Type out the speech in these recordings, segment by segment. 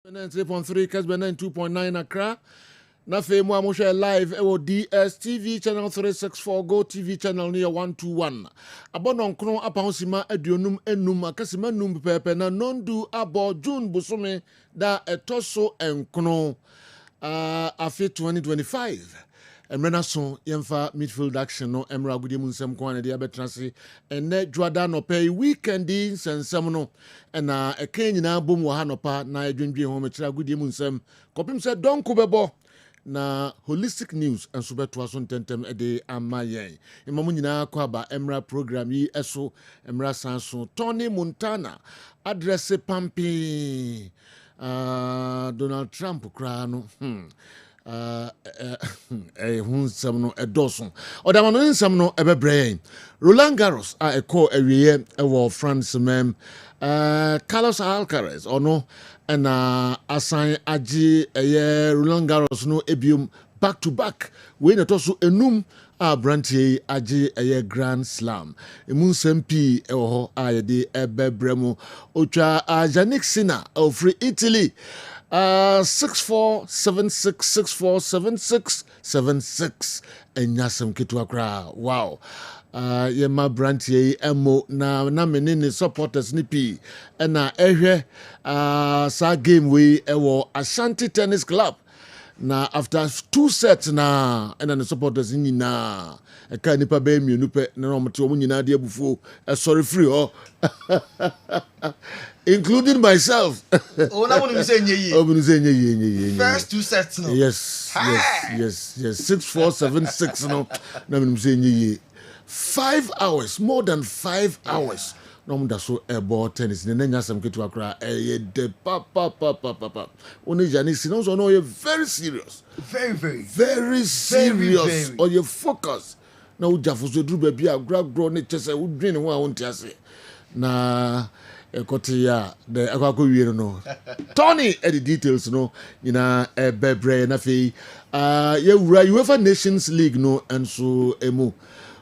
93.3 Kessben 2.9 Accra. Na femu amusha live ewo DSTV channel 364 Go TV channel near 121. Abono nkron apa hosima aduonum enum akasima num pepe na nondu abo June busome da etoso enkron afi 2025. Emrena son yemfa midfield action no emra agudie mu nsem ko ane de abetrase ene dwada no pay weekendi nsensem no na eka nyina bom wa ha no pa na adwendwe ho mekira agudie mu nsem kopim se donko bebo na holistic news enso beto aso ntentem ede amayen imamu nyina ko aba emra program yi eso emra sanso Tony Montana address pampi Donald Trump kra no hunsam no edoso odama no nsam no ebebrey Roland Garros a call awie ewo France mem Carlos Alcaraz ono na assign agi Roland Garros no ebium back to back we na toso enum a brantie agi Grand Slam emunsam pi ewo ho a yede ebebremu otwa Jannik Sinner of free Italy 6476 enyasem kitwa kra wow yema brantie emo na menene supporters ni pi na ehwe sa game we ewo Ashanti Tennis Club na after 2 sets na the supporters nyina eka nipa be mienu pe na omte omu nyina de abufu sorry free oh including myself. Oh, na wonu say nye. Oh, wonu say nye. First 2 sets no. Yes. 6476 no. Na wonu say nye. 5 hours, more than 5 hours. No mda so ball tennis ne nya sam ketu akra de papa. Oni Jannik Sinner so no you very serious. Very serious. Or you focus. Na ujafo so dru ba bia agro ne chese udwene ho a wonti ase. Na ekotia the akako wiere no Tony the details no nyina bebre na fe ye wura UEFA Nations League no enso emu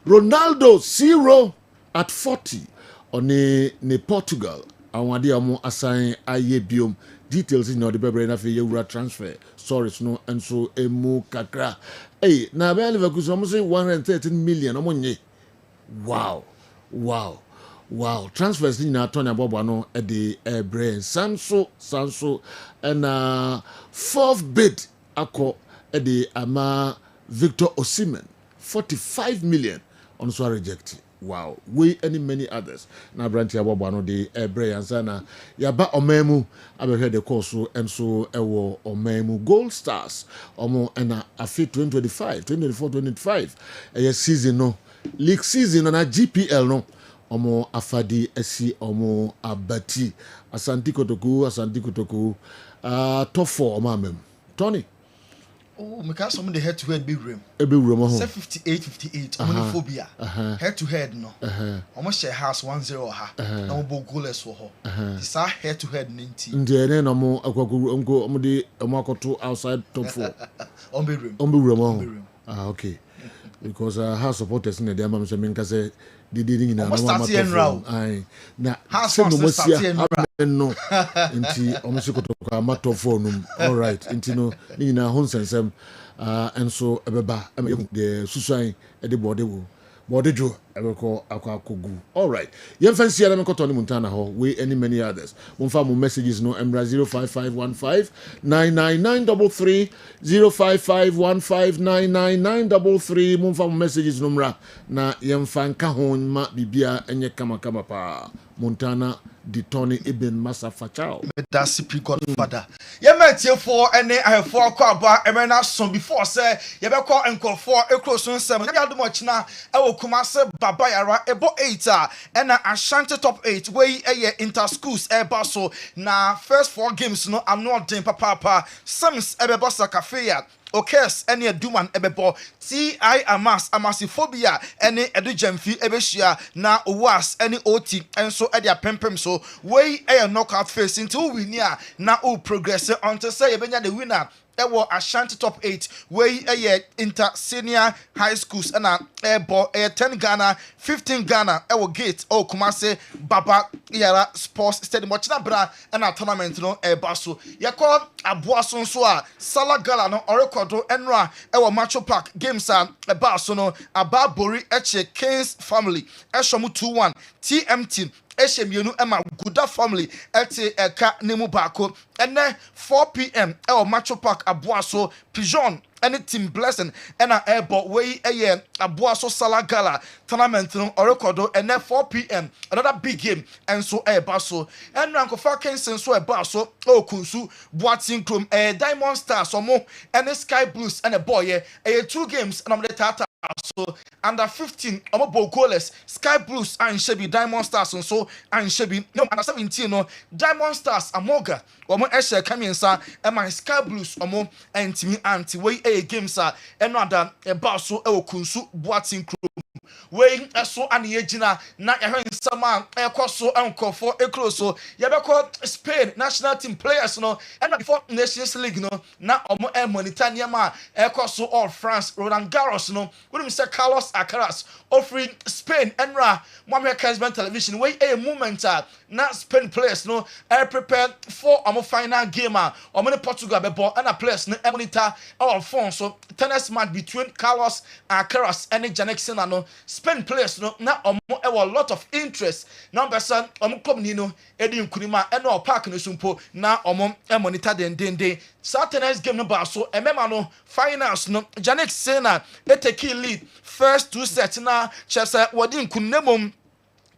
Ronaldo 0 at 40 oni ne Portugal awade amo assign aye biom details in the bebre na fe ye wura transfer stories no enso emu kakra na be Leverkusen amo say 113 million amo nye wow transfers ni na Tony Abobo no e de brain sanso and fourth bid akọ e de ama Victor Osimhen 45 million on so reject. Wow, we and many others na branch Abobo no de brain ansana yaba omemu abehwe de course enso ewo omemu Gold Stars omo na afi 2024-2025 season no league season na GPL no omo afadi esi omo abati Asante Kotoku top 4 omamem Tony me can some the head to head big room e be room ho 58 homophobia head to head no almost share house 1-0 ha na mo bo goalless wo ho this head to head ninti ndene no mo akwaku onko omo de omo akoto outside top 4 on be room ho okay because house supporters in the am so me say didi nyina no ma to ai na se no mosia no nti omusikoto kwa matofo no all right nti no nyina ho nsensem enso ebeba the susuan e de bodejo ebeko akwakogu all right yen fancy ala me Tony Montana ho we any many others monfa mo messages no emra 055159993 055159993 monfa mo messages no mra na yen fanka ho ma bibia enye kama pa Montana di Tony Ibn Masa Fachao. That's the godfather. You met you for any I have 4 aba emena son before say you be call enko for close on 7. You do much na e wo kuma say baba yara ebo 8 and Ashanti top 8 wey inter schools e baso na first 4 games no I'm not doing papa Sims e be boss cafe ya Okes any duman ebebo ti amasiphobia any edujemfi ebeshia na was any ot enso e dia pempem so we knockout face into winner na o progress until say ebenya the winner ewo Ashanti top 8 wey inter senior high schools and ebo 10 Ghana 15 Ghana ewo gate Kumase Baba Yara Sports Stadium ochina bra and tournament no baso yeko aboaso nso a Sala Gala no orekodo enra ewo Macho Park games a baso no ababori eche Kings family eshomu 2-1 TMT Eshemienu Emma Guda family ete eka nemu bako ene 4 p.m. Macho Park Abuaso Pigeon any team blessing ena airport way Abuaso Sala Gala tournament no orekodo ene 4 p.m. another big game and so baso and ranko Kensen so baso kunsu Boating Chrome Diamond Stars omo and Sky Blues and a boy 2 games and I'm the tata so under 15 omo goalless Sky Blues and Shebi Diamond Stars and so and Shebi no under 17 no Diamond Stars amoga omo eshe kamiensa and my Sky Blues omo and timi anti way games are and under baso kunsu Boating Chrome wey eso ane yegina na yehwe nsama ekoso enkofo ekroso yebeko Spain national team players no and before Nations League no na omo monitor niam ekoso all France Roland Garros no we Mr. Carlos Alcaraz offering Spain enra Mohamed Kessben television wey moment na Spain players no prepare for omo final game omo Portugal bebo and players no monitor all phone so tennis match between Carlos Alcaraz and Jackson no Spain players no na omo a lot of interest number son omo club ni no edi nkunima e no park no sumpo na omo monitor den Saturday's game no ba so emema no finals no Jackson na take lead first 2 sets na Chelsea wodi nkunnemom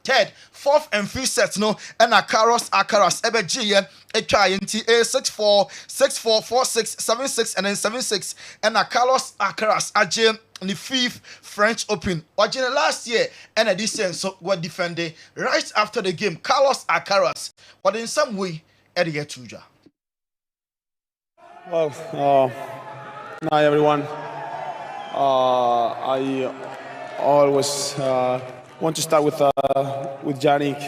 third, fourth and fifth sets no and a Carlos Alcaraz ebeji etwa yenti 6-4 6-4 4-6 7-6 and then 7-6 and a Carlos Alcaraz aje the 5th French Open original last year and this year so were defended right after the game Carlos Alcaraz but in some way Eddie Tuja. Well, hi everyone. I always want to start with Yannick.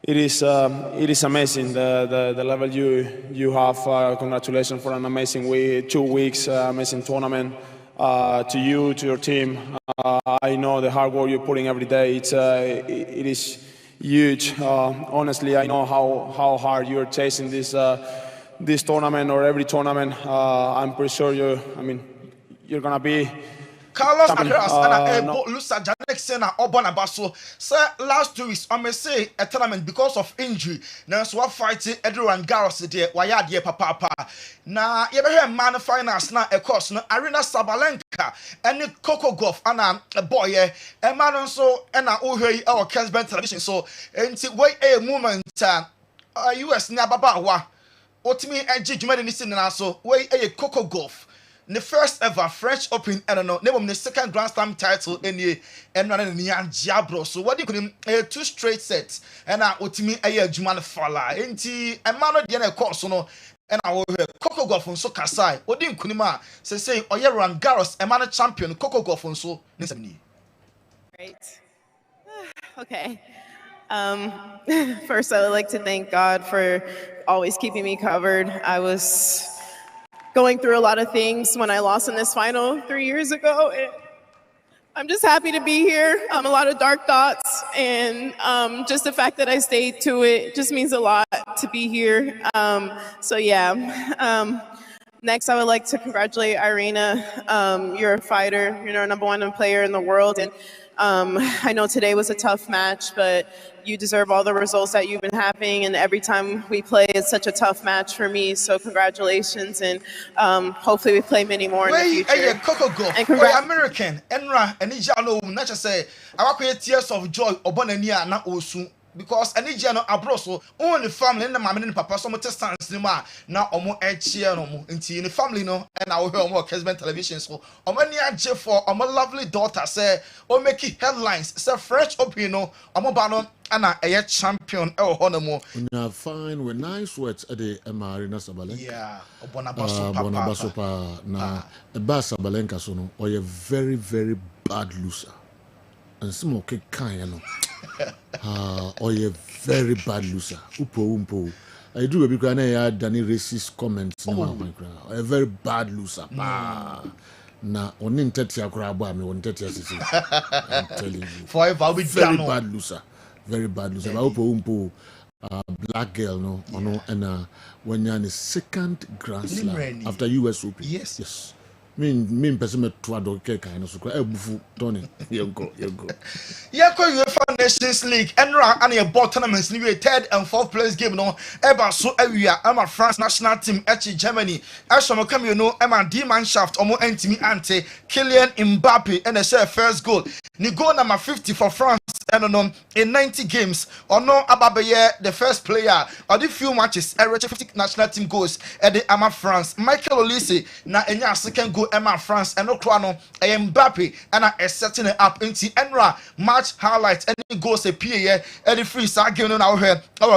It is amazing the level you have. Congratulations for an amazing 2 weeks, amazing tournament. To you, to your team, I know the hard work you're putting every day. It is huge. Honestly, I know how hard you're chasing this tournament or every tournament. I'm pretty sure you're gonna be. Carlos Alcaraz and Lusa Jackson Obana Basso. Sir, last 2 weeks I may say a tournament because of injury. Now so I fight Roland Garros today. Why ya papa? Na you better man finals na a course no Arena Sabalenka and Coco Golf and a boy a man so and our Kessben television so and wait a moment US na baba Otimi edge jumedi ni sin so wait a Coco Golf. The first ever French Open, I don't know, name the second Grand Slam title in the Jabro. So what do you call 2 straight sets and I ultimately a Juman Fala. Enti a man of the course no and I will Coco Golf on so Kasai. What do you Kunima say Roland Garros a man champion Coco Golf on so Great. Okay. First I would like to thank God for always keeping me covered. I was going through a lot of things when I lost in this final 3 years ago. I'm just happy to be here. A lot of dark thoughts, and just the fact that I stayed to it just means a lot to be here. So yeah. Next, I would like to congratulate Irina. You're a fighter. You're our #1 player in the world, and I know today was a tough match, but you deserve all the results that you've been having, and every time we play, it's such a tough match for me, so congratulations, and hopefully we play many more in the future. Coco Golf, and American, Enra, and Ijano, not just say, I want tears of joy, Obonania, not Osu. Because any general abroso only family and mamma and papa so much stands now omo echi no mo nti the family no and I will hear more Kessben television so omani age for omo lovely daughter say o make headlines say French Open no omo ba no ana a champion e ho no mo na fine with nice words at the Arena Sabalenka yeah Bonabaso papa na ba Sabalenka so no or a very very bad loser and some kind no or a very bad loser. Umpo. I do because I had Danny racist comments. A very bad loser. Na onin tete akura abo ami on tete asisi. I'm telling you. Forever will be very done. bad loser. Very bad loser. I hope umpo black girl no and when you're in the second Grand Slam after US Open. Yes. Mean person me to adoke kind of so bufu Tony. You go. UEFA Nations League and your ball tournaments ni we third and fourth place game no eba so awia ama France national team echi Germany asomo come you know ema D Mannschaft omo entimi ante Kylian Mbappe and a share first goal ni goal number 50 for France and in 90 games no ababeye the first player or the few matches reach 50 national team goals at the ama France Michael Olise na enya second goal ema France and no no Mbappe and a setting it up into Enra match highlights any goals a PA and the free side game on our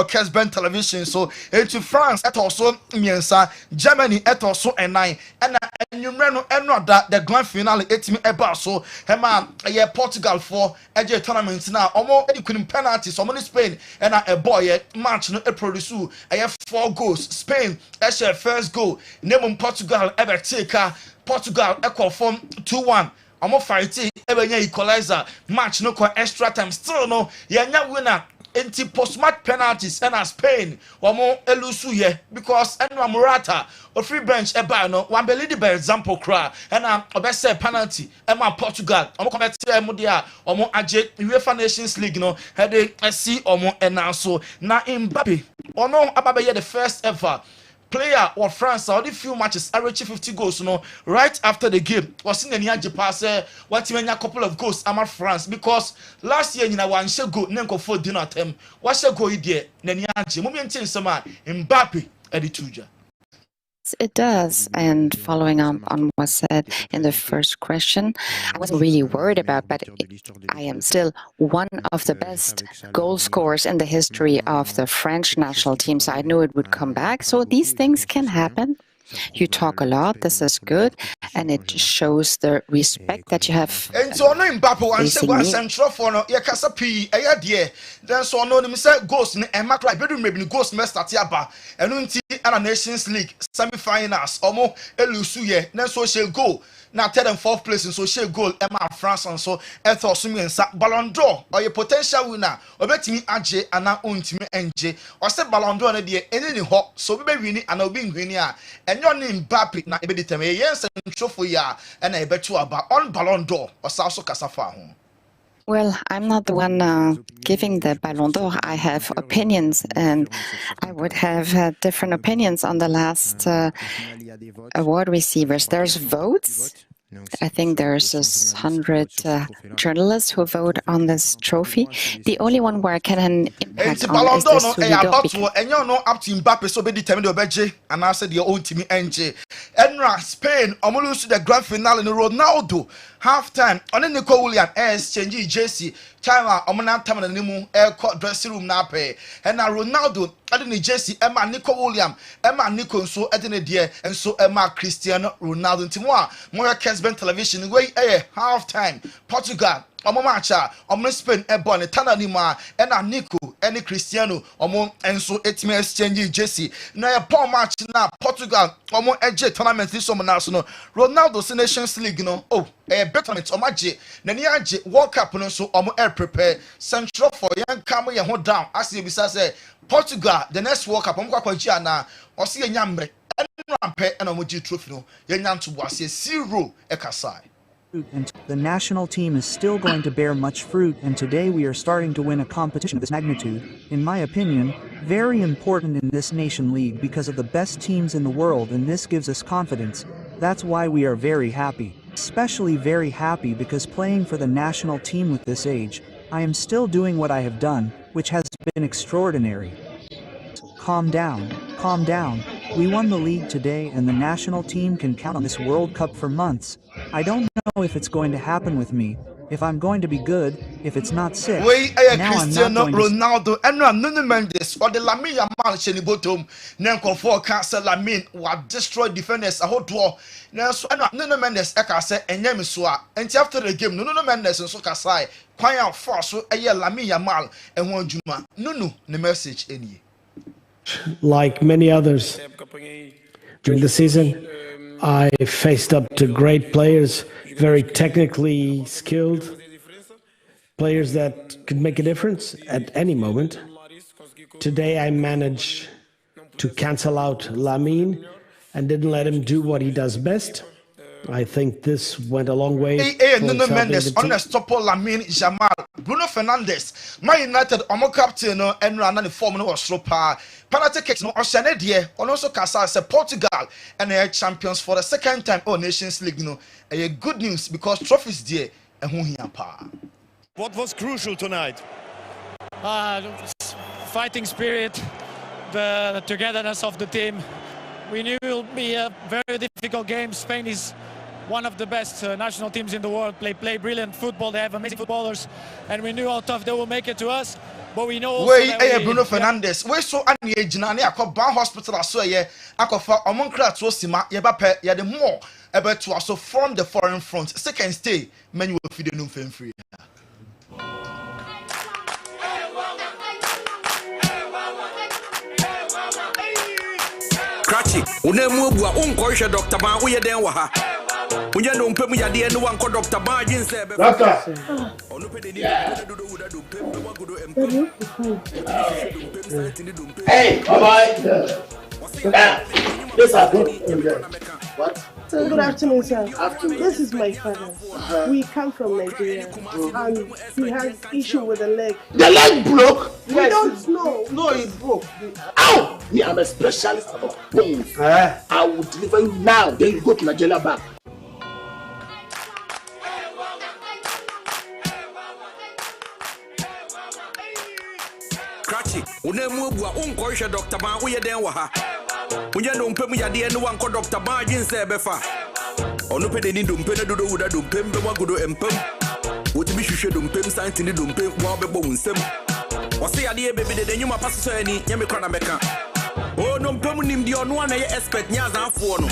Kessben television so into France at also miensa Germany at also and 9 and numero that the grand finale 8 me eba so hema Portugal for AJ tournament now omo any penalties omo Spain and a boy match no produce 4 goals Spain as your first goal name Portugal ever take Portugal equal form 2-1 omo fighting ebenya equalizer match no kwa extra time still no yenya winner enti post-match penalties and Spain omo elusu ye because enwa Morata o free bench eba no one believe by example cry and obese penalty ema Portugal omo commit emu dia omo age UEFA Nations League no head see omo enanso na Mbappe ono ababe the first ever player of France or the few matches average 50 goals no right after the game was in the pass what a couple of goals ama France because last year nyina wan she go nenko for dinner time what she go there nani age moment nsema Mbappe edituja. It does. And following up on what was said in the first question, I wasn't really worried about, but I am still one of the best goal scorers in the history of the French national team. So I knew it would come back. So these things can happen. You talk a lot. This is good. And it shows the respect that you have. And so no Mbappe one central for no ya kasa p dear then so no me say goals ni e makra bedroom maybe goals me start aba enu nti ana Nations League semi-finals omo elusu ye then so she goal na third and fourth place so she goal Emma France and so eto so miensa Ballon d'Or or your potential winner obetimi age ana ontimi enje or say Ballon d'Or na de eni ni ho so be wini ana obi nhwini a enyo ni Mbappe na ebe ditame yes for ya and I bet you about on Ballon d'Or or South Kasafa. Well, I'm not the one giving the Ballon d'Or. I have opinions, and I would have different opinions on the last award receivers. There's votes. I think there's 100 journalists who vote on this trophy. The only one where I can have an impact on is this Sulido. And you know up to Mbappe so be determined obeje and I said your own team NJ. Enra Spain almost to the grand finale in Ronaldo halftime on Nico William exchange jersey China omana time na nimu air dressing room na pay and now Ronaldo adini jersey Emma Nico William Emma Nico so adini dear and so Emma Cristiano Ronaldo timwa more Kessben television way halftime Portugal omo matcha omo Spain ebon tana ni ma na Nico any Cristiano omo enso etime exchange jersey na e Paul match na Portugal omo eje tournament this omo na so no Ronaldo Nations League no betterment omo age na ni age World Cup no so omo prepare central for yan come ye ho down as you bisa say Portugal the next World Cup omo kwakwaji ana o se yanyamre enrampe na omo ji trophy no yanyanto boase 0 ekasai. And the national team is still going to bear much fruit, and today we are starting to win a competition of this magnitude, in my opinion, very important in this nation league because of the best teams in the world, and this gives us confidence. That's why we are very happy. Especially very happy because playing for the national team with this age, I am still doing what I have done, which has been extraordinary. Calm down, calm down. We won the league today and the national team can count on this World Cup for months. I don't know if it's going to happen with me, if I'm going to be good, if it's not sick. Now Cristiano Ronaldo and Nuno Mendes or the Lamine Yamal sheni bottom nenko for cancer Lamine wa destroy defenders a whole door. Now so Nuno Mendes eka say enyem so a enti after the game Nuno Mendes so kasai kwan out for so eye Lamine Yamal e ho adwuma Nuno the message eni. like many others during the season. I faced up to great players, very technically skilled players that could make a difference at any moment. Today I managed to cancel out Lamine and didn't let him do what he does best. I think this went a long way. Nuno Mendes, unstoppable Lamine Jamal, Bruno Fernandes, Man United, Omo captain, and Ronaldo form no slow pa. Penalty kicks no Oceania dear, and also Casa Portugal, and they are champions for the second time on Nations League. No, a good news because trophies dear and who here pa. What was crucial tonight? Fighting spirit, the togetherness of the team. We knew it would be a very difficult game. Spain is one of the best national teams in the world. Play brilliant football. They have amazing footballers, and we knew how tough they will make it to us. But we know also that Bruno Fernandes. We so any ejinani akọba hospital aso ye akọfa omonkra to sima ye ba pe ye de more ebe to aso from the foreign front. Second stay menu will feed the no free. Cratchy, unemu bua unkoisha Dr. Ban uye den wa ha. Unye no mpemu ya de no wanko Dr. Ban jinse be. Laka. Hey, bye-bye. This are good. What? Good afternoon, sir. This is my father. We come from Nigeria, and he has issue with the leg. The leg broke? We don't know. No, it broke. Ow! Me, I'm a specialist about bones. I will deliver you now. Then you go to Nigeria back. Cratchy, unemu bua unkoisha Dr. Ban uye den wa ha. Unye no mpemu ya de no wanko Dr. Ban jinse be fa. Onu pe de ni dompe na dodo wuda dompe mbe wagodo empem. Wotibi hwehwe dompe santi ni dompe wa bebo nsem. Wose ya de bebe de nyuma paso so ani nyame kwa na meka. O no mpemu nim de ono na ye expect nya zanfo no.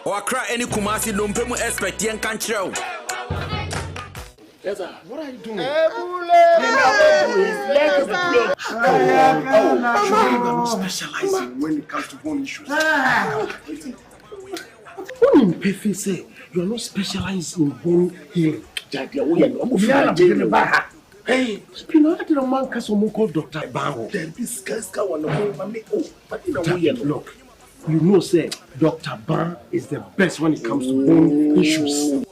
O akra any kumasi no mpemu expect yen kan kire. Yes, sir. What are you doing? You're specializing when it comes to bone issues. What in Pefe say? You are not specialized in bone healing. Hey, Spino, I did a man cast on called Dr. Bango. Then this guy's got one of me. Oh, but in a way, look, you know, say Dr. Ban is the best when it comes to bone issues.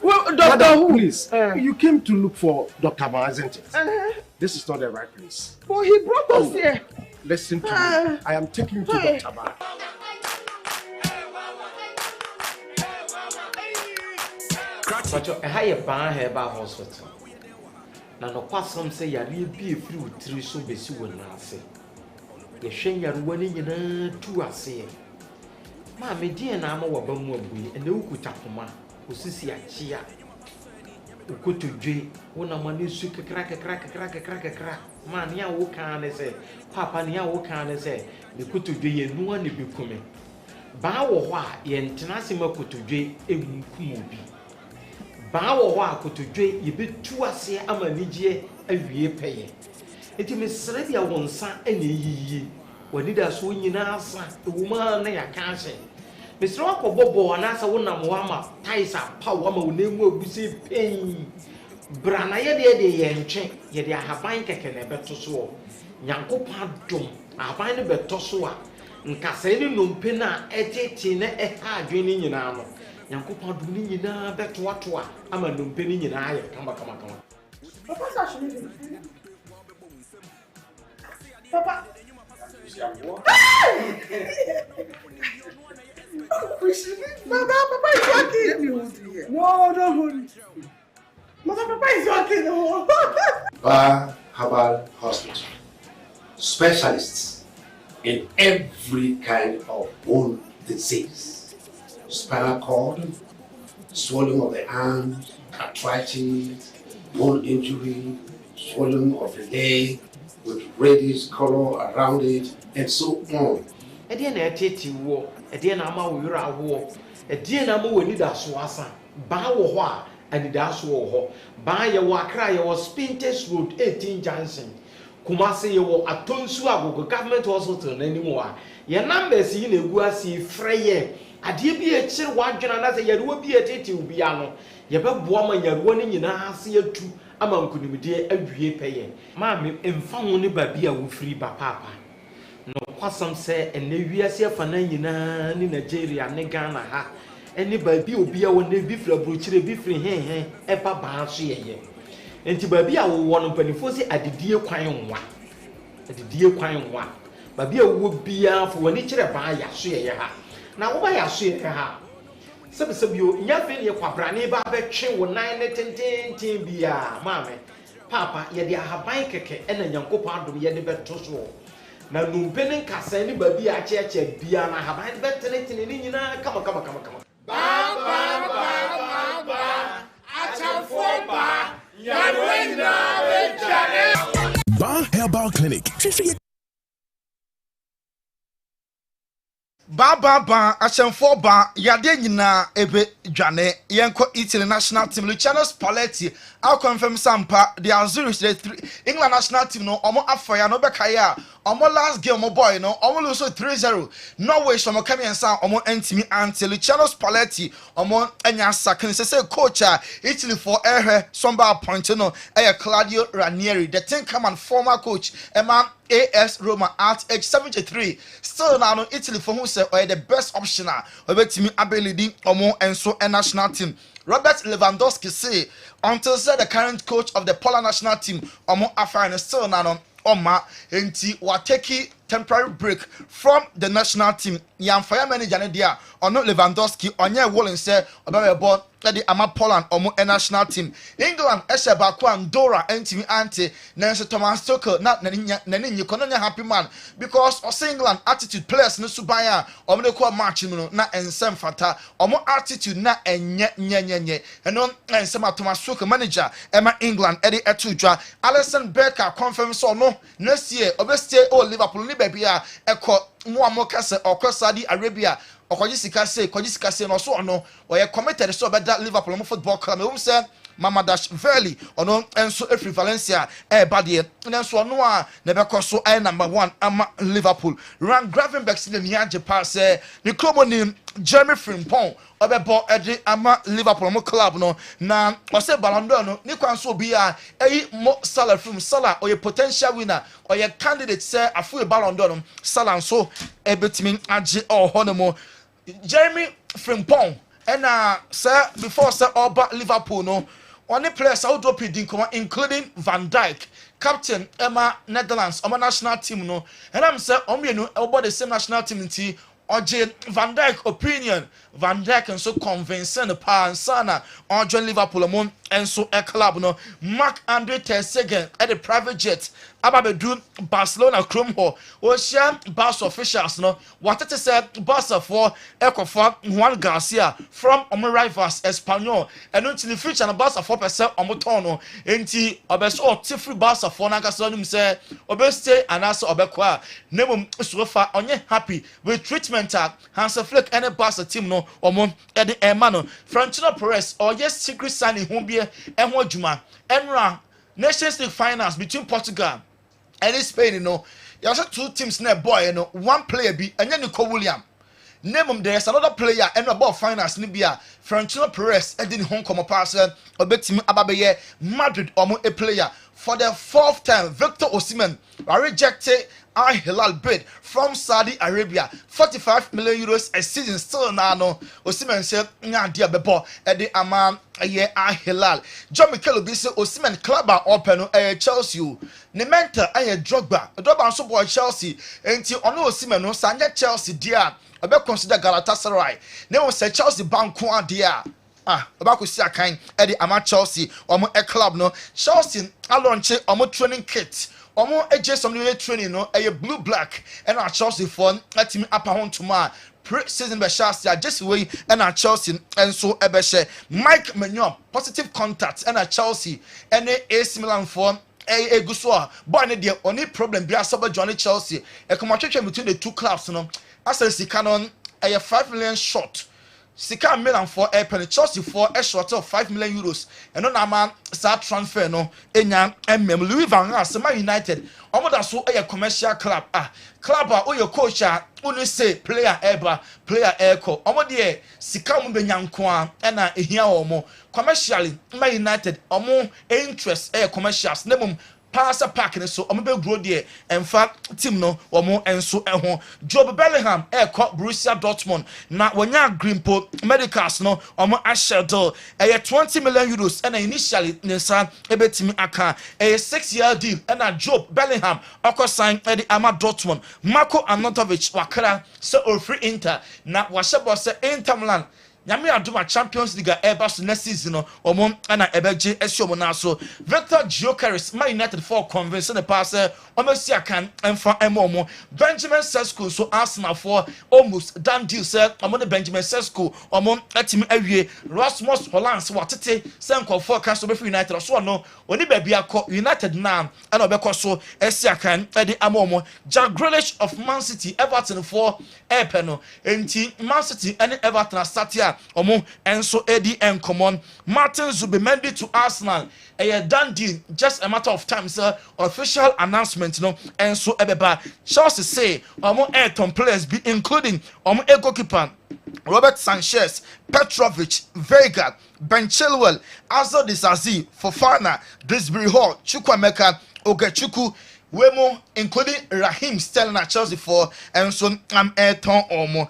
Well, Doctor, who? Please, you came to look for Dr. Ban, isn't it? This is not the right place. Well, he brought us here. Listen to me. I am taking you to Dr. Ban. But I have a ban here by hospital. Now, no person say you will be a few three so busy when I say. You shame your winning in two I say. Mammy, dear, and I'm over Bumway, and no good tapuma, who sees ya chia. Who could to J, when a man is sick, crack. Man, ya wo can say, Papa, ya wo can say, the could to J, and no one be coming. Bow wa, yen tenacima could to J, a kumobi. Bow wa could to J, you bit two I say, I'm a nidia, a year pay. It is Serbia one son any ye. When it does win in answer, the woman they are cancer. Mr. Wako Bobo and answer one Wama, Taisa, Powama, name will see pain. Branaya de Yenche, yet they have fine cake and a better so. Yanko Padum, I find a better so. Nkaseni numpena etetina eha adwene nyina no Nyankopon dum nyina beto a ama numpeni nyina aye kama Papa actually Papa Papa is working. No, don't hold it. Papa is working. Bar Herbal Hospital. Specialists in every kind of bone disease. Spinal cord, swelling of the arms, arthritis, bone injury, swelling of the leg with reddish color around it, and so on. A dear natty war, a dear nama we are war, a dear nama we need a swassa, bow and it does war. Buy a wakra was Spinters Road 18 Johnson. Kumasi yewo atonsu agogo government hospital n'anim a ye numbers yi na egu ase freye ade bi e kire wadwena na se yarewa bi etete obi ano ye beboa ma yarewa ne nyina ase atu ama nkunimde awie peye maame emfa ho ne ba bi a wo free ba papa no kwasam se ene wiase afa na nyina ni Nigeria ne Ghana ha ene ba bi obi a wo ne bi fra brochire bi fri hen eba ba so yeye enti ba bi a wo no panifo se adedie kwan nwa ba bi a wo bia fo wani kire ba ya so yeye ha na wo ba ya so yeye ha sebisebio nya fe ne kwabrane ba betwe wo nan ne tenten bia maame papa ye de ahaban keke ena nyankopɔ adom ye de beto so na numpe ne nkasa ne ba bi a cheche bia na ahaban betene ni nyina kama ba achamfo yarwena bejare Ba Herbal Clinic. Ba Ashenfo ba yade nyina ebe dwane yenko Italy national team Luciano Spalletti I confirm sampa the Azzurri England national team no omo afaya no bekaya omo last game omo boy no omo lose 3-0 Norway omo come and sound omo entimi anti Luciano Spalletti omo enya sakin say coach Italy for somebody point no Claudio Ranieri the thing come and former coach Emma AS Roma at age 73 still now no Italy for who say the best option obetimi ability omo enso national team Robert Lewandowski say until say the current coach of the Poland national team omo afine still now no Oma enti wateki temporary break from the national team yamfaya manager ne dia ono Lewandowski onye wollen say obebebo the ama Poland omo national team England esheba kwa Andorra entimi ante nanso Thomas Tuchel na nani kono nya happy man because os England attitude players no subaya omo ne ko match no na ensem fata omo attitude na enye nye eno ensem Thomas Tuchel manager ema England edi etudwa Alisson Becker confirm so no next year obestay Liverpool ni baby a eko mo kase okọ Saudi Arabia okoji sika se no so ono oye committed so beda Liverpool football club we say Mamadash Valley ono enso efri Valencia bade enso ono a na be so number 1 ama Liverpool Ryan Gravenberch sin ni age pass ni club name Jeremy Frimpong obebo edi ama Liverpool club no na ose Ballon d'Or no ni kwan so bi a Mo Salah from Salah oye potential winner oye candidate say afu Ballon d'Or no Salah so ebetimi age honomo Jeremy Frimpong say before say oba Liverpool no only players out drop including Van Dijk captain Emma Netherlands on national team no and I'm say about the same national team team Oje Van Dijk opinion Van Dijk and so convincing the pa sana on join Liverpool among and so a club no Mark Andre ter Stegen at the private jet ababedu Barcelona Chrome Hall o share Barca officials no wanted to say Barca for Ecofor Juan Garcia from our rivals Espanyol and until the future and Barca 4% omotono enti obeso tifri Barca for na gaso num say obeste anaso obekwa nemum so far onye happy with treatment Hansi Flick and Barca team no omo e de emano Florentino Perez or yes secret signing ho bia ehwo djuma enra Nations League finals between Portugal and Spain no you also two teams na boy no one player be anya Nico William name there is another player and about finals ni bia Florentino Perez and then home come pass obetimi ababeye Madrid omo a player for the fourth time Victor Osimhen rejected Al Hilal bid from Saudi Arabia 45 million euros a season still now no Osimhen said nya dia bebo e de ama Al Hilal John Mikel Obi say Osimhen club open Chelsea ne mentor Drogba so boy Chelsea enti ono Osimhen no sanya Chelsea dia obe consider Galatasaray ne won say Chelsea banko adia about see a kind Eddie Ama Chelsea or a club no Chelsea I launch training kit or some training no a blue black and our Chelsea for let me up home tomorrow pre-season by Chelsea just way and our Chelsea and so ebeshe Mike Mignon positive contacts and our Chelsea and AC Milan for a guswa but the only problem be a Johnny Chelsea a communication between the two clubs no as a canon a 5 million short Sika Milan for pen Chelsea for a short of 5 million euros. And no man start transfer no enya Louis van Gaal Sema United. Omoda so a commercial club. Club your coach only say player ever, player echo. Omode Sika mo benyanko na ehia omo. Commercially Man United omo interest commercials nemum Pass a pack so omo grow there and fact team no omo enso eho Job Bellingham caught Borussia Dortmund na wonya Greenpo medicals no omo ashedel 20 million euros and initially nsa ebetimi aka 6-year deal and Job Bellingham sign the Ama Dortmund Marco Arnautovic wakara so free Inter na washebo se Inter Milan Yami aduma Champions League ever so next season omo ana ebeje esiomo na so Victor Gyökeres Man United for convincing the passer almost kan enfa emomo Benjamin Sesko so Arsenal for almost done deal sir omo the Benjamin Sesko omo atimi awie Rasmus Holland watete senko for cash be United so no oni ba bia United na ana obekọ so esiakan edi amomo Jack Grealish of Man City Everton for Epeno enti Man City and Everton start here omo enso edi common Martin Zubimendi to Arsenal done deal just a matter of time sir official announcement no enso ebeba Chelsea say omo Ayrton players be including omo goalkeeper Robert Sanchez, Petrovic, Vega, Ben Chilwell, Azor Disazi, Fofana, Disbury Hall, Chukwuemeka, Ogechukwu, Wemo, including Raheem Sterling at Chelsea for and so Ayrton Omo.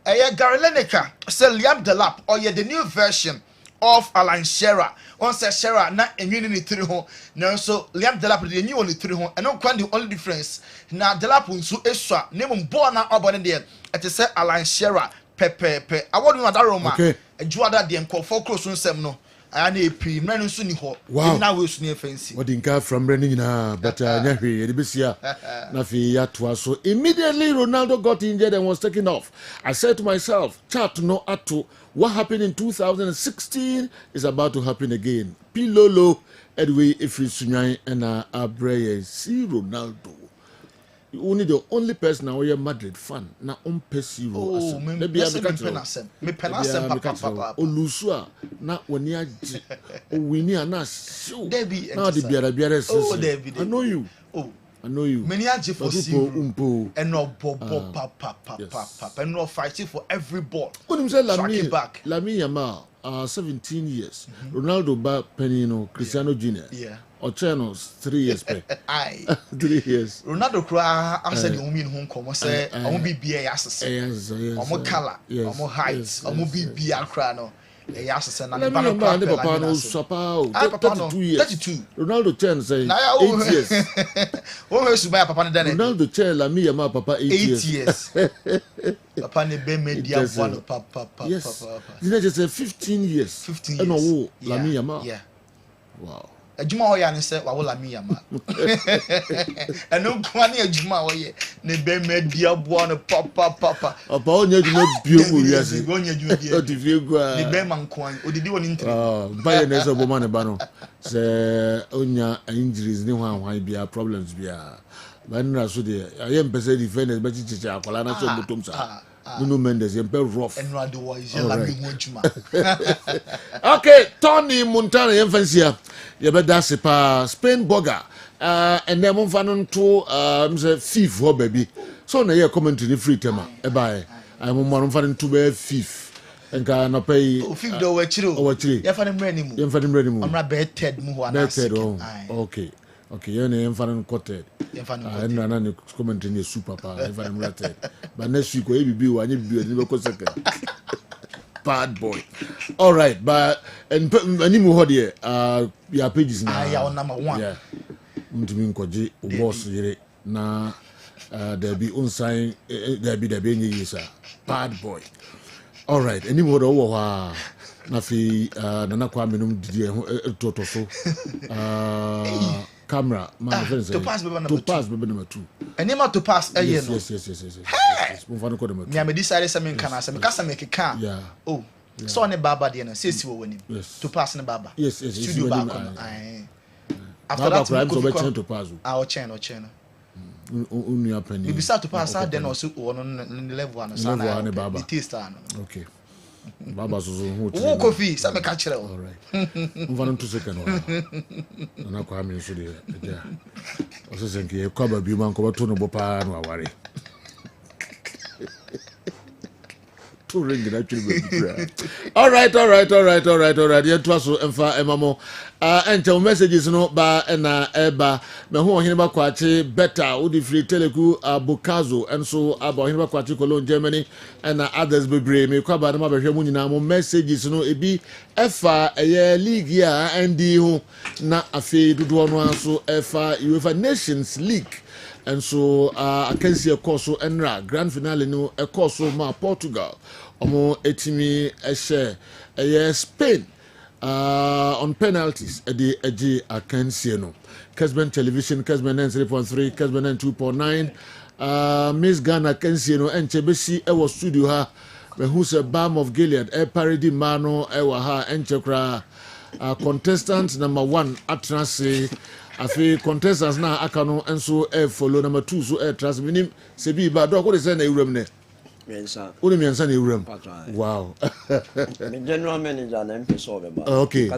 Gary Lineker say Liam Delap or the new version of Alan Shearer. On says Shearer not immunity 3 home. No, so Liam Delap the new only 3 home. And no quite the only difference. Now Delap unsu eswa name born urban there. It is Alan Shearer. Pepe. I want to know Roma. Okay. A Juada the enco for close on some no. I need pre men soon ho. Wow. Now we soon fancy. What in car from Brenning na but Nafi Edibisia Nafi Yatwa. So immediately Ronaldo got injured and was taken off. I said to myself, chat no atu. What happened in 2016 is about to happen again. Pilolo Edway Ifrisunyai and Abreye see Ronaldo. Only the only person now you're Madrid fan na pesi ro asem maybe me penasem papa olusua na woni agi o wini ana show na the biara I know you I know you many agi for you and no bobo papa and no fighting for every ball onim say Lamine Yamal 17 years Ronaldo ba penino Cristiano Jr. Yeah Ochenos 3 years pay. 3 years. Ronaldo cry answer the woman home come say I won't be BA assess. Yes. Omo color, omo height, omo BB cry no. Yes, and the papa no sapa 32 years. 32. Ronaldo Chen say 8 years. Who has to buy papa then? Ronaldo Chen la me ma papa 8 years. Papa ne be media one papa. Yes. This is just 15 years. 15 years. No, la me ma. Yeah. Wow. Adwuma ho ya ne se wa wo la mi yama eno kwa ne adwuma ho ye ne be media bo no papa opa onye adwuma bio mo wiase onye adwuma dia odifie gua ne be man kwan odidi woni ntri baye ne so bo ma ne ba no se onya injuries ne ho anwan bia problems bia ba nra so de ayem pese defenders ba chichicha akola na so motom sa no Mendes yempe rough and rado was la mi ho adwuma okay Tony Montana yemfansia yebeda sepa Spain burger and then mon fanon to say fifth ho baby so na ye commentary ni free tema e bai I mon fanon to be fifth enka no pay fifth do wachiro ye fanon mrani mu amra be third mu ho na second okay you know fanon quoted and na commentary ni super pa e fanon rated but next week we be anye be ni be ko second bad boy. All right, but and animu hodie your pages now. Yeah, number 1. Yeah. Mtumi nkoje boss yire na there be unsign there be nyi yisa. Bad boy. All right, animu hodo wo ha na fi nana kwa menum didi toto so. Camera, my friends. To pass number 2. And name to pass a year. Yes. Me am decided something can answer. Me can make can. Yeah. Oh. So on the baba there na say si wo wani. To pass the baba. Yes. Studio back. After that, I'm so better to pass. Our channel. Only happening. We start to pass out then also on the level one. The taste. Okay. Baba so who Kofi, some catch it. All right. Mvan to second one. Na kwa mi so de. Oso senki e kwa ba bi man ko to no bopa no aware. To ring that actually. All right. Yeah, to us emfa emamo. Enter messages no ba na eba. Me ho hine ba kwache better udi free teleku Bukazo and so aba hine ba kwache Cologne Germany and others bebre me kwa ba na ma behwe mu nyina mo messages no ebi efa eye league ya ndi ho na afi dodo no aso efa UEFA Nations League. And so I can see a course enra grand finale no a course ma Portugal omo etimi a share Spain on penalties the AG I can see no Kessben television Kessben 3.3 Kessben 2.9 Miss Ghana can see no and Chebesi e was studio ha me who's a Balm of Gilead e parody mano e wa ha enchekra contestant number 1 atranse afi contestants na akano enso follow number 2 so trust minim se bi ba do ko de say na ewuram ne Mensa. Uni mensa na ewuram. Wow. Me general manager na mpeso be ba. Okay.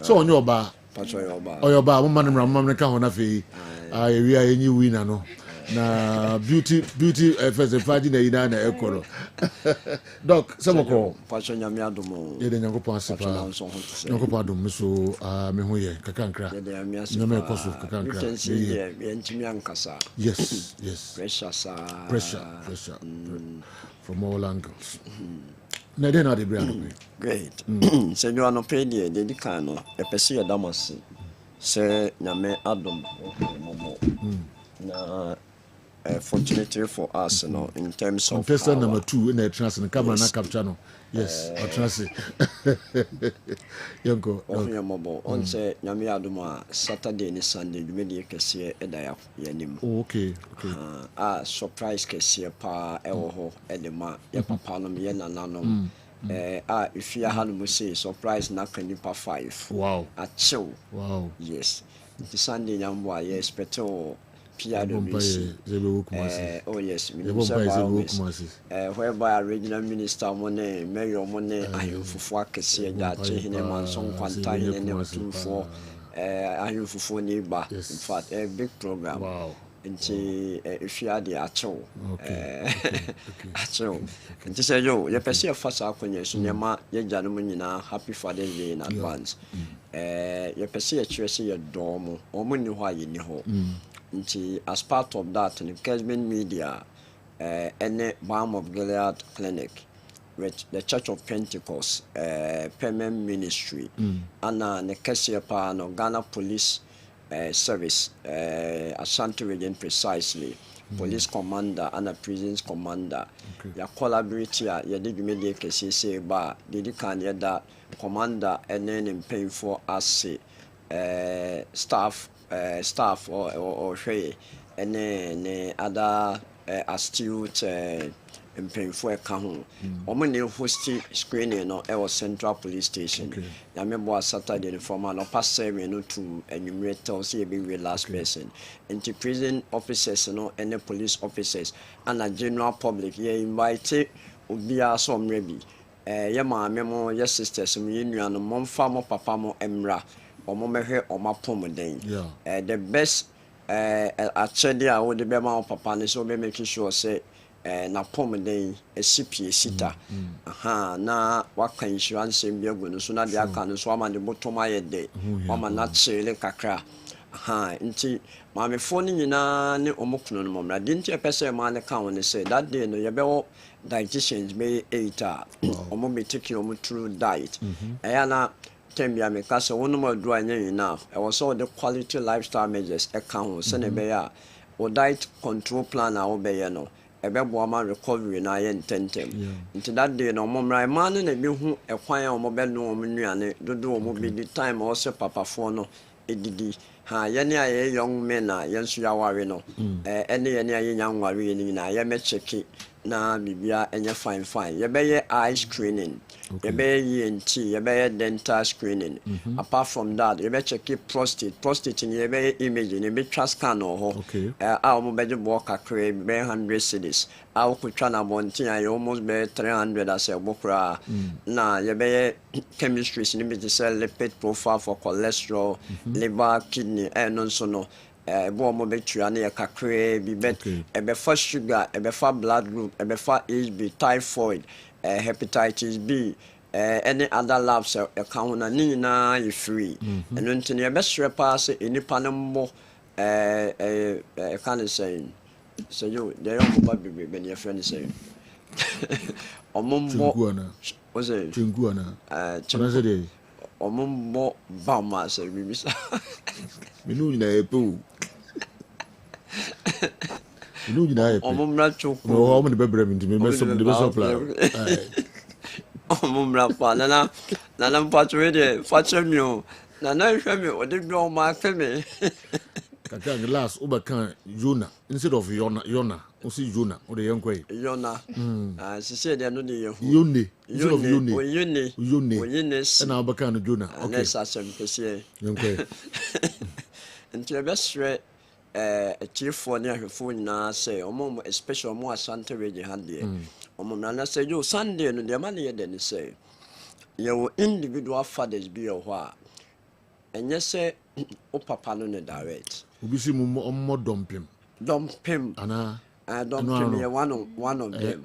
So on your bar. Oyo ba mo manam ram ka ho na fe. Ewi a enyi winner no. Na beauty first party na ina na ekoro. Doc samoko pacho nyame adomo ye de nyankopon asipa nyankopon adom so me ho ye kakankra nyame ekoso kakankra ye ntimi ankasa yes pressure from all angles na de na de bra no great se you no pay de dedikan no e pese ye damasi se nyame adom momo na fortunately for us, in terms of contestant number 2 in the trans camera na capture no. Yes, trans. Yanko. On say nyame adoma Saturday and Sunday you made kese edaya yanim. Okay. Surprise kese pa ewo ho edema ya papa no me na nanom. If you had to say surprise na kan nipa 5. Wow. A chill. Wow. Yes. The Sunday nyamwa ye expect oh yes, whereby a regional minister money, mayor money, I have for kesi that him some quantity and 2 for I have for neighbor. In fact, a big program. Wow. Nti if you are the actual actual nti say yo ye pese e fasa akonye so nyema ye janu nyina happy Father's Day in advance ye pese ye chire se ye dom omo ni ho aye ni ho nti as part of that in Kessben media any Balm of Gilead clinic with the Church of Pentecost Permanent Ministry and the Kessben no Ghana Police Service Ashanti region precisely police commander and a prisons commander ya collaborate ya did media kesi say ba did kan ya da commander and then paying for us staff or share and then other astute mpemfo eka ho omo ne host screening no e was Central Police Station ya member Saturday informal no pass 7 no to enumerator say be last person into prison officers no and police officers and a general public ye invite obia so mrebi ye maame mo ye sisters mo ye nua no momfa mo papa mo emra omo mehwe omapom den the best actually I would be my papa ne so be making sure say na pom den esipie sita na waka insurance bi agu no so na de aka no so ama de bottom ayede ama na chele kakra nti maame phone nyina ne omokuno no momra de nti epese ma ne ka won say that day no ye be dietitians be 8 omo be taking omo through diet na tembia me ka so wonu ma do anya enough e was all the quality lifestyle measures e ka ho se ne be ya o diet control plan a wo be ye no ebebo ama recovery na ye ntentem nti that day no momra man na bi hu ekwan a mo be no mo nuane dodo mo be the time o se papa fo no edidi ye ne aye young men na ye nsu ya ware no ene ye ne aye nyanware ye ni na ye me cheki na bibia enya fine you be eye screening you be ENT you be dental screening apart from that you be check prostate in you be image you be scan or a mo be bo kakre be 100 cedis a wo kutwa na bontin ayi almost be 300 as a bokra na you be chemistry in be say lipid profile for cholesterol liver kidney no so no bo mo betua na kakre bi bet ebe fa sugar ebe fa blood group ebe fa HB typhoid hepatitis B any other labs account na ni na you free eno ntine ebe sure pass enipa no mo can say so you dey on mo baby be your friend say omombo oze chinguana chanaze dey omombo ba ma say bibi sa minu na epo minu na epo omomra choko no o mo de bebre mi me so plan omomra pa na mpatwe de fache mi o na hwe mi o de bi o ma fe mi kaka glass ubakan Yona instead of Yona o si Yona o de yankwe Yona sise de no de yehu Yone instead of Yone Yone na ubakan Yona okay sa sem pese yankwe nti be sre chiefo ne ahwefo nyina say omo especially omo asante region hande omo na say yo Sunday no de ma ne ye de ne say ye individual fathers bi o ho a enye say o papa no ne direct obi si mo dompim ana dompim ye one of them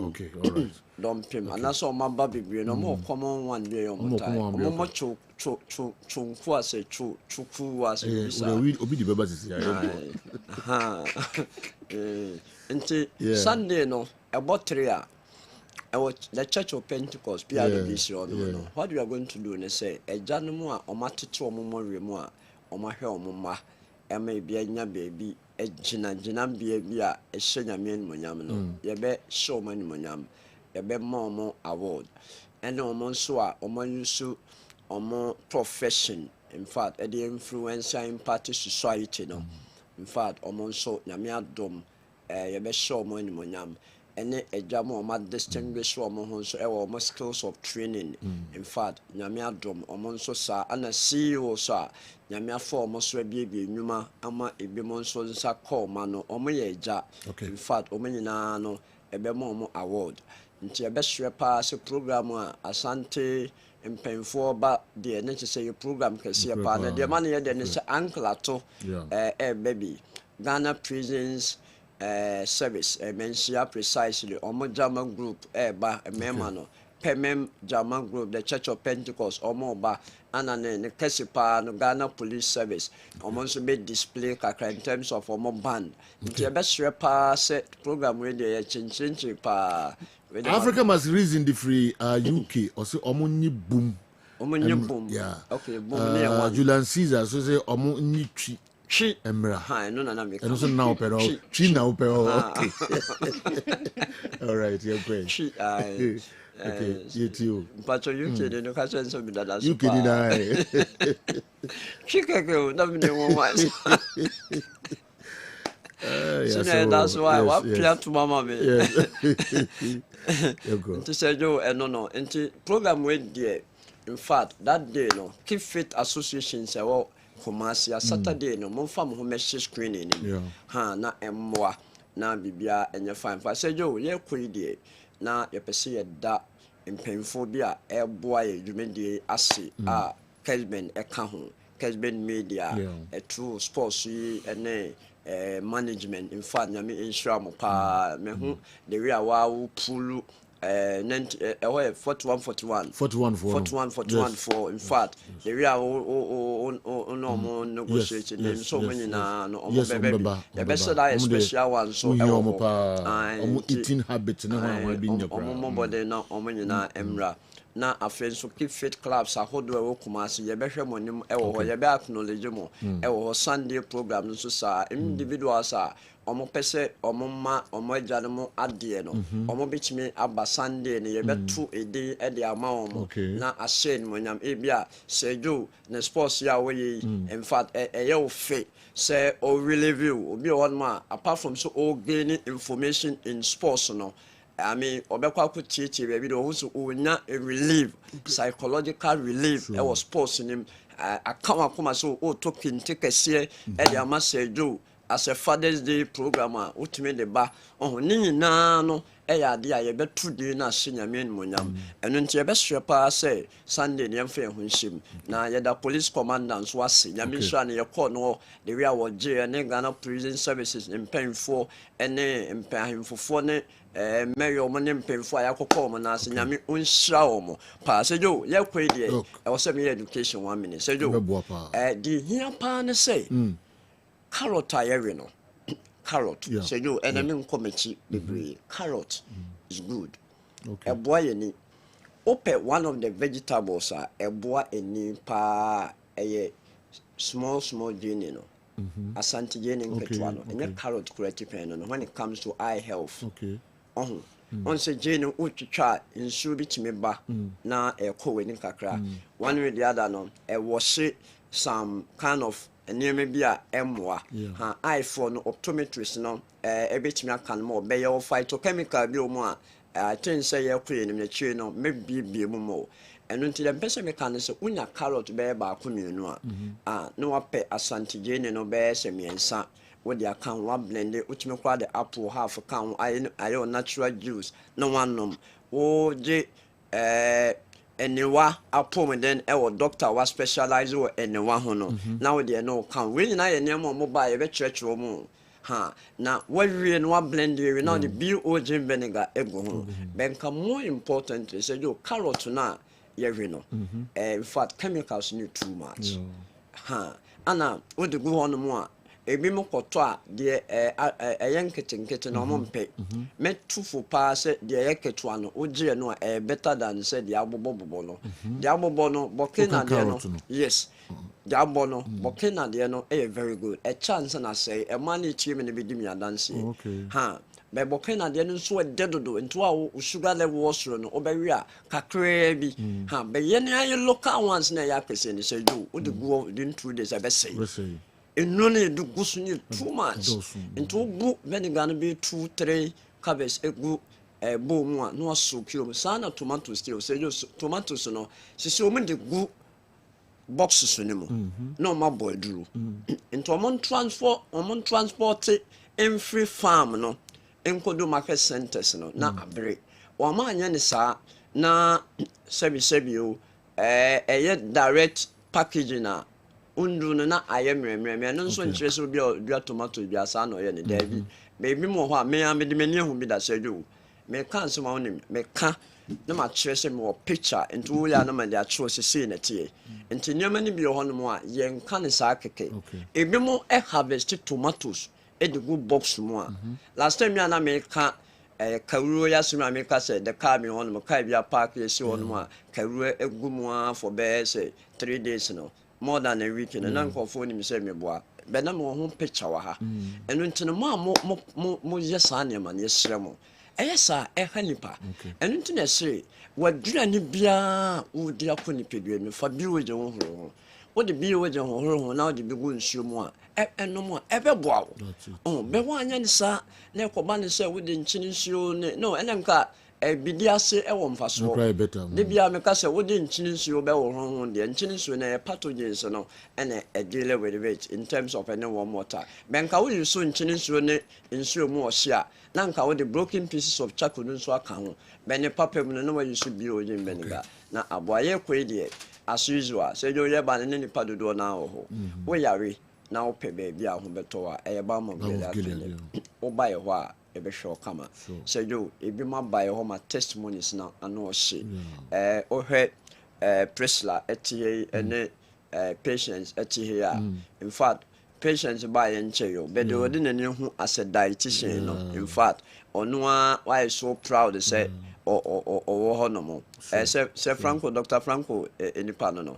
okay all right dompim ana so ma ba bibire no mo common one be yo mo tai mo chunku ase chuku ase bisa obi di baba sisi nti Sunday no about 3 the Church of Pentecost PRDC no what we are going to do ne say ejanum a omatete omommo remu a omahwe omomma ema bia nya baby ejina bia bia ehye nyame animonyam no ye be show man animonyam ye be ma award ene omo so a omo yusu omo profession in fact e dey influencer in party society no in fact omo so nyame adom ye be show man animonyam ene ejamo o ma distinguish o mo ho so e wo mo skills of training in fact nyame adom o mo so sa ana CEO so a nyame afo o mo so bia nwuma ama ebi mo so nsa call ma no o mo ye eja in fact o mo nyina no ebe mo award nti ebe hwe pa se program a asante mpenfo ba de ne say program kese pa na de ma ne ye de ne say anklato baby Ghana prisons service mensia precisely omo German group ba mema no pemem German group the Church of Pentecost omo ba ana ne Kessben no Ghana police service omo so be display kakra in terms of omo band nti be sure pa set program we dey chinchin pa Africa must reason the free UK or say omo nyi boom yeah okay boom near one Julian Caesar so say omo nyi twi emra no na me and so now pero chi now pero okay all right you're great okay you too but you kid no ka sense of that you kid die Chicago na me one once so that's why what plan to mama me to say yo no into program we there in fact that day no keep fit association say well Kumasi Saturday no mo fa mo ho mesh screening ni na emmoa na bibia enye fine fa say yo ye koyi na ye pese ye da mpenfo bi a eboa ye dwumedie ase a Kessben eka ho Kessben media true sports yi ene management in fact nyame insure mo pa me hu the way wa pulu 41 for in fact the real no more negotiating so many na no baby the best that special one so eating habits na wa bi nya kwa body na omonyi na emra na afen so keep fit clubs ahodo e wo Kumasi ye behwe monim e wo ho ye be acknowledge mo e wo Sunday program so sa individuals ɔmo pɛsɛ ɔmo ma ɔmo agya no mo adeɛ no ɔmo betumi aba Sunday ne yɛbɛto edin ɛde ama ɔmo na ahyɛ no nyam ebia Sergio ne sports ya wɔyɛ in fact ɛyɛ wo fe sɛ o review obi wɔ ma apart from so o gain information in sports no I mean obekwa ko tietie baabi de wo so onya a relief psychological relief ɛwɔ sports nim akama koma so o to kinte kɛseɛ ɛde ama Sergio as a Father's Day program a utime de ba ni nyinaa no ɛyɛ ade a yɛbɛto de na ahye nyame monyam ɛno nti yɛbɛhwɛ paa sɛ Sunday ne yɛmfa ho nhyim na yɛda police commandant so ase nyame hwɛ ne yɛkɔ no de wi a wɔgye ne Ghana Prison Services mpanyinfoɔ ne mpanyinfoɔ ne mayor mo ne mpanyinfoɔ a yɛakɔkɔ mo na ase nyame onhyira wɔn paa Sergio yɛkɔ deɛ ɛwɔ sɛ me education 1 minute Sergio de hia paa ne sɛ carrot ayɛwe no carrot Sergio enemy nkomechi bebree carrot is good ɛboa yɛni open one of the vegetables a ɛboa ani pa ɛyɛ small gene no asante gene nketewa no ɛnyɛ carrot correct pen no when it comes to eye health on say gene utwitwa nsuo bi timi ba na ɛkɔ wani kakra one way the other no ɛwɔ some kind of nneɛma bi a ɛmmoa ha iPhone optometrist no ɛbɛtumi aka no ma ɔbɛyɛ phytochemical bi mu a I think say yɛkɔ yɛnim n'akyire no mɛbiebie mu mo ɛno nti dɛ mpɛ sɛ meka no sɛ wonya carrot bɛyɛ baako mmienu a na wapɛ asantegene no bɛyɛ sɛ mmiɛnsa wode aka ho wablende wotumi kora de apple half ka ho ayɛ natural juice na wanom wogye eniwa apom den ewo doctor wa specialize wo eniwa ho no na wo de no kan we nyina ye nemo mo ba ye be kyerɛkyerɛ mo ha na wawie no wa blend we na the BOG vinegar ego ho benka more important is say carrot na ye we no in fact chemicals need too much ha ana wo de go ho no mo a ebi mo kɔtɔ a deɛ ɛyɛ nketenkete na ɔmo mpɛ mɛtufo paa sɛ deɛ ɛyɛ ketewa no ogye no a better than sɛ deɛ abobɔbobɔ no deɛ abobɔ no bɔke na deɛ no yes deɛ abɔ no bɔke na deɛ no ɛyɛ very good a chance na sɛ ɛma ne tie me ne bɛdi mi adanse ha bɛ bɔke na deɛ no nso ɛdɛ dodo nto a wo sugar level wɔ soro no ɔbɛwi a kakraa bi ha bɛyɛ ne ayɛ local ones na ɛyɛ akɛse ne sɛ do wode gu within 2 days ɛbɛsɛe enone do gusu too much into bu vinegar no be 2-3 cabbage egu bo mu a no so kilo sana tomatoes still say tomatoes no sisi o me de gu boxes no mu no ma boy duro into on transport in free farm no enkodo market centers no na abre o ma anya ne sa na sebi o direct packaging na undu na ayemremrem no nso nkyerɛ sɛ obi a tomato bi asa na ɔyɛ ne dabi baby mo hɔ a me amede mani hu bi da Sergio me kan so ma wonim me ka na ma kyerɛ sɛ me wɔ picture nti wo ya na ma de akyerɛ sɛ na tie nti nyama ne bi hɔ no mo a yɛn ka ne saa keke ebi mo harvest tomatoes e de go box mu a last time ya na me ka kawuro ya sima me ka sɛ de car me hɔ no ka bi a park yɛ si hɔ no a kawuro egu mu a for be say 3 days no more than a week and nan kofo ni me say me boa be na mo ho picture wa ha eno ntino mo yesa ne ma ne yesre mo eyesa e hanipa eno ntino esre wadura ni bia wo di akoni pedua me fa bi wo je ho ho wo de bi wo je ho na wo de bi go nsuo mu a eno mo e be boa wo be wo anya ni sa na ekoba ne say wo de nchini nsuo ne no ene nka bidi ase ewo mfaso de bia me ka se wo de nchini nsuo be wo ho de nchini nsuo na pathogens no ene deal with it in terms of any warm water benka wo use nchini nsuo ne nsuo mu ohia na nka wo de broken pieces of charcoal nsuo aka ho be ne papem no na wo use BOG vinegar na aboaye kwe de as usual say yo ye ba ne ni padodo na ho wo yare na wo pe be bia ho beto a e ba mo be da wo ba ye ho a ebe show kama Sergio ebi ma buy home testimonies na ano hye ohwe Priscilla etie ene patients etie ya in fact patients buy enche yo but they wouldn't any hu as a dietitian no in fact ono why so proud say o ho no mo say Franco Dr. Franco enipa no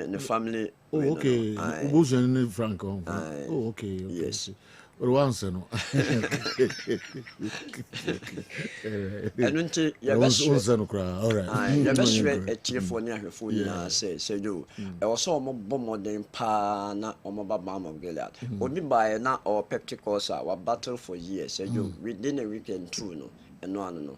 ne family okay Franco okay yes Once, no. And until your best all right. Your best friend a cheerful near her phone, say you. Also, more than pana or mobile bomb of Gilead. Would be by now or pepticosa or battle for years, say you within a weekend, true, no, and no.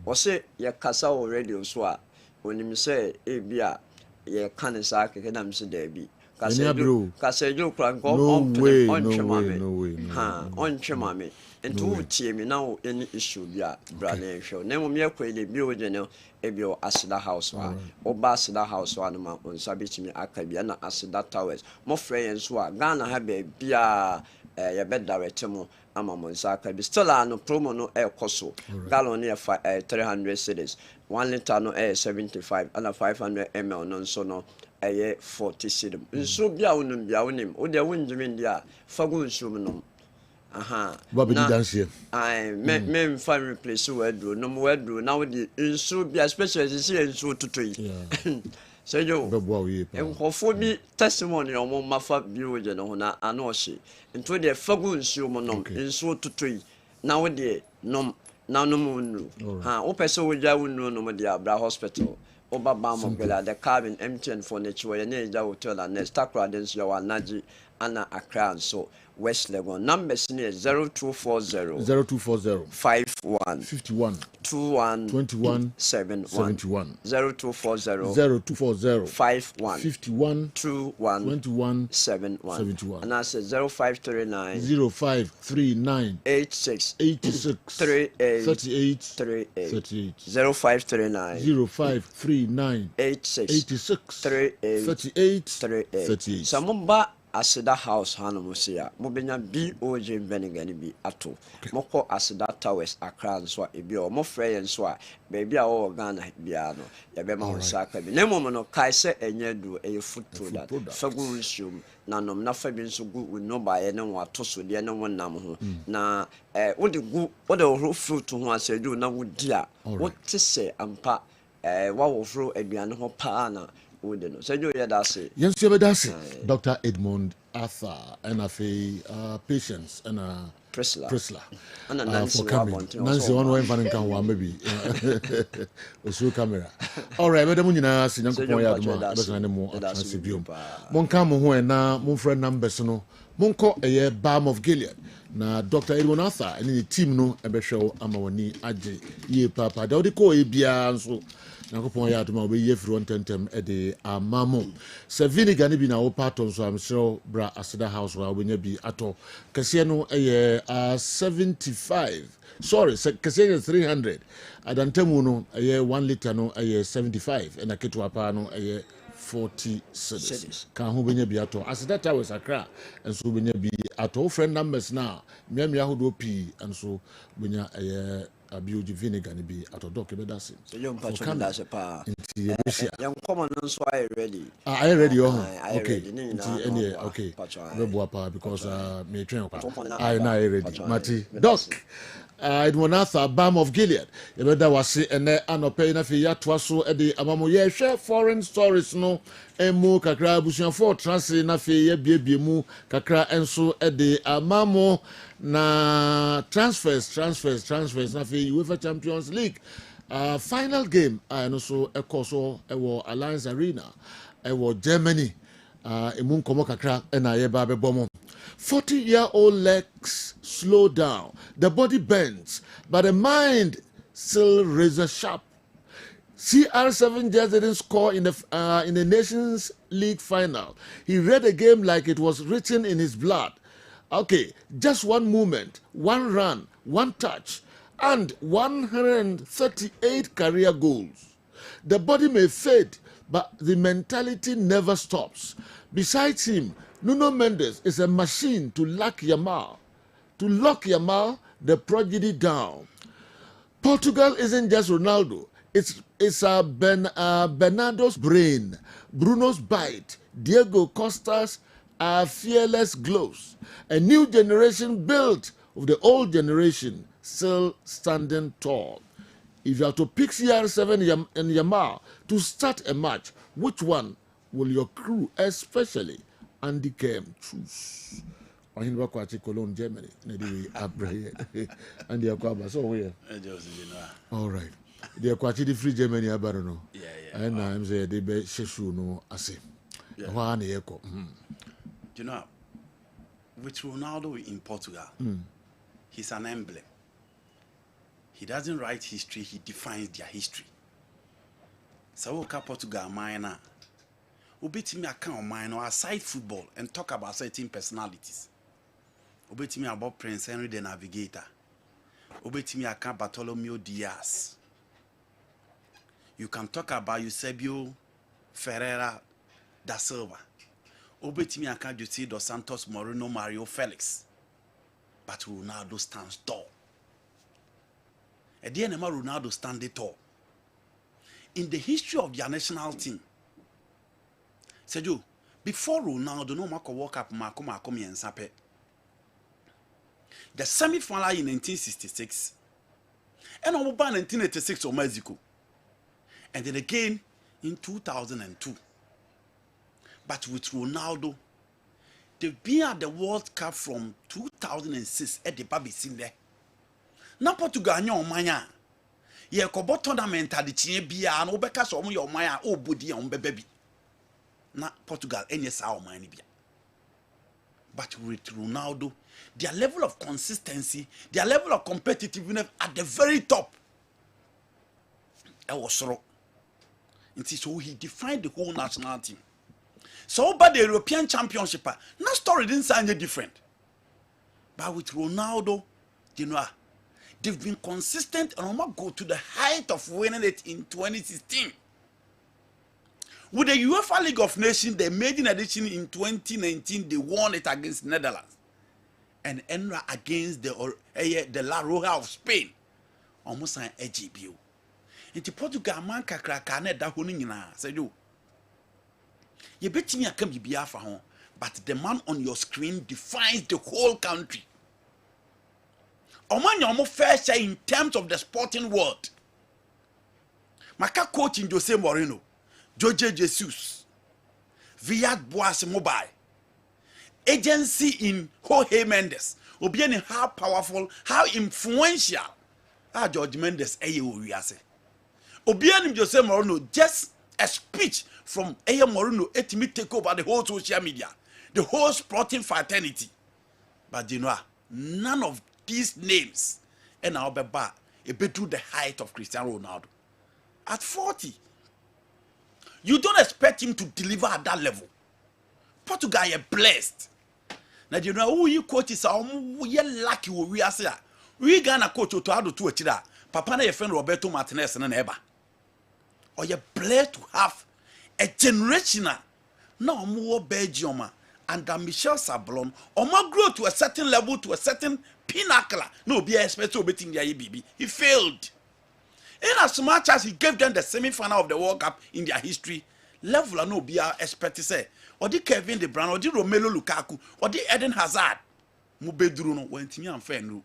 Or say, your casa or radio swat when you say, Abia, your canisaki, and I'm so there be. Casadio crank on Chemame. And to team me now any issue, yeah, brother. Show. Name me a quail, Bio Ebio Asida House, or Basida House, one on Sabitimi Akabiana Asida Towers. More friends who are Ghana have a beer, a bed director. Amamon Saka, still no promo no air coso, gallon near 300 cities, 1 liter no air 75, and a 500 ml non so no air 40 cities. So be our name, or their wind in India, Fagun Sumunum. Aha, Bobby dance here. I men find replace word, no more now the so be especially in so to tree. So you and for me testimony on one mafa bureau and no she into the fagun sumonum in so to tree now the nom now no moon opeso with ya no no the Abra hospital oba bam of the cabin empty and furniture and hotel and next takradens your naji ana Accra so West Legon numbers near 0240 51 21 71 0240 51 21 71 and I said 0539 86 38 0539 86 38 Samumba Asida House Hanamusia, Mobina BOJ Benigani be ato. Moko Asida Towers Accra and Swa Ebio, more frey and Swa, baby all Ghana Biano, Yabema Saka. Nemono Kaise and Yedu a foot to that. Fagun shum, Nanom Nafabin so good with no by anyone tosso the other one namu. Na what the good what the whole fruit to one say do now would dear. What to say and pa what will throw a biano pana. So you hear that say? Yes, you hear Dr. Edmund Arthur, NFA patients and Prisla. For coming. Nancy, one way van can maybe. So camera. All right, but the Munina, Sinako Yadma, that's an animal. Monkam, who and now, mon friend numbers, no. Monko a year balm of Gilead. Na Dr. Edmund Arthur, and the team no, a beshow, Amawani, Aji, ye papa, Dodico, Ebia, so. Nakopon ya to be ye front tentem e de amamo se vinegar ni bi na wo pattern so am sure bra Asida House wa we nya bi ato kese no e 75 sorry kese 300 adantemu no e 1 liter no e 75 and aketo apa no e 40 cedis kan ho benya bi ato Asida Towers Accra and so benya bi ato friend numbers now miamia ho do pi and so benya e abuse vinegar ni bi atodok be dase so you patron dase pa young common so I ready I ready okay okay we boa pa because me train I na ready mati doc Edmund Arthur Balm of Gilead you better was ene anope na fi yatoa so e de amamo ye hwe foreign stories no emu kakra abusuafo translate na fi ye biebie mu kakra enso e de amamo na transfers na fi UEFA Champions League final game and also a course Alliance Arena Germany emu nkomo kakra na ye ba be bomo 40-year-old legs slow down, the body bends, but the mind still razor sharp. CR7 just didn't score in the Nations League final. He read the game like it was written in his blood. Okay, just one movement, one run, one touch, and 138 career goals. The body may fade, but the mentality never stops. Besides him, Nuno Mendes is a machine to lock Yamal, the prodigy down. Portugal isn't just Ronaldo. It's Bernardo's brain, Bruno's bite, Diego Costa's fearless gloves. A new generation built of the old generation still standing tall. If you have to pick CR7 and Yamal to start a match, which one will your crew, especially Andy Kem, choose? ɔhen bɛkɔ akye Cologne Germany na de wei abrɛ and deɛ kɔ aba so ɔwɔ all right deɛ kɔ akye de free Germany aba no ɛna ɛm sɛ yɛde bɛhyɛ shoe no ase ɛhɔ a na yɛkɔ you know with Ronaldo in Portugal he's an emblem. He doesn't write history, he defines their history. So Portugal minor obetimi account minor aside football and talk about certain personalities. Obetimi about Prince Henry the Navigator. Obetimi account Bartolomeo Diaz. You can talk about Eusebio Ferreira da Silva. Obetimi account Jose dos Santos Moreno Mario Felix. But Ronaldo stands tall. At the end, Ronaldo standing tall. In the history of their national team, Sergio, before Ronaldo, no Marco World Cup, Marco and Sape. The semi-final in 1966, and over 1986 in Mexico, and then again in 2002. But with Ronaldo, they've been at the World Cup from 2006 at the Baby Sinde. Na Portugal nya omanya ye kobo tournament ade tie bia na obeka so omo ye omanya obodi ya ombeba bi na Portugal enye sa omanya bia. But with Ronaldo, their level of consistency, their level of competitiveness at the very top, it was so. So he defined the whole national team. So by the European Championship, no story didn't sound any different. But with Ronaldo, you know, they've been consistent and almost go to the height of winning it in 2016. With the UEFA League of Nations, they made an edition in 2019. They won it against Netherlands, and Enra against the La Roja of Spain, almost an EGBO. In Portugal, man kakra ne da honi nyina. Say you bet me I can be Biafra home, but the man on your screen defines the whole country. Oman your fair share in terms of the sporting world. Maka coach in Jose Mourinho, Jorge Jesus, Viat Boas Mobile, agency in Jorge Mendes, Obiani how powerful, how influential George Mendes Obiani Jose Mourinho, just a speech from Mourinho, it me take over the whole social media, the whole sporting fraternity. But you know, none of these names and now be to the height of Cristiano Ronaldo. At 40, you don't expect him to deliver at that level. Portugal is blessed. Now you know who you coach is we are lucky we are say we gonna coach to ado to achira. Papa na your friend Roberto Martinez na eba. Or you're blessed to have a generational now more Belgium under Michel Sablon or more grow to a certain level, to a certain pinnacle. No be expected to beating the IBB. He failed. In as much as he gave them the semi-final of the World Cup in their history, level no be expected say. Or the Kevin De Bruyne, or the Romelu Lukaku, or the Eden Hazard. Mubeduru no went me and fair no.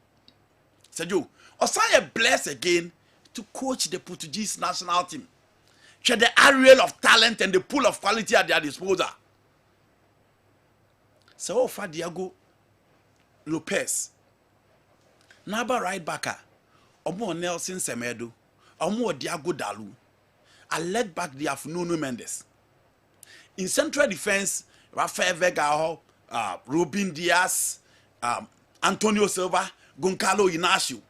Sergio, Osaya blessed again to coach the Portuguese national team. Share the array of talent and the pool of quality at their disposal. So far, Diego Lopez, Naba right backer, Omo Nelson Semedo, Omo Diago Dalu, I led back the Nuno Mendes. In central defense, Rafael Vega, Ruben Diaz, Antonio Silva, Goncalo Inacio.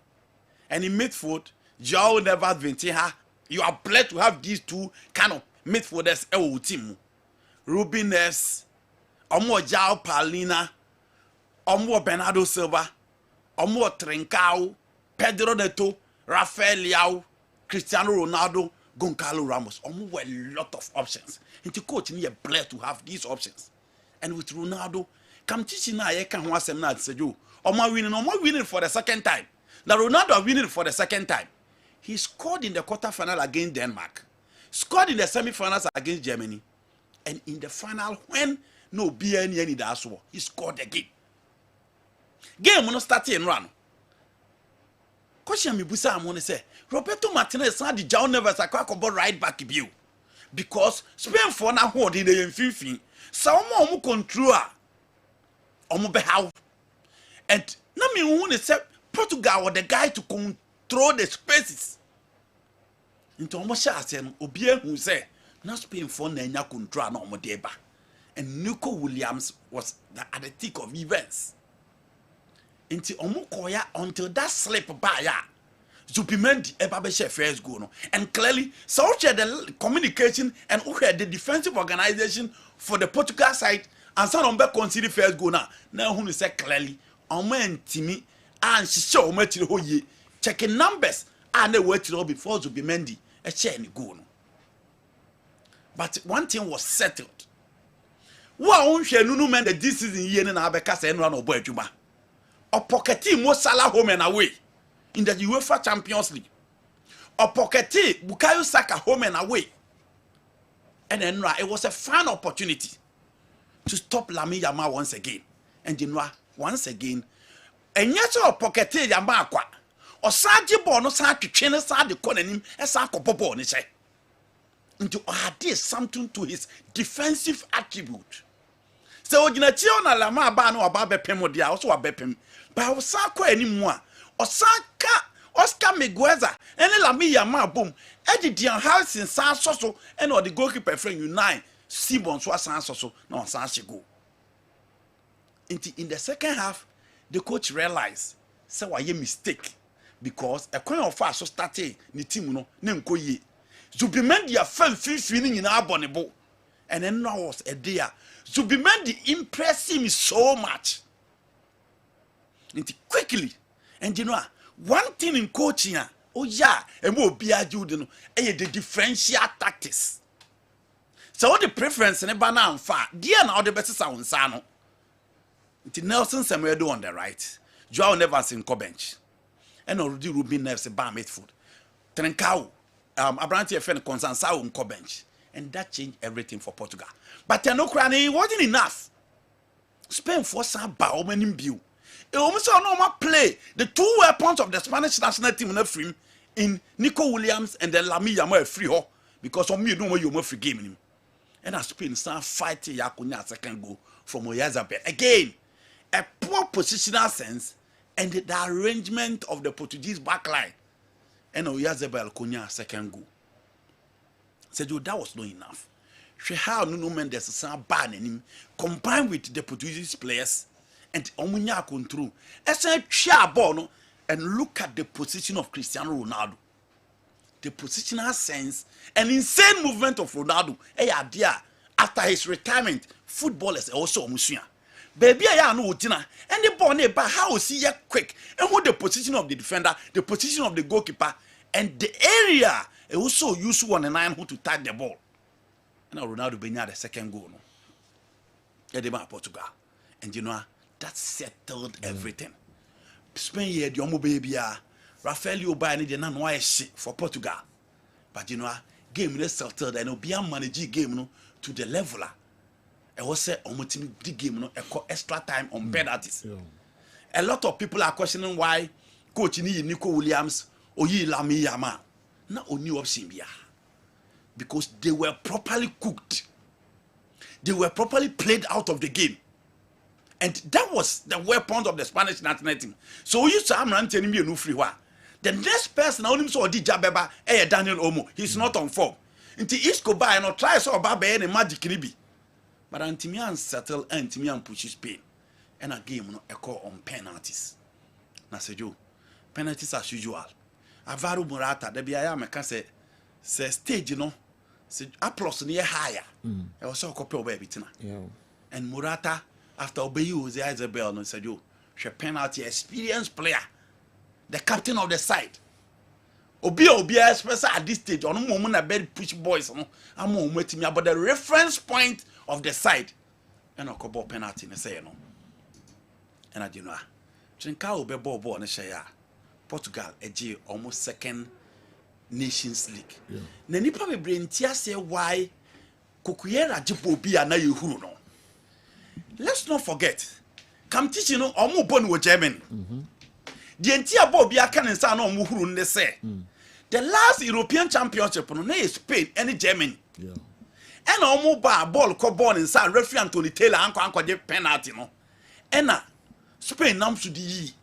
And in midfield, João Neves Ventura. You are blessed to have these two kind of midfielders team. Ruben Neves, Omo João Paulina, Omo Bernardo Silva, Omo Trincao, Pedro Neto, Rafael Leao, Cristiano Ronaldo, Goncalo Ramos. Omo were a lot of options. And the coach need blessed to have these options. And with Ronaldo, come teaching now I can want some not say you. Omo winning for the second time. Now Ronaldo winning for the second time. He scored in the quarterfinal against Denmark, scored in the semi-finals against Germany, and in the final, when no BNN that's war, he scored again. Game no start and run. Question me busa amone say Roberto Martinez had the João Neves akwa right back view because Spain for na hold in the infifin. So omo control omo be how And na me who say Portugal was the guy to control the spaces. Into almost say Obia who say na Spain for na nya control na omo deba. And Nico Williams was at the thick of events. Into omo koya until that slip by ya. Zubimendi Ebabeshe first goal no. And clearly so the communication and the defensive organization for the Portugal side and some on consider first goal now. Now who say clearly omo ntimi and she show omo tiri ho ye checking numbers and they wait till before Zubimendi a share any goal no. But one thing was settled. Wa on hwe nunu men the this season ye na abeka say no na obo adwuma. Opoketi mo Salah home and away in the UEFA Champions League. Opoketi Bukayo Saka home and away. And then it was a fine opportunity to stop Lamine Yamal once again. And you know, once again, and yet Opoketi Yamal kwa. Osaji bo no sa twetwe sa de konanim esa kopopo ni che. Into add something to his defensive attribute. So Ojinachi na Lama ba no oba bepem dia also abepem. Ba osako animu a osaka Oscar Migueza ene Lamine Yamal boom e di house in san so and or the goalkeeper friend unite Simon so san so na san go. In the second half the coach realized say why mistake because a coin of fast so started ni team no na nkoye Zubimendi a fan fifi ni nyina abonebo and then no was a day Zubimendi impressed him so much quickly. And you know one thing in coaching oh yeah and more be argued no the differential tactics. So what the preference in a banana far dear now the best sound sano Nelson Semedo on the right, Joao Neves in bench and already Ruben Neves a bar midfield Trencao Abranti FN Consansao on bench, and that changed everything for Portugal. But no crying wasn't enough. Spain for some bow when in view. It almost a normal play. The two weapons of the Spanish national team in Nico Williams and then Lamine Yamal free ho because on me no more you free game him. And as Spain start fighting Yakunya second goal from Oyarzabal. Again, a poor positional sense and the arrangement of the Portuguese backline. And Oyarzabal Konya second goal. Said you that was not enough. She had no Mendes some ban in him combined with the Portuguese players and Omunya control. As a chair ball and look at the position of Cristiano Ronaldo. The positional sense and insane movement of Ronaldo. Hey, dear, after his retirement, football is also Musia. Baby, I know Tina. And the ball nearby, how is he quick? And what the position of the defender, the position of the goalkeeper, and the area also use 1 and 9 who to tag the ball. And now Ronaldo be near the second goal. No? Yeah, they Portugal. And you know, that settled everything. Spain here, the Omo baby, Rafael Oba need na no shit for Portugal. But you know, game is settled and Obi manage game no to the leveler. I was say Omo team the game no extra time on penalties. A lot of people are questioning why coach ni Nico Williams or Lamine Yamal. Na only option bia. Because they were properly cooked. They were properly played out of the game. And that was the weapons of the Spanish national team. So we used to have telling me no free one. The next person I only saw DJ Beba, Daniel Omo. He's not on form. Until Isco by and try so Baba and magic nibi. But Antimian settle Antimian pushes Spain. And a game no echo on penalties. Na sejo. Penalties as usual. Avaru Murata, the BIA can say stage, you know. Say applause near higher. I was so copy of baby. And Murata after Obeyu the Isabel no said you she penalty experienced player, the captain of the side. Obi especially at this stage on moment na bed push boys no am waiting about the reference point of the side and a couple penalty na say no. And I know Trincao be ball na share Portugal eje almost second Nations League. Na nipa me brentia say why Kokuyera jipo obi ana yehuru no. Let's not forget, competition no omo born with Germany. The entire ball be a can and son on Muhurun they say. The last European Championship no is Spain and Germany. And omo ball co born in San referee Anthony Taylor anko je penalty no. Ena Spain nam should yi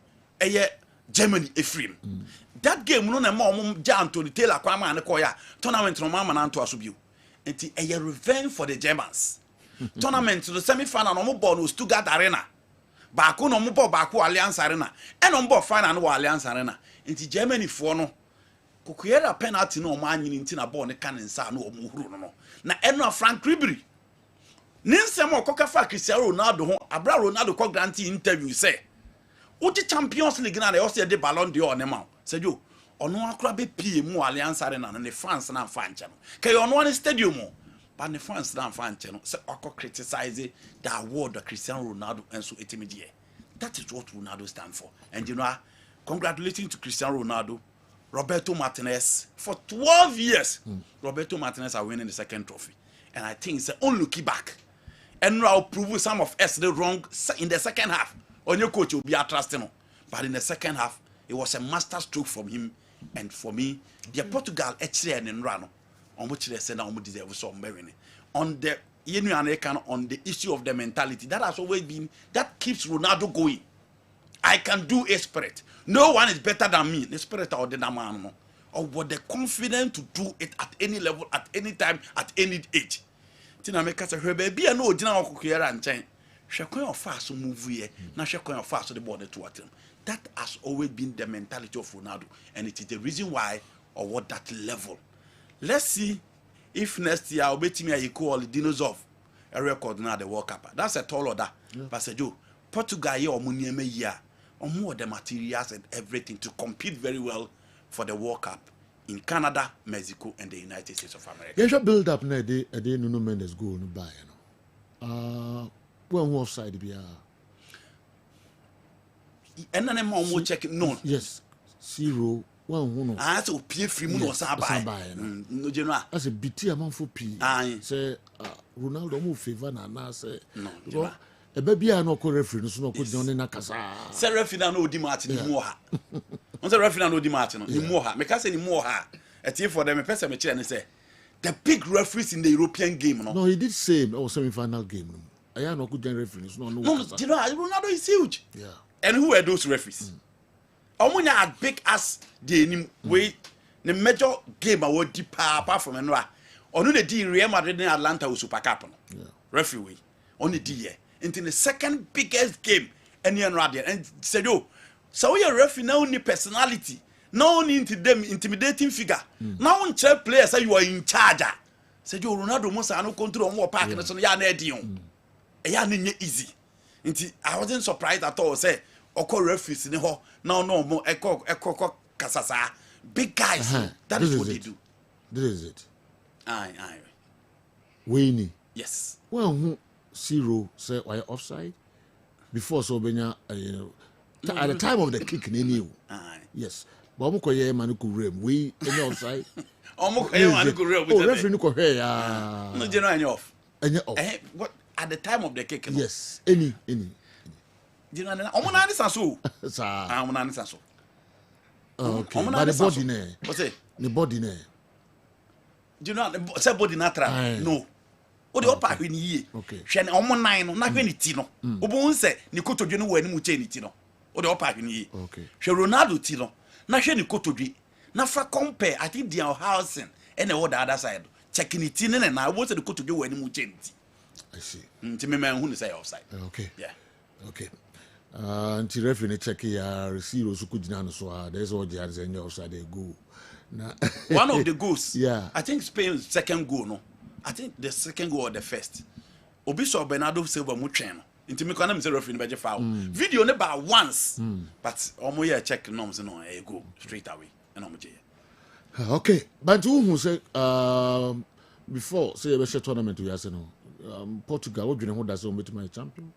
Germany efrim. That game no na ma ja Anthony Taylor kwa ma ne koya tournament no ma na nto aso bio. Enti revenge for the Germans. Tournament the semi-final no mo ball no Stuttgart Arena. Baako no mo ball baako Allianz Arena. E no mo ball final no Allianz Arena. Enti Germany fo no kokuyera penalty no mo anyini nti na ball ne kan nsa no mo huru no. Na eno Frank Ribery. Ninsem okoka fa Cristiano Ronaldo ho abra Ronaldo ko grantee interview say Uti Champions League na o se de Ballon d'Or ne ma. Se jo ono akura be pie mu Allianz Arena na ne France na fa nche no. Ke ono one stadium mo. But ne France na fa nche no. Se oko criticize the award of Cristiano Ronaldo and so etimidie. That is what Ronaldo stand for. And you know, congratulating to Cristiano Ronaldo, Roberto Martinez for 12 years. Roberto Martinez are winning the second trophy. And I think it's only looking back. And now prove some of us the wrong in the second half. On your coach will be trusting, but in the second half, it was a master stroke from him. And for me, the Portugal actually and Rano, on which they said, "I deserve some merit." On the on the issue of the mentality that has always been that keeps Ronaldo going. I can do a spirit. No one is better than me. The spirit or the man, or what the confidence to do it at any level, at any time, at any age. Tina make us a baby. I know Dina Okuera and Chain. Shakon of fast move here, now Shakon of fast the border to him. That has always been the mentality of Ronaldo, and it is the reason why or what that level. Let's see if next year I'll bet me I call the dinos of a record now the World Cup. That's a tall order. But say Joe, Portugal or Munieme year or more the materials and everything to compete very well for the World Cup in Canada, Mexico, and the United States of America. You should build up now. They no Mendes go no buy. When offside be and then more check no. Yes, 0. One so pie free mu no sa buy. No general. As a BT amount for P. Say Ronaldo mo favor na say no. E baby a no ko referee so no ko don na kasa. Say referee na no di match ni mu ha. On say referee na no di match no ni mu ha. Me ka say ni mu ha. Etie for them person me kire ne say the big referees in the European game no. No, he did same semi-final game no. Aya no ko gen referee so no. No, you know Ronaldo is huge. Yeah. And who are those referees? Omunya as big as the way the major game award deep apart from Enra. Onu the di Real Madrid and Atlanta was Super Cup. Referee. Only the into the second biggest game any Enra and said yo. So your referee now only personality, now only into them intimidating figure. Now on chair players say you are in charge. Said yo Ronaldo must no control more park and so ya na edion. Ya na easy. I wasn't surprised at all. Say Oko referees in ho now no more eko kasasa big guys. That is what they do. This is it. Aye. Winnie. Yes. Well, who 0 say why offside before so benya at the time of the kick in Aye. yes. But omo koye man ko rem we any offside. Omo koye man ko rem. Oh, referee no ko hwe ya. No general any off. Any off. What at the time of the kick? Yes. Any. Omo na ni sanso. Sir. Omo na ni sanso. Okay. But the body ne. What's it? The body ne. Do you know say body na tra? No. O de opa hwe ni yie. Okay. Hwe na omo nan no na hwe ni ti no. Obo nse ni kotodwe no wani mu che ni ti no. O de opa hwe ni yie. Okay. Hwe Ronaldo ti no. Na hwe ni kotodwe. Na fra compare I think their housing and the other side. Checking it in and I want to kotodwe wani mu che ni ti. I see. Nti me man who say offside. Okay. Yeah. Okay. Until referee check ya receive so kujina no so there's all the others and offside they go. One of the goals. Yeah. I think Spain's second goal no. I think the second goal or the first. Obiso Bernardo Silva mu twen no. Nti me kwana me say referee be foul. Video ne ba once. But omo here check norms no e go straight away. And omo je. Okay. But who say before say be tournament we say no. Portugal what do you know that's my champion?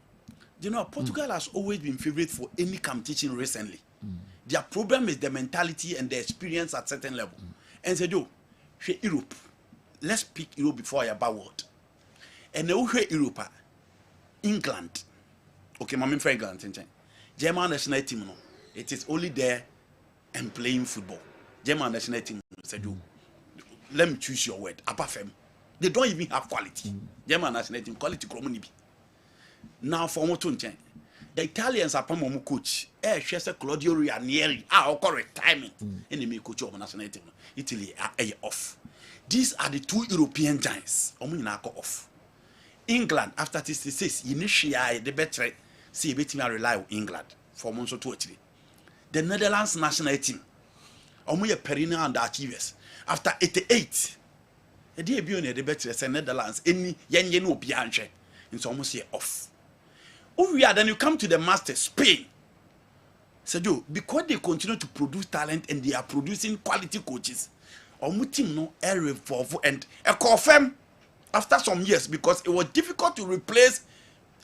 You know, Portugal has always been favorite for any competition recently. Their problem is the mentality and the experience at certain level. And say, yo, Europe. Let's pick Europe before I about world. And now Europe, England. Okay, my main friend England. German national team, no. It is only there and playing football. German national team said, yo, let me choose your word. Apart from they don't even have quality. German national team quality. Now for Motunchen, the Italians are from coach. She said Claudio Ranieri. Oko retirement. Enemy coach of national team. Italy are off. These are the two European giants. Off. England after 66 initiate the better see betting rely on England for months or 2 or 3. The Netherlands national team. Perennial underachievers. After 88. A day beyond the better say Netherlands any yen no bianche. It's almost here off. Then you come to the master Spain. So because they continue to produce talent and they are producing quality coaches, team no revolve and confirm after some years because it was difficult to replace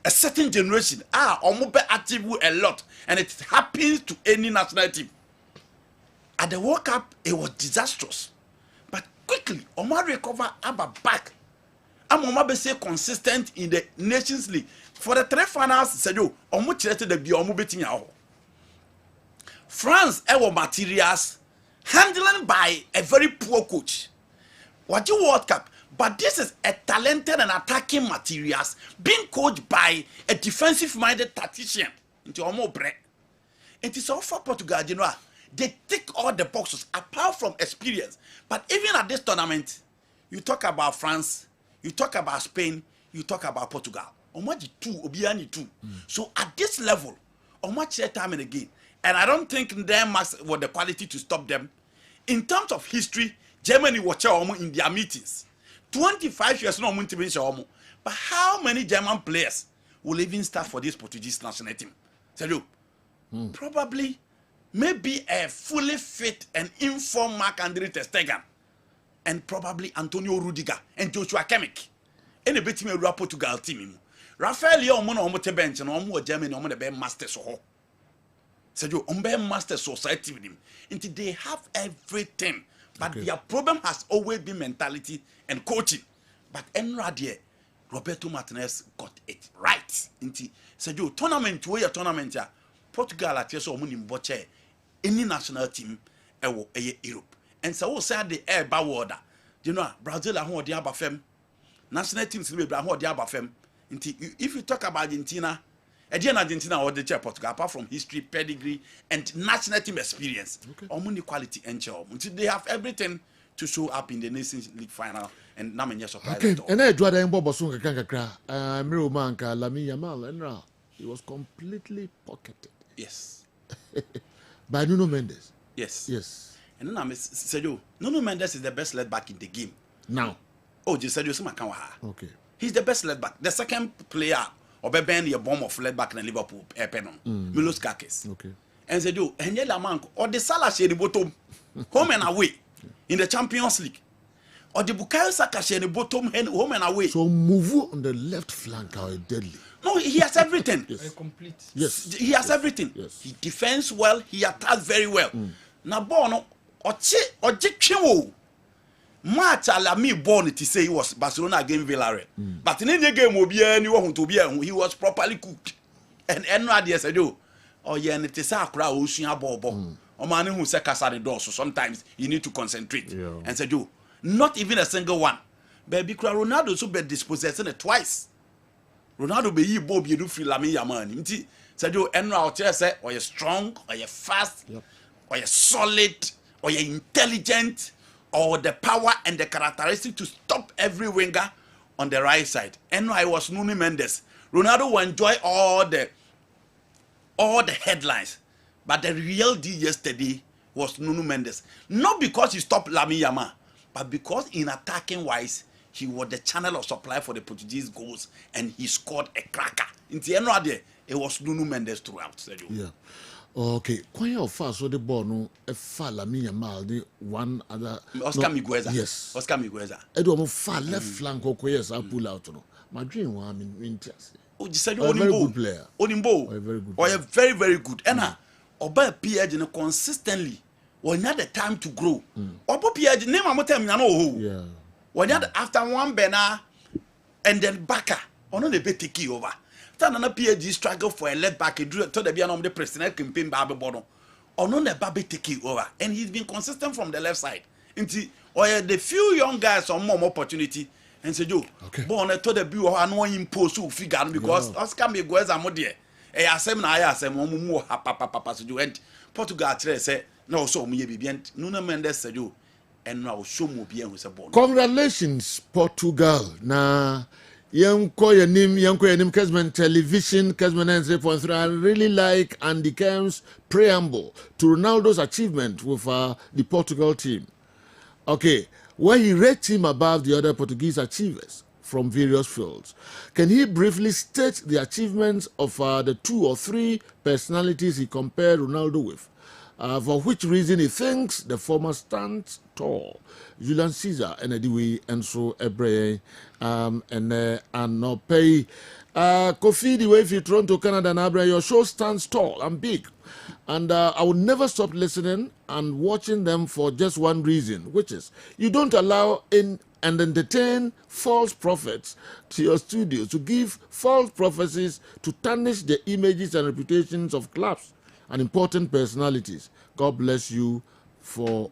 a certain generation. Be active a lot and it happens to any national team. At the World Cup, it was disastrous, but quickly recover back. Be say consistent in the Nations League. For the 3 finals, said you, the France materials handled by a very poor coach. What you World Cup, but this is a talented and attacking materials being coached by a defensive-minded tactician. It is all for Portugal, you know. They tick all the boxes apart from experience. But even at this tournament, you talk about France, you talk about Spain, you talk about Portugal. Two. So at this level, time and again, and I don't think them must have the quality to stop them. In terms of history, Germany watch in their meetings. 25 years no but how many German players will even start for this Portuguese national team? Probably, maybe a fully fit and informed Marc-André ter Stegen, and probably Antonio Rudiger and Joshua Kimmich. And a bit me Portugal team. Rafael Leon mono bench and Germany on the master so. So you master society with him. Until they have everything. But their problem has always been mentality and coaching. But Enradie, Roberto Martinez got it right. Until so you tournament where your tournament ya Portugal at yes or in Boche any national team Europe. And so say the air by water. You know Brazil are the abafem. National teams will be the abafem. If you talk about Argentina, Argentina or the Portugal, apart from history, pedigree, and national team experience, only quality and job. They have everything to show up in the Nations League final, and not many surprise at all. And I dread a Bobosunga Kankakra, Miromanka, Lamine Yamal, and he was completely pocketed. Yes. By Nuno Mendes. Yes. Yes. And then I said, Nuno Mendes is the best led back in the game. Now. Oh, just said, okay. He's the best led back. The second player, Ben, a bomb of led back in Liverpool, Milos Kakis. Okay. And they do, and yet Lamanko, or the Salah share bottom, home and away in the Champions League, or the Bukayo Saka share bottom, home and away. So move on the left flank are deadly. No, he has everything. Yes. Complete. Yes. He has everything. Yes. He defends well, he attacks very well. Now, Bono, or Chiwo. Match Alami born to say he was Barcelona against Villarreal. But in any game will be anyone to be he was properly cooked. And Enrad said, oh yeah, and it is a crowd who see a ball. A man who said the door, so sometimes you need to concentrate. Yeah. And said, not even a single one. Baby Ronaldo so be dispossessing it twice. Ronaldo be Bob you do feel Lamine Yamal. Said Enrad say, or you're strong, or you're fast, or you're solid, or you're intelligent. Or the power and the characteristic to stop every winger on the right side. And I was Nuno Mendes. Ronaldo will enjoy all the headlines. But the real deal yesterday was Nuno Mendes. Not because he stopped Lamine Yamal, but because in attacking wise, he was the channel of supply for the Portuguese goals and he scored a cracker. In the end of the day, it was Nuno Mendes throughout. Yeah. Okay, when you fast so the ball no a fall Lamine Yamal the one other Oscar Migueza. Yes. Oscar Migueza. Edo mo fall left flank or yes I pull out no. My dream one in Chelsea. Oh, you said a very good player. Onimbo. A very good. Or a very very good. And oba PH consistently when you had the time to grow. Oba PH name am tell me na no. Yeah. When you had after one Bena and then Baka, ono dey be take over. Another PhD struggle for a left back. He drew to the Bianom the president campaign Babe Bono. Or no, the Babe taking over, and he's been consistent from the left side. Until or the few young guys some more opportunity. And said, "You, born to the Bio, I know him post who figure because Oscar Miguez are more there." asem na aya asem omo mu ha papa so went Portugal kire say na o so omo ye bibia Nuno Mendes said you and now show mo bia hu se ball. Congratulations Portugal. Na yanko yanim Kessben television Kessben 3.3. I really like Andy Kemp's preamble to Ronaldo's achievement with the Portugal team. Okay, where he rates him above the other Portuguese achievers from various fields. Can he briefly state the achievements of the 2 or 3 personalities he compared Ronaldo with? For which reason he thinks the former stands tall. Julian Caesar and Ediwe and so Ebre and Anopei. Kofi, the way if you Toronto, Canada and Abra, your show stands tall and big. And I will never stop listening and watching them for just one reason, which is you don't allow in and entertain false prophets to your studio, to give false prophecies to tarnish the images and reputations of clubs and important personalities. God bless you for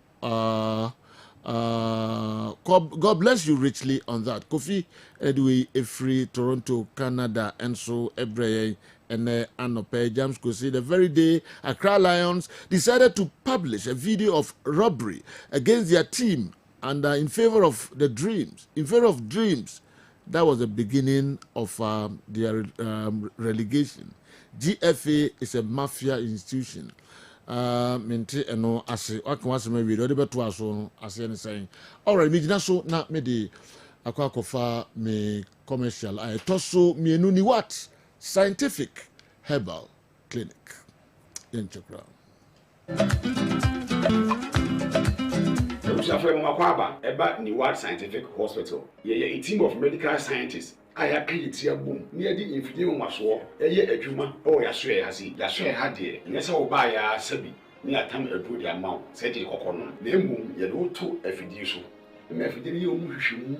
God bless you richly on that. Kofi Edway Efri, Toronto, Canada, and so Ebreye and Anope James Kosi. The very day Accra Lions decided to publish a video of robbery against their team and in favor of the dreams. In favor of dreams, that was the beginning of their relegation. GFA is a mafia institution. Mente eno ase akwa me video de beto aso ase ne saying alright me so na me de akwa me commercial I toso me enu ni what scientific herbal clinic in Chakra. Eba ni what scientific hospital ye a team of medical scientists aya create ya boom near the infidel maso eye adwuma o ya so ya hasi ya so ha de ne se oba ya sabi ni atam edu de amount se de kokono na emum ye do to afidie so me afidie ye omu hwehwemu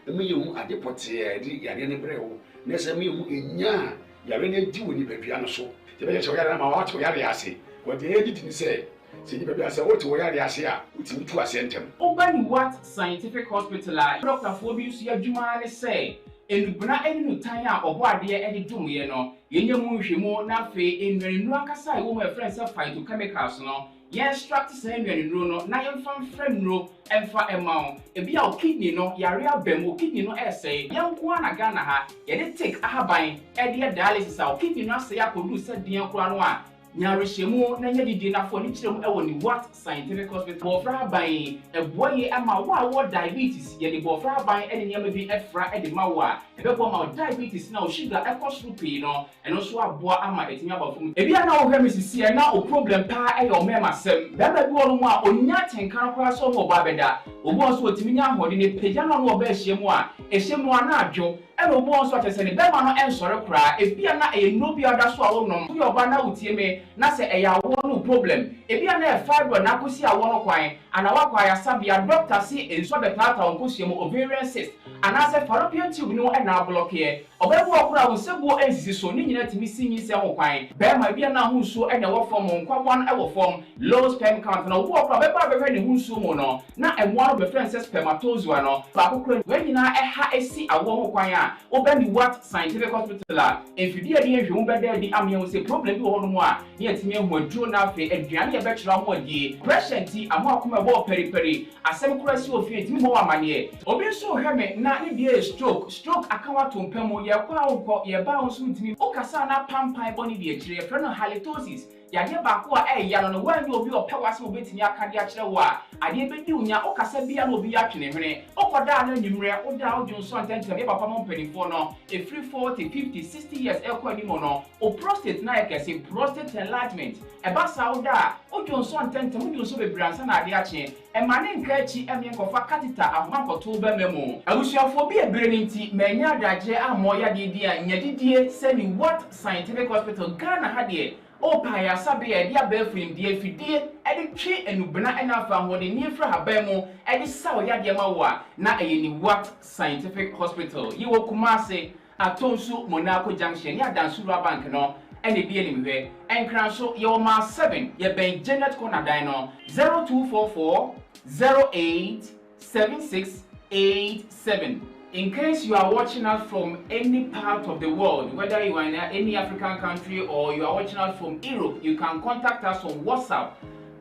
me ye omu adepote ya de yare ne brewo ne se me omu enya yare ne di woni badua no so te be ye so yare ma wa to yare ase what the edit ni say se ni bebia se what wo yare ase a utimi tu ase ntem oba ni what scientific hospital Dr. Fobi su adwuma ne say enubna enu tan a obo ade e de dumye no yenye mu nhwemu na fe enwenu akasa e wo ma friends phytochemicals no ye extract say enwenu no na ye mfa frem no emfa emao e bia o kidney no yare abem o kidney no essay ye nko na Ghana ha ye de take ahaban e de dialysis a o kidney no asay akodu se den kura no a nyarehemu na nya didi na fo ni kirem e wo ni what scientific hospital bofra ban e boye ama wo diabetes ye ni bofra ban e nyama bi efra e de ma wo a e be bo ma diabetes na o sugar e cost pay no eno so aboa ama etimi abafum e bia na wo hwe misisi e na o problem pa e yo mema sem baba bi wo no a onya tenkan kora so mo ba beda obo so otimi nya hode ne pagya no no ba hyiemu a ehyemu ana adwo eno obo so atese ne bema no ensore kora e bia na e no bia da so a wo no yo ba na utie me na se eya wo problem ebia na e fibroid na kosi a wo no kwan ana wa kwa ya sabia doctor si enso betata on kosiemu ovarian cyst ana se fallopian tube no e na block ye obebu okura wo sebu ensisi so ni nyina timi sinyi se ho kwan be ma bia na hu so e na wo form nkwa e wo form low sperm count na obu okura be ba be ne hu so mo no na e mo no be friend spermatozoa no ba kokura we nyina e ha esi awo ho kwan a obe ni what scientific hospital a enfidie de ehwe be da di amye wo se problem bi wo no mo a ni atimi ehu aduro na afi aduane ye be kira mo die pressure ti amo akoma bo periperi asem kura si ofi etimi mo amane obi so hweme na ni die stroke akawa to mpemo ye kwa onko ye ba onso ntimi okasa na pampan boni die kire frɛ no halitosis yade ba ko a ya no wanyi obi opewase obetini akade a kire wo a ade bedi unya okasa bia no obi atwene hwene okoda na nyimre oda odwonso antentem ye papa mo mpanifo no every 40 50 60 years ekwa ni mo no o prostate na ekese prostate enlargement eba sauda odwonso antentem odwonso bebransa na ade ache emane nka achi emyenkofa catheter ahomankoto ba memo abusuafo bi ebreni nti manya adagye amoya de dia nyadidie semi what scientific hospital Ghana ha de opa ya sabe ya dia befrim die fidie edi twe enubna ena fa hode ni fra haban mu edi saw ya de ma wo na eyeni what scientific hospital yi wo Kumase atonsu Monaco junction ya Dansura bank no ene bi eni mhwe enkran so ye ma 7 ye ben Janet Konadan no 0244 087687 in case you are watching us from any part of the world, whether you are in any African country or you are watching us from Europe, you can contact us on WhatsApp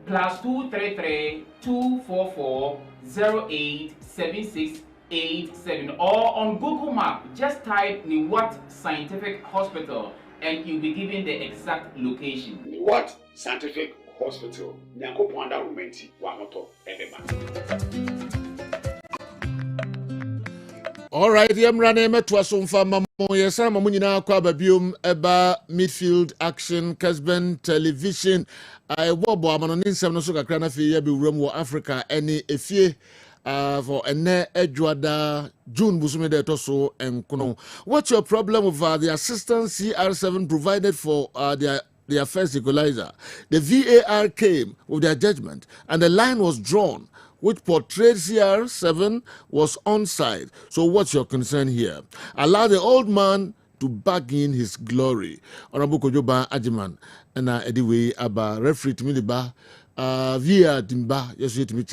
+233 244 087687 or on Google Map. Just type Niwat Scientific Hospital and you'll be given the exact location. Niwat Scientific Hospital. Nyanko Pwanda Rumenti Wamoto Ebeba. All right, yamrane metwa somfa mamo yesa mamu nyina kwa babium eba midfield action Kessben television I wobo amano nsem no so kakra na fe ya be wuram wo Africa ene efie for ene edwada June busume de to so enkono. What's your problem with the assistant CR7 provided for their first equalizer? The VAR came with their judgment and the line was drawn which portrayed CR7 was onside. So what's your concern here? Allow the old man to bag in his glory. Honorable Kojoba Ajiman, and anyway, about referee to me the bar, via Dimba, yes, you to me,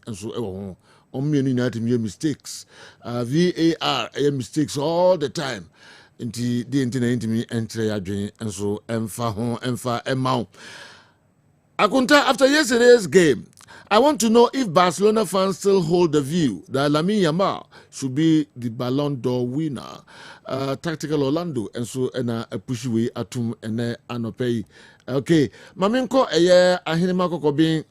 and so on me united mistakes. VAR, mistakes all the time. Inti the internet me entry adwin and so emfa emau. Akunta, after yesterday's game, I want to know if Barcelona fans still hold the view that Lamine Yamal should be the Ballon d'Or winner. Tactical Orlando and so a push way atum and anopay. Okay, Maminko ahinimako being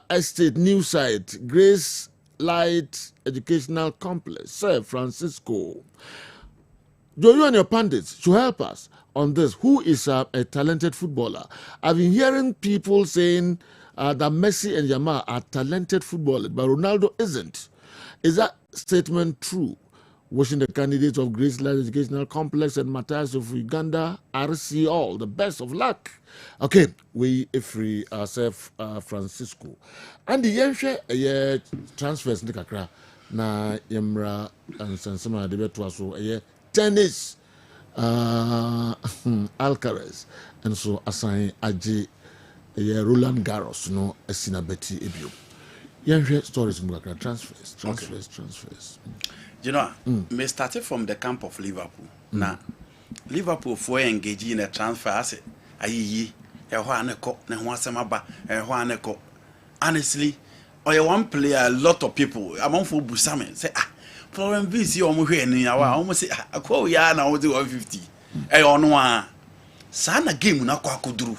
estate new site Grace Light Educational Complex, Sir Francisco. Do you and your pundits should help us on this? Who is a talented footballer? I've been hearing people saying that Messi and Yamal are talented footballers, but Ronaldo isn't. Is that statement true? Wishing the candidates of Grace Light Educational Complex and Matthias of Uganda, RC all the best of luck. Okay, we free ourselves, Francisco. And the Yenshe transfers in the Kakra na Yemra and Sansama de Betuaso, tennis, Alcaraz, and so assign Aji Roland Garros, no, a Sinabeti Ebio. Yenshe stories in Kakra transfers. You know, me started from the camp of Liverpool. Now, Liverpool for engaging in a transfer asset. Ayi, honestly, or one player, a lot of people among for Busame say, Florent Visi almost here in our almost say, I call ya now with 150. On one Sana game na kwa kudru.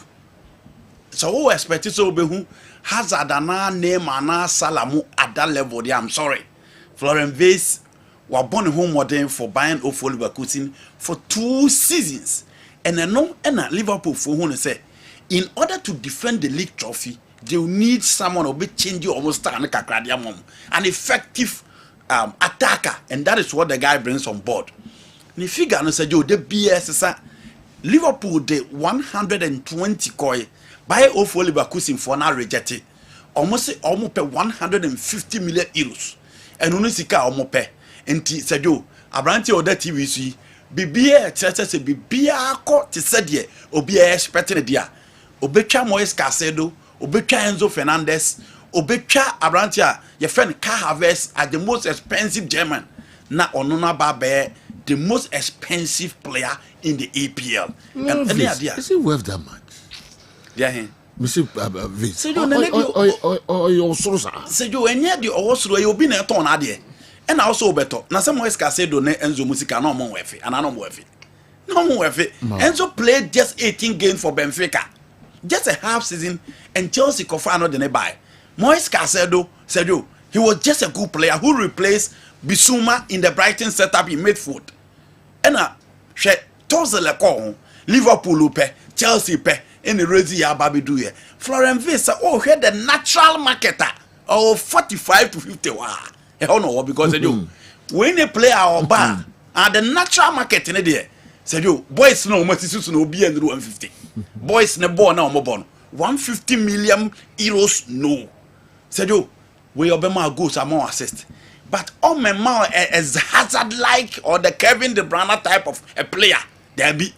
So who expected so be who Hazard and name and Salamu at that level. I'm sorry. Florent Visi were born home modern for buying Ofo Leverkusen for 2 seasons. And I know Liverpool for who say, in order to defend the league trophy, they will need someone who will be changing almost an effective attacker. And that is what the guy brings on board. And if you guys say, the BS, Liverpool, the 120 koi, buy Ofo Leverkusen for now rejected. Almost 150 million euros. And only sika almost pay. Enti sajo abranti oda TVC bibia tete se bibia ko te sedie obi expecting dia obetwa Moise Caicedo obetwa Enzo Fernandez obetwa abranti a ye friend Kai Havertz as the most expensive German na ono na ba be the most expensive player in the EPL. And is it worth that much? Yeah, Mr. Sejo enye di owosoro e obi na eton ade. And also better. Now some Moise Caicedo ne Enzo Musica no more wefe, and I no more wefe. No more wefe. Enzo played just 18 games for Benfica, just a half season, and Chelsea Kofano didn't buy. Moise Caicedo said, he was just a good player who replaced Bissouma in the Brighton setup in midfield. And she told Liverpool pe, Chelsea pe, in the Rezi Yababidu ye. Florent Visa, here the natural marketer of 45 to 50. No, because when they play our bar and the natural market in there, said you boys no must no be and 150. Boys ne born now more 150 million euros no. Said you we obema goals are more assist. But all my mouth as Hazard like or the Kevin De Bruyne type of a player there be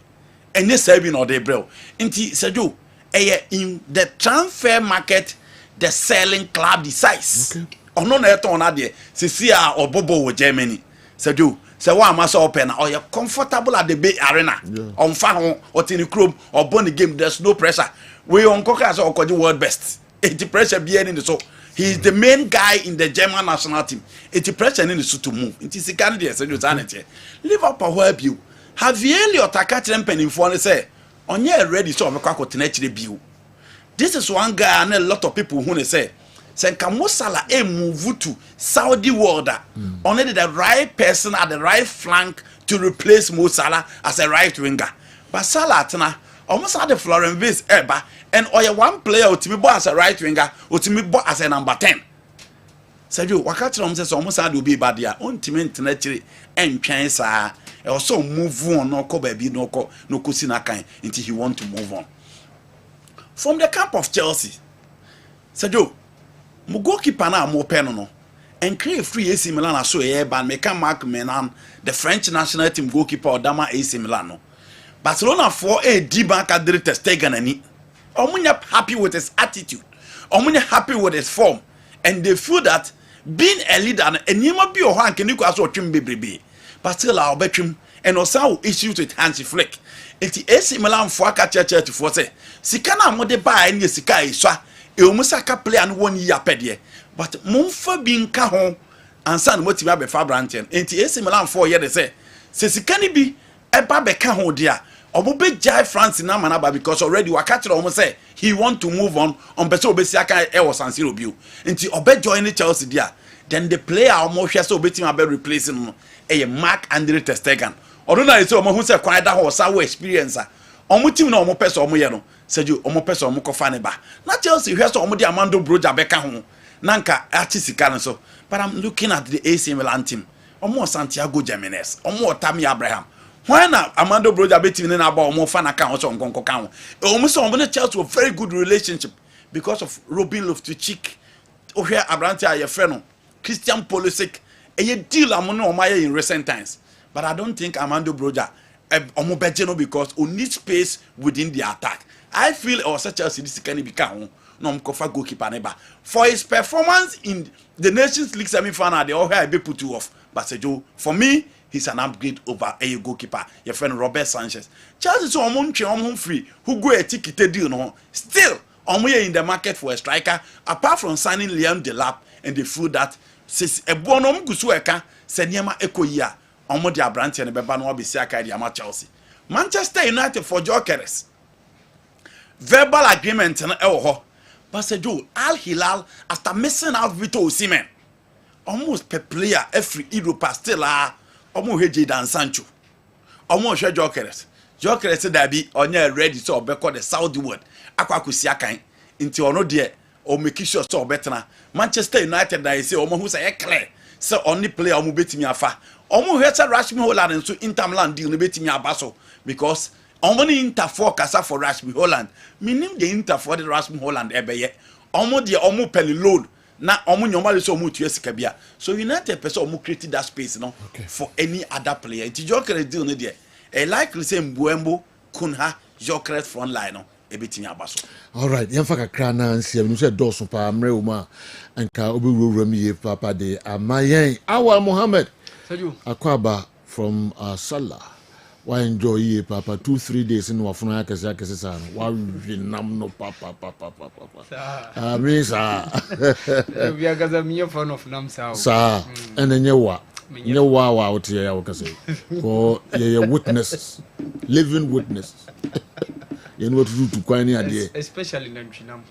any saving or they bro. Inti said you in the transfer market the selling club decides. Okay. Ono na eto na de sisi a obobo wo Germany Sedu, say one must open or you're comfortable at the Bay Arena. On Fahon or Tini Chrome or Bonnie game, there's no pressure. We on Cockers or Coji world best. It's the pressure being in the so. He's the main guy in the German national team. It's the pressure in the suit to move. It is the candidate, so you Liverpool help you. Have you Elliot Akachen in for say, on your ready so I'm a quack view. This is one guy and a lot of people who say, Kamo Salah move to Saudi world. Only the right person at the right flank to replace Mo Salah as a right winger. But Salah tana almost had the Florent Vase Eba and or one player to be bought as a right winger or to be bought as a number 10. Sadio wakati says almost had to be bad there. Ultimate naturally and chance also move on no ko baby no kusina kind until he want to move on. From the camp of Chelsea, Sadio mo goalkeeper na mo pen no and create free AC Milan so ban make Mark Menan the French national team goalkeeper Odama AC Milan no. Barcelona for a D-Bank Adri Ter Stegen ani. Omunya happy with his attitude. Omunya happy with his form. And they feel that being a leader and you might be a hand can you go so trim baby. But still our bedroom and also issues with Hansi Flick. It's AC Milan for a church to force. Sikana mode buy any sika iswa. E omusaka play and 1 year pedie. But Mumfa being kahon and son motiva be Fabrantian. Enti AC Milan 4 years they say sikani be eba be kahon dia. Omobe jai France na manaba because already wakati almost say he want to move on person obesiaka e was San Siro bio. Enti obe join Chelsea dia. Then the player almost hwe so obetim abe replacing no Mark Andre Ter Stegen. Oduna ise omo hu say kwai da ho sa experience a. Omo team na omo person omo ye no. Seju omo person omo kofa ne ba. Na Chelsea hwe so omo di Amando Broja beka ho. Nanka achi sika no so. But I'm looking at the AC Milan team. Omo Santiago Jimenez, omo Tammy Abraham. Why not Amando Broja betting in about more fan account on Gonko Count? Almost on the Chelsea a very good relationship because of Robin Loftus-Cheek, O'Hare Abrantia, your friend, Christian Pulisic, a deal among Omaya in recent times. But I don't think Amando Broja Omobejeno because we need space within the attack. I feel also Chelsea this can become no Mkofa goalkeeper neighbor. For his performance in the Nations League semi-final, they all have be put you off. But Sejo, for me, he's an upgrade over a goalkeeper. Your friend Robert Sanchez. Chelsea so home free. Who go a ticket deal no? Still, in the market for a striker. Apart from signing Liam Delap and the food that says a bonum gusueka Senyama Ekoya. The Abranti and Bebano Bisiaka Yama Chelsea. Manchester United for Jokers. Verbal agreement and Elho. But Sejo Al Hilal after missing out Vito Osimhen. Almost per player every Europa still Omo Heji Dan Sancho. Omo Share Jokers. Jokers said that be on your ready so beko the Saudi word. Aqua Kusiakan into ono dear or make sure so better. Manchester United that say Omo who say clear. So only player Omo beti me afa. Omo Hesa Rashmi Holland and so Inter Milan deal beti me abaso because Omo ni Inter for Casa for Rashmi Holland. Meaning the Inter for the Rashmi Holland ebeye. Omo the Omo Penny load. Na omu nyoma so omu tuye sikabia. So United person omu create that space no for any other player. Ti Joker deal no there. E likely say Mbuembo Kunha Joker front line no e betimi abaso. All right, yemfa kakra na nsia no say doso pa amre uma anka obi wura mi ye papa de amayen Awal Mohammed. Akwaba from Salah. Why enjoy ye papa 2-3 days in wafuna yakese sana wa winam no papa amisa we are gaza me fan of nam sa enenye wa otie ya wakase ko ye witnesses living witnesses you know what to do to kwani ade especially nam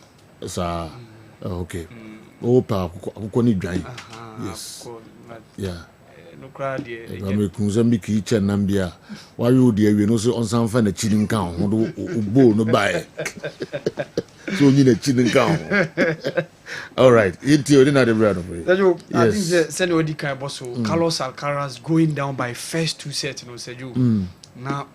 sa okay opa ko ni dwan yes yeah no crowd here. I'm a kitchen Nambia. Why you dear? We know so on some fan a chilling count. Bull no buy. So you need a chilling count. All right. You're not the bread of it. I think the Senor Dika Bosso, Carlos Alcaraz going down by first 2 sets. No, said you now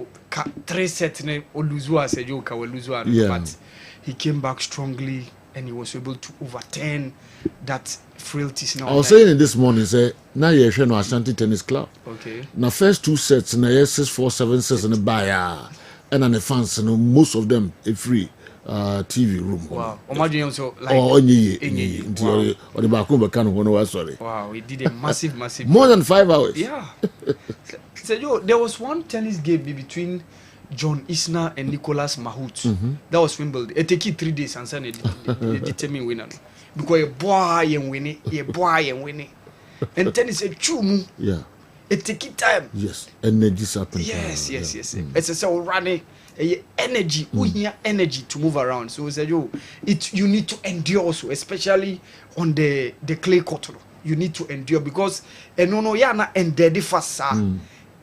3 sets. Oluzua said you can lose, but he came back strongly and he was able to overturn that frailties now. I was saying this morning, say now you're showing Ashanti Tennis Club. Okay. Now first 2 sets, now 6-4, 7-6 in the buyer, and on the fans, most of them are free. TV room. Wow. Imagine also like or the back sorry. Wow, we did a massive more than 5 hours. Yeah. So there was one tennis game between John Isner and Nicolas Mahut. That was Wimbledon. It took 3 days and then they determine winner. Because a boy and winning. And tennis a true. Yeah. It take time. Yes. Energy something. Yes. It's a so running energy. We hear energy to move around. So say you need to endure also, especially on the clay court. You need to endure because no ya na ended fast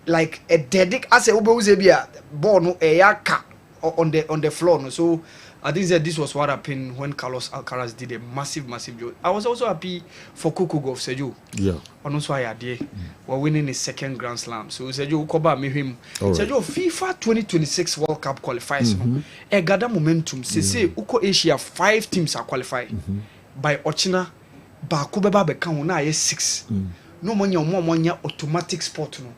like a dedic as a ubezebia born a yaka on the floor. No? So I think that this was what happened when Carlos Alcaraz did a massive job. I was also happy for Coco Gauff, Sergio. Yeah. And also I had we're winning his second Grand Slam. So Sergio Koba me him. Sergio FIFA 2026 World Cup qualifiers. A gather momentum. Say Uko Asia 5 teams are qualified. By Ochina, Bakubeba Bekam na 6. No money automatic sport no.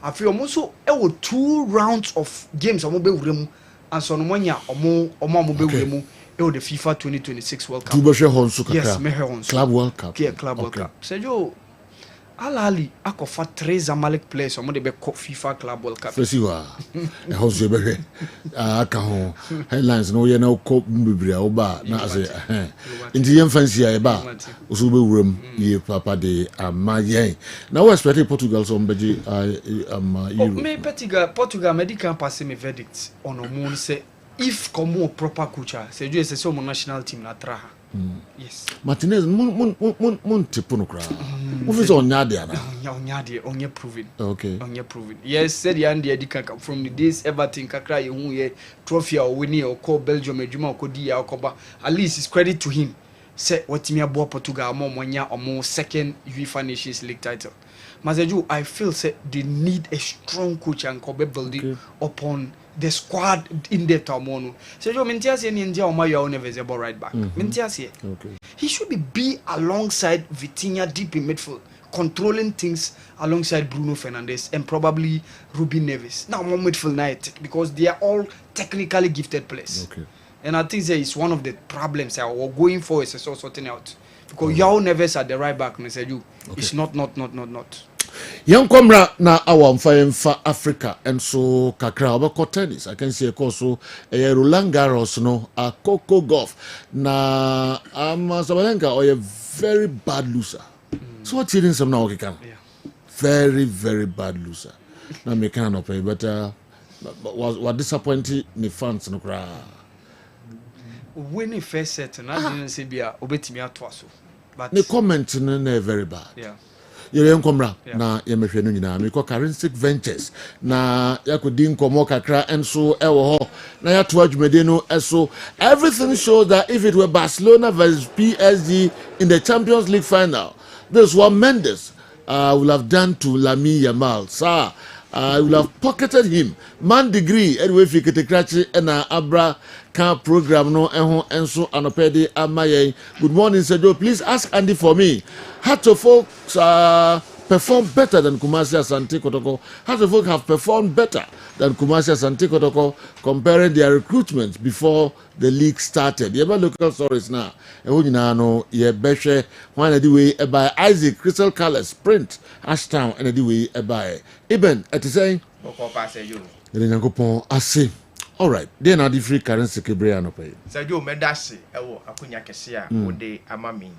I feel also 2 rounds of games and so no money the FIFA 2026 World Cup. Yes, Club World Cup. Yeah, Club World Cup. Sergio Alali akofa 3 Zamalek players omo de be FIFA Club World Cup. Fesiwa. E hozo be aka ho headlines no ye na ko mbibria oba na ase nti ye fancy ya ba oso be wuram ye papa de amayen. Now we expect Portugal so mbeji Euro. Me Portugal medical pass me verdict on omo say if come proper coach Sergio is so national team na traha. Yes. Martinez mun tipo no kra. Movie on nyade ana. Onye proven. Okay. Onye proven. Yes, said the Andy Edika from the days Everton kakra ye hu ye trophy or winning or call Belgium adwuma ko di ya okoba. At least it's credit to him. Say watimi abo Portugal mo monya omo second UEFA Nations League title. Mazeju, I feel say they need a strong coach and Kobe building upon the squad in the Tamono. So you Mintias in India or my own visible right back. Mintias here. Okay. He should be alongside Vitinha deep in midfield, controlling things alongside Bruno Fernandes and probably Ruben Neves. Now more midfield night because they are all technically gifted players. Okay. And I think that is one of the problems that we're going for is sorting out. Because Yao Neves at the right back, and said you it's not. Young Comra na our for Africa and so kakra about tennis. I can see a course so a Roland Garros no a Coco Golf na Sabalenka or a very bad loser. So what's hitting some now can very bad loser. Now me cannot pay but what disappointing the fans no cry. When he first set and I didn't say be a obetimi atwaso. But the comment no very bad. Yeah. Young Comra na yemehwe no nyina me ko Currency Ventures na yakodi nkomo kakra enso ewo ho na yato adwumede no eso everything shows that if it were Barcelona versus PSG in the Champions League final, this is what Mendes will have done to Lamine Yamal. Sir, will have pocketed him man degree anyway fi ketekrachi na abra can program no enho enso anopede amaye. Good morning Sergio, please ask Andy for me. How to folks perform better than Kumasi Asante Kotoko? How to folks have performed better than Kumasi Asante Kotoko comparing their recruitment before the league started? Yeba local stories now. No ye beshe one the way by Isaac Crystal Colors print Ashtown and the way by Eben at saying Ase. All right, then are the free currency Kebriano pay. Sergio Medasi, ewo akunya kese a wode amami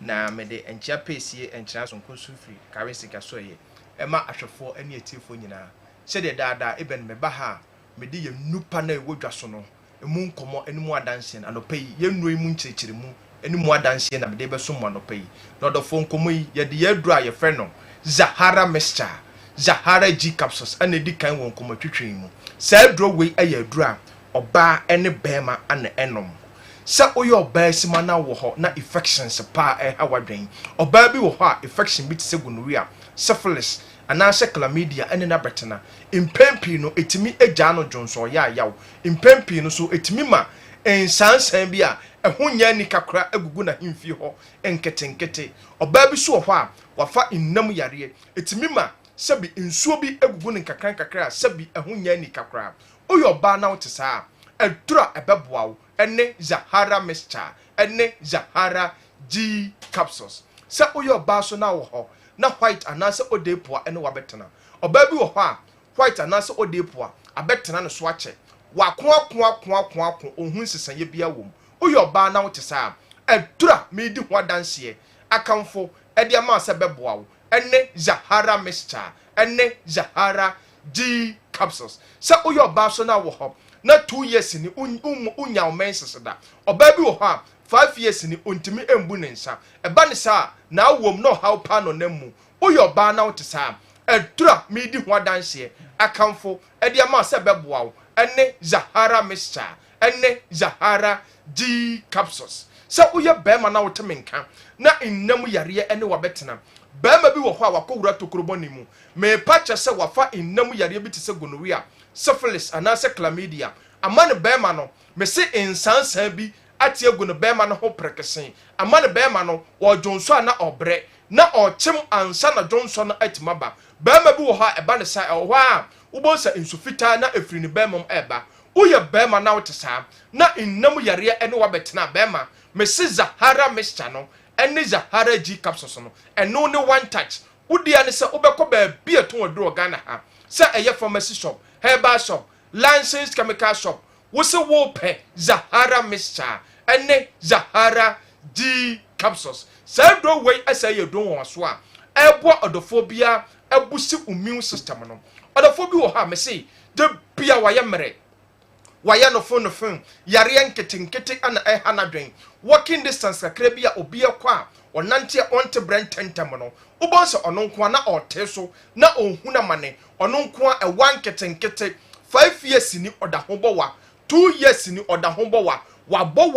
na mede enchia pesi enchia so nkosu free currency kaso ye. Ema ahwefo ene etifo nyina. Se de dada Eben meba ha mede ye nupa na ewodwa so no. Emu nkomo enimu adanse na no pay ye nu emu nchirechire mu enimu adanse na mede be so mo no pay. No do fo nkomo yi ye de ye dura ye fe no Zahara Mixture, Zahara G capsules ene di kan won nkomo twetwen mu. Say draw way a dra oba any bema and enom. Say oyo oba simana wo ho na infections pa hawadwen. Oba bi wo ho a infection bi tse gonorrhea, syphilis, anase chlamydia ene na betena. Impempi no etimi agya no jonso ya yaw. Impempi no so etimi ma ensansan bi a ehonya ni kakra agugu na himfi ho enketenkete. Oba bi so ho a wafa innam yare etimi ma sabi nsuo bi egugu ne kakran kakra sabi ehunya ni kakra oyo ba na wote saa adura ɛbɛboa wo ɛne Zahara mixture ɛne Zahara G capsules sɛ woyɛ ɔbaa so na wɔ hɔ na white anaasɛ ode poa ɛne wabɛtena ɔbaa bi wɔ hɔ a white anaasɛ ode poa abɛtena no so akyɛ wakoakoakoakoako ohun sesanye bia wom woyɛ ɔbaa na wote saa adura medi ho adanseɛ akamfo ɛde ama sɛ bɛboa wo ɛne Zahara mixture ɛne Zahara G capsules sɛ woyɛ ɔbaa so na wɔ hɔ na 2 years ni unya menses da ɔbaa bi wɔ hɔ a 5 years ni ontimi embu ne nsa ɛba ne saa na awom no how pa no namu woyɛ ɔbaa na wote saa adura medi ho adanseɛ akamfo ɛde ama sɛ bɛboa wo ɛne Zahara mixture ɛne Zahara G capsules sɛ woyɛ bɛrima na wote menka na innam yareɛ ɛne wabɛtena bɛrima bi wɔ hɔ a wakɔwura tokorobɔne mu mepa kyɛ sɛ wafa innam yareɛ bi te sɛ gonorrhea syphilis anaasɛ chlamydia ama ne bɛrima no mese nsansan bi ate agu ne bɛrima no ho prekesen ama ne bɛrima no ɔdwonso a na ɔbrɛ na ɔkyem ansa na dwonso no atima ba bɛrima bi wɔ hɔ a ɛba ne sa ɛwɔ hɔ a wobɔnsa nsu fitaa na efiri ne bɛrima mu ɛba woyɛ bɛrima na wote saa na innam yareɛ ɛne wabɛtena bɛrima mese Zahara mixture no ɛne Zahara G capsules no ɛno ne one touch wodia ne sɛ wobɛkɔ baabi ɛto aduro Ghana ha sɛ ɛyɛ pharmacy shop herbal shop licensed chemical shop wose wo pɛ Zahara mixture ɛne Zahara G capsules sɛ do wei ɛsɛ yɛ do wɔn so a ɛboa ɔdɔfo bia ɛbusi immune system no ɔdɔfo bi wɔ ha mese de bia wayɛ mmerɛ wayɛ no fon yareɛ nketenkete ana ɛha na dwen walking distance kakra bi a obi akɔ a ɔnante ɔnte brand tentem no wobɔ sɛ ɔno nko na ɔte so na ɔhuna mane ɔno nko a ɛwa nketenkete 5 years ni ɔda ho bɔwa 2 years ni ɔda ho bɔwa wabɔ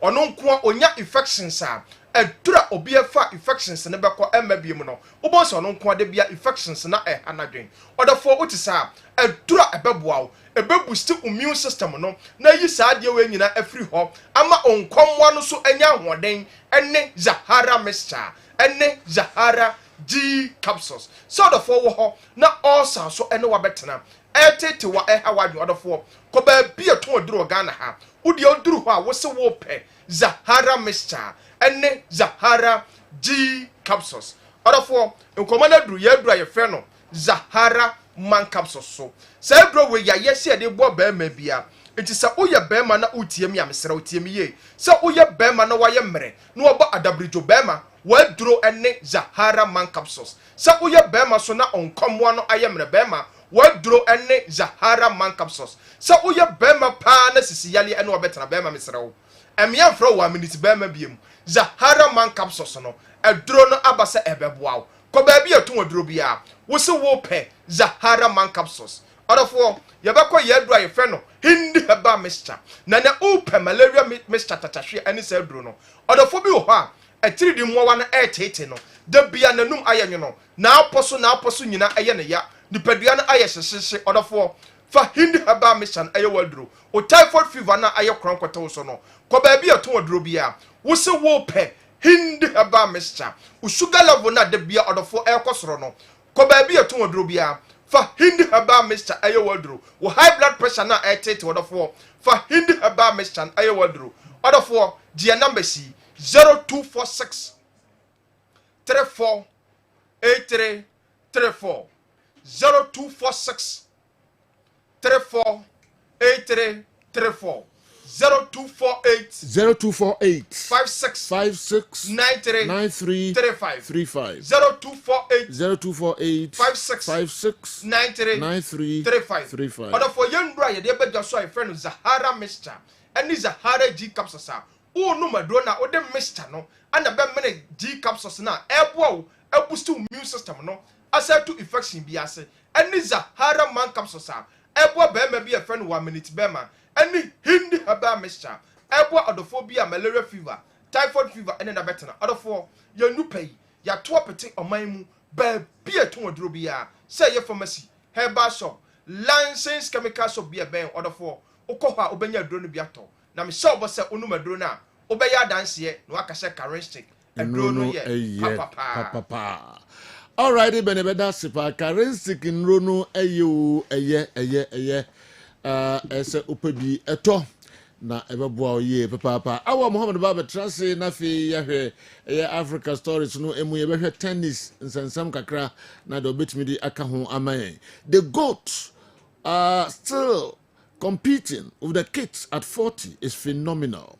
ɔno nko a onya infections a ɛdura obi afa infections ne bɛkɔ ɛma biem no wobɔ sɛ ɔno nko a de bia infections na ɛha na dwen ɔdafo wote saa ɛdura ɛbɛboa wo ɛbɛboost immune system no na yi saa deɛ we nyina afiri hɔ ama onkomwa no so anya ahoɔden ɛne Zahara mixture ɛne Zahara G capsules so ɔdafo wɔ hɔ na ɔsa so ɛne wabɛtena ɛtete wa ɛha wadwe ɔdafo kɔ baabi ɛto aduro Ghana ha wodi oduru hɔ a wo se wo pɛ Zahara mixture ɛne Zahara G capsules ɔdafo nkɔmana duru yɛdura yɛfɛ no Zahara man capsules so sɛ bro we ya yɛse de bo bɛrima bia enti sɛ woyɛ bɛrima na wotie mi amesra wotie mi ye sɛ woyɛ bɛrima na wayɛ mmerɛ na wɔbɔ adabrijo bɛrima waduro ɛne Zahara man capsules sɛ woyɛ bɛrima so na onkomwa no ayɛ mmerɛ bɛrima waduro ɛne Zahara man capsules sɛ woyɛ bɛrima paa na sisi yale ɛne wɔbɛtena bɛrima mesra wo ɛmia mfrɛ wo aminiti bɛrima biem Zahara man capsules no ɛduro no aba sɛ ɛbɛboa wo kɔ baabi ɛto waduro bia wo se wo pɛ Zahara man capsules ɔdɔfo yɛbɛkɔ yɛduro a yɛfɛ no hindi herbal mixture na na upe malaria mixture tatahwe ɛne sɛ aduro no ɔdɔfo bi wɔ hɔ a ɛtiri di mmoa no ɛtete no da bia nanum ayɛ nwono na apɔso nyina ɛyɛ ne ya nipadua no ayɛ hyehyehye ɔdɔfo fa hindi herbal mixture ɛyɛ waduro o typhoid fever na ayɛ kronkɔtɔ so no kɔ baabi ɛto waduro bia wo se wo pɛ hindi herbal mixture o sugar level na da bia ɔdɔfo ɛkɔ soro no kɔ baabi ɛto waduro bia fa hindi herbal mixture ɛyɛ waduro wo high blood pressure na ɛtete ɔdɔfo fa hindi herbal mixture ɛyɛ waduro ɔdɔfo dia number si 0246 34 83 34 0246 34 83 34 0248 56 93 35 0248 56 93 35 Oda for yendra ye de bedwa so friend Zahara mixture any Zahara G capsules a o no madro na o de mixture no and be mene G capsules na ebo a boost immune system no aside to infection bi ase any Zahara man capsules a ebo be ma bi a friend 1 minute be ma any hindi herbal mixture ebo odophobia malaria fever typhoid fever and na betena odofo ya nupai ya to pete oman mu ba bia to oduro bia say ye pharmacy herbal shop licensed chemical shop bia ben odofo ukọha obenya aduro no bia to na me sure say onum aduro na obeya danse na wakase characteristic aduro no ye papa all right benebeda sipa characteristic nro no eye ɛsɛ wopɛ bi ɛtɔ na ɛbɛboa wo yie papaapa awa Mohammed Baba trase na afei yɛhwɛ ɛyɛ Africa Stories no emu yɛbɛhwɛ tennis nsɛnsɛm kakra na de obetumi de aka ho ama yɛn. The GOAT are still competing with the kids at 40 is phenomenal.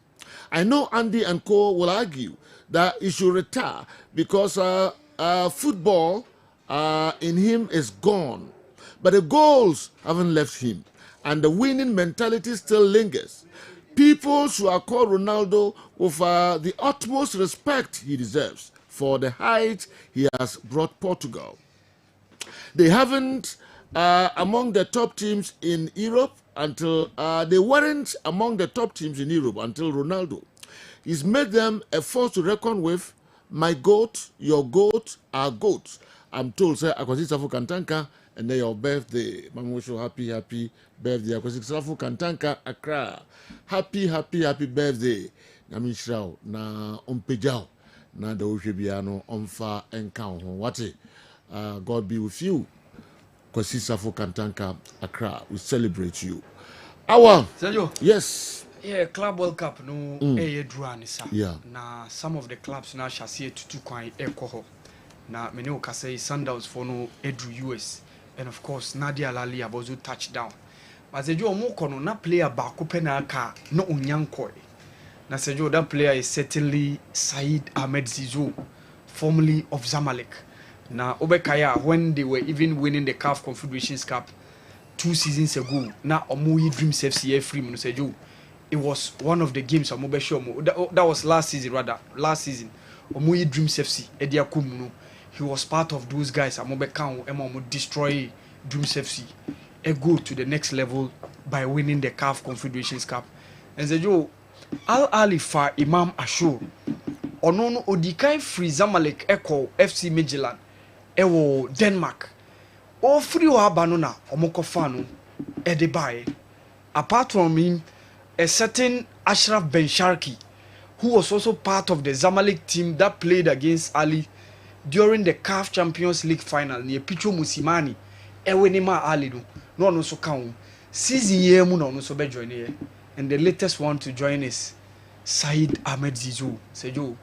I know Andy and Co will argue that he should retire because football in him is gone. But the goals haven't left him and the winning mentality still lingers. People should accord Ronaldo with the utmost respect he deserves for the height he has brought Portugal. They haven't among the top teams in Europe until they weren't among the top teams in Europe until Ronaldo. He's made them a force to reckon with. My goat, your goat, our goats. I'm told, sir, Akwasi Safu Kantanka, and then your birthday. Mama wish you happy birthday. Akwasi Safu Kantanka, Accra. Happy birthday. Nami Shrao, na Ompejao, na the Ushibiano, Omfa, and Count. What God be with you. Akwasi Safu Kantanka, Accra. We celebrate you. Awa. Sergio. Yes. Yeah, Club World Cup no draw anisa. Yeah. Na some of the clubs now shall see to kwan ekoho. Na many can say Sundowns for no Edru US. And of course Nadia Lali abozu touchdown. But Sergio Omoko no na player baako pena ka no unyankoi. Na Sergio that player is certainly Said Ahmed Zizou, formerly of Zamalek. Na Obekaya when they were even winning the CAF Confederations Cup 2 seasons ago. Na Omuyi Dreams FC free no Sergio. It was one of the games I'm sure that was last season rather. Last season. Omuyi Dreams FC Ediakum. He was part of those guys. I'm destroy Dreams FC. Go to the next level by winning the CAF Confederations Cup. And Sergio Al Ali for Imam Ashur. Onono Odikai free Zamalek Echo FC Midfield. Ewo Denmark. O free wa banona omokofano Edebaye. Apart from him, a certain Ashraf Ben Sharki, who was also part of the Zamalek team that played against Ali during the CAF Champions League final near Picho Musimani. Ewenima Ali no so count. Season year no so be join here. And the latest one to join is Said Ahmed Zizou. Sejo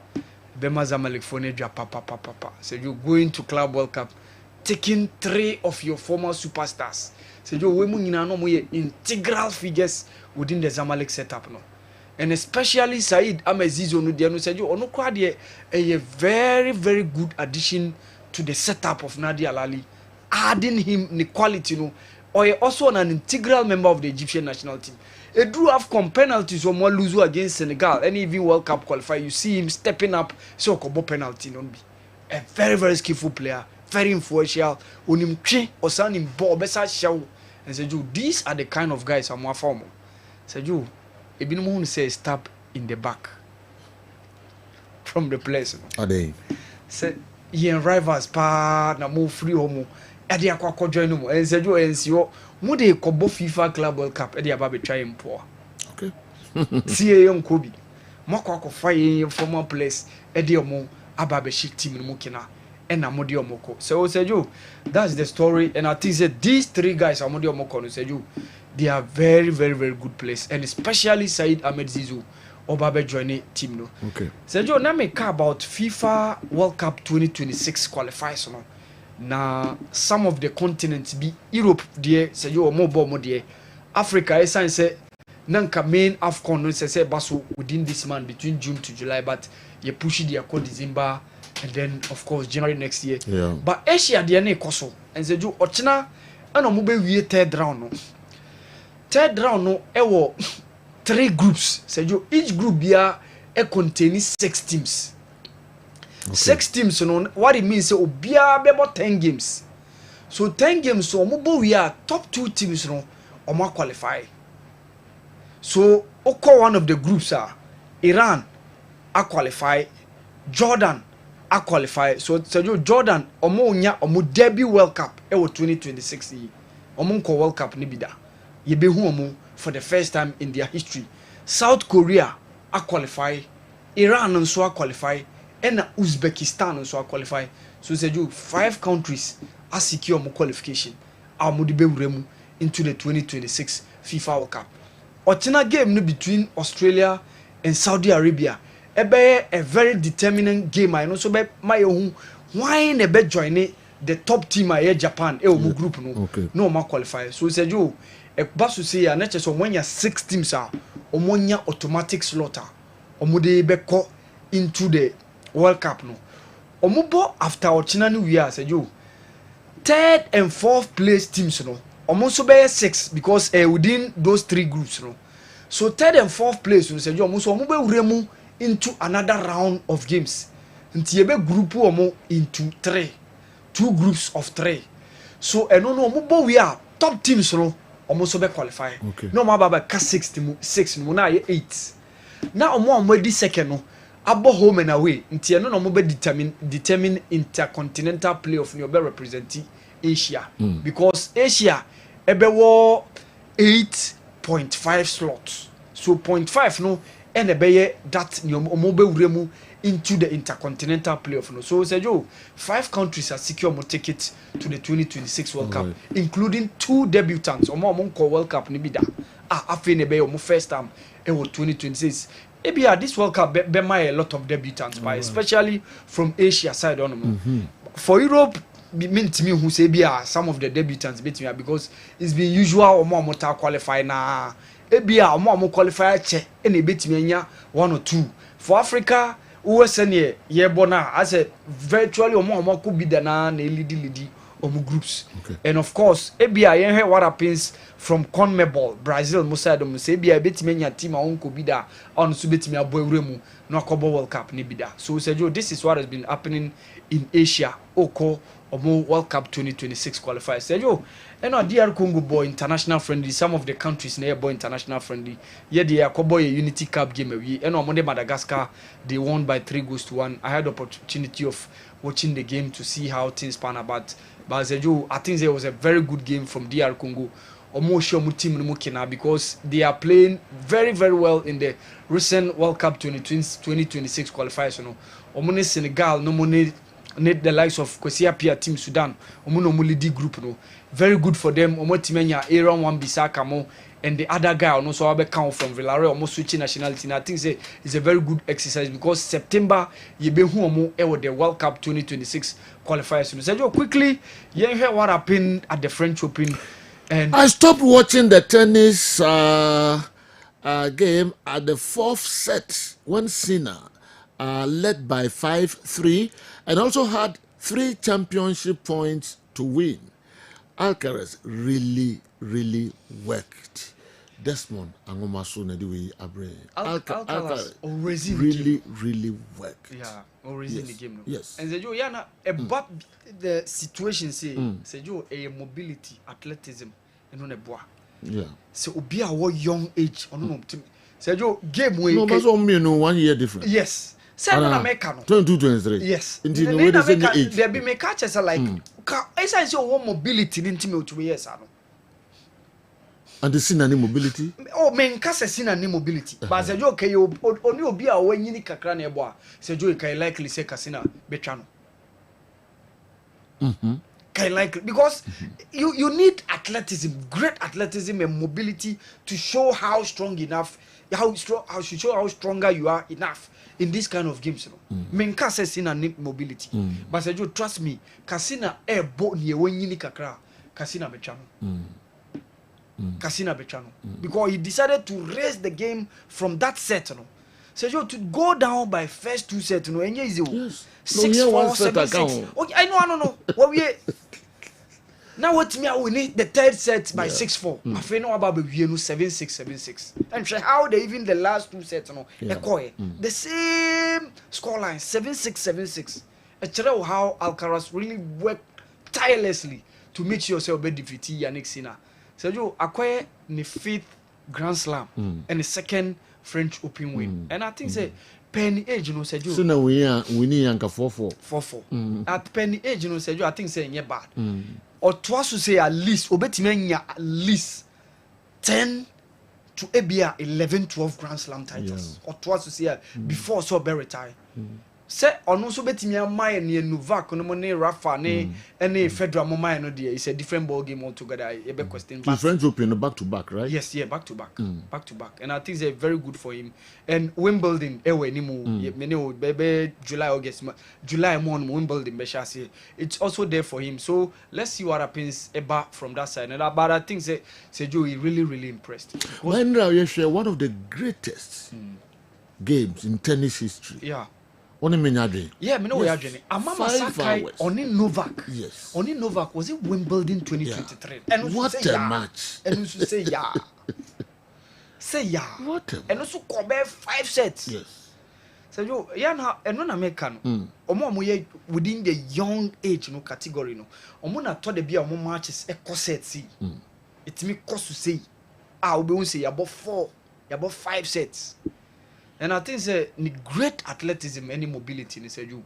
Bema Zamalek Fonedja papa. Sejo going to Club World Cup, taking 3 of your former superstars. Sejo we mu nyina no mo integral figures within the Zamalek setup no. And especially Said Ahmed Zizou no dia no Sejo ono kwa de a very good addition to the setup of Nadia Lali, adding him the quality no, or also an integral member of the Egyptian national team. A drew AFCON penalties or more lose against Senegal, and even World Cup qualifier, you see him stepping up, so kobo penalty no be. A very skillful player, very influential. Unim twe or san him ball besa show. And Seju, these are the kind of guys I'm more formal. Seju, Ebinimu says stab in the back from the place. Are they? Say, he and rivals pa na move free homo. Edi akwa join mo. And Seju NCO, mo de kobo FIFA Club World Cup. Edi ababe try him poor. Okay. See young Kobe. Mo kwa fire former place. Edi omo ababe shit team no kina. And Amodi Omoko. So Seju, that's the story. And I think that these 3 guys, Amodi Omoko and Seju, they are very good players. And especially Said Ahmed Zizou, Obabe joining team no. Okay. Seju, now make about FIFA World Cup 2026 qualifiers no. Na some of the continents be Europe there, Seju Omobo there. Africa, I say Nanka main AFCON no say baso within this month between June to July, but you push it for December. And then of course January next year. Yeah. But Asia the ane koso. And Seju ochina ana mo be wie third round no. Third round no ewo 3 groups. Seju each group bia e contain 6 teams. Okay. 6 teams no what it means say obia be about 10 games. So 10 games so mo bo we are top 2 teams no o ma qualify. So oko one of the groups are Iran a qualify, Jordan a qualify. So Jordan omo nya omo debut World Cup e 2026 yi. Omo ko World Cup ni bida. Ye be hu omo for the first time in their history. South Korea a qualify, Iran nso a qualify, and Uzbekistan nso a qualify. So 5 countries a secure omo qualification. Omo de be wuremu into the 2026 FIFA World Cup. Ochina game no between Australia and Saudi Arabia. Ebe a very determining game. I know so be my own why nebe join the top team I Japan omu group no. Okay. No ma qualify. So said you e basu say ya na so when ya 6 teams are omonya automatic slaughter. Omude be ko into the World Cup no. Omubo after Ochina ni we are said you 3rd and 4th place teams no. Almost be 6 because within those 3 groups no. So 3rd and 4th place we said you almost omu be uremu into another round of games. Nti ebe group omo into 2 groups of 3. So no omu bo we are top teams no almost be qualify. Okay. No ma baba ka 6 no na 8. Na omo di second no abo home and away. Nti no omo be determine intercontinental playoff no be represent Asia because Asia ebe wo 8.5 slots. So 0.5 no and ebe that ni omo be uremu into the intercontinental playoff no. So say you 5 countries are secure mo ticket to the 2026 World Cup, including 2 debutants. Omo ko World Cup ni bi da. Afi ne be omo first time e wo 2026. Ebia this World Cup be a lot of debutants, but especially from Asia side on. For Europe mean to me who say bia some of the debutants beat me because it's been usual omo ta qualify na ebia omo qualify che and e beat me nya 1 or 2. For Africa USA ye bona as a virtually omo could be the na lead omo groups. And of course ebia yen hear what happens from CONMEBOL Brazil Musado say bia beat me nya team on could be da on so beat me abouremu no akobo World Cup ni bida. So say this is what has been happening in Asia oko omo World Cup 2026 qualifiers. Say yo eno DR Congo boy international friendly, some of the countries na boy international friendly. Ye dey akobo a Unity Cup game we eno omo de Madagascar they won by 3-1. I had the opportunity of watching the game to see how things pan about. But say yo I think there was a very good game from DR Congo. Omo show mu team no kina because they are playing very very well in the recent World Cup 2026 qualifiers no. Omo ne Senegal no mo ne the likes of Kosia Pia Team Sudan omo no lead group no. Very good for them. Omo timenya Aaron Wan-Bissaka mo and the other guy also so abe count from Villarreal omo switching nationality. And I think say it's a very good exercise because September ye be hu omo e the World Cup 2026 qualifiers. So just quickly you hear what happened at the French Open. And I stopped watching the tennis game at the 4th set when Sinner led by 5-3 and also had 3 championship points to win. Alcaraz really worked. Desmond Angomaso Nediwe Abre. Alcaraz really worked. Yeah, always in the game. No? Yes. And Sejo yana about the situation say Sejo a mobility athleticism and on a bois. Yeah. So obi a young age on no team. Sejo game way. No, but some me no 1 year difference. Yes. Say na make no. 22-23. Yes. Indeed, no way say age. There be make catches like esa say one mobility in team 2 years ano. And the sin any mobility? Oh, men kasa sin any mobility. But say you okay oni obi a wanyini kakra na ebo a say you can likely say kasina betwa no. Can likely because you need athleticism, great athleticism and mobility to show how strong enough, how show how stronger you are enough in this kind of games. Men kasa sin any mobility. But say you trust me, kasina ebo ni wanyini kakra kasina betwa no. Kasina Bechano because he decided to raise the game from that set. No, so you to go down by first 2 sets. No, and easy. 6-4, 7-6. Okay, I know. What we now what me we need the 3rd set by 6-4. I feel no about we 7-6. And how they even the last 2 sets. No, the same scoreline 7-6. Actually, how Alcaraz really worked tirelessly to make yourself be defeated Yannick Sinner. So you acquire the 5th Grand Slam and the 2nd French Open win. And I think say penny age, you know, said you. So now we need Yanka 4-4. At penny age, you know, said you. I think say yeah bad. Or twice to say at least, obetimenya at least 10 to ABA 11-12 Grand Slam titles. Or twice to say before so be retired. say ono so betimi amay ne Novak no ne Rafa ne Federer mo may no there. It's a different ball game altogether. You be question. French Open back to back, right? Yes, back to back. Back to back. And I think they're very good for him. And Wimbledon maybe July month Wimbledon it's also there for him. So let's see what happens about from that side. And but I think Sergio is really impressed. One of the greatest games in tennis history. Yeah. Only Minyadri. Yeah, me know we are journey. Amama Sakai Oni Novak. Yes. Oni Novak was it Wimbledon 2023. Yeah. And what a match. And also say yeah. Say yeah. What a and also Kobe 5 sets. Yes. So you na eno na meka no. Omo ye within the young age no category no. Omo na to de bia omo matches e sets. It me cost to say we won't say about 5 sets. And I think the great athleticism and mobility in Sergio.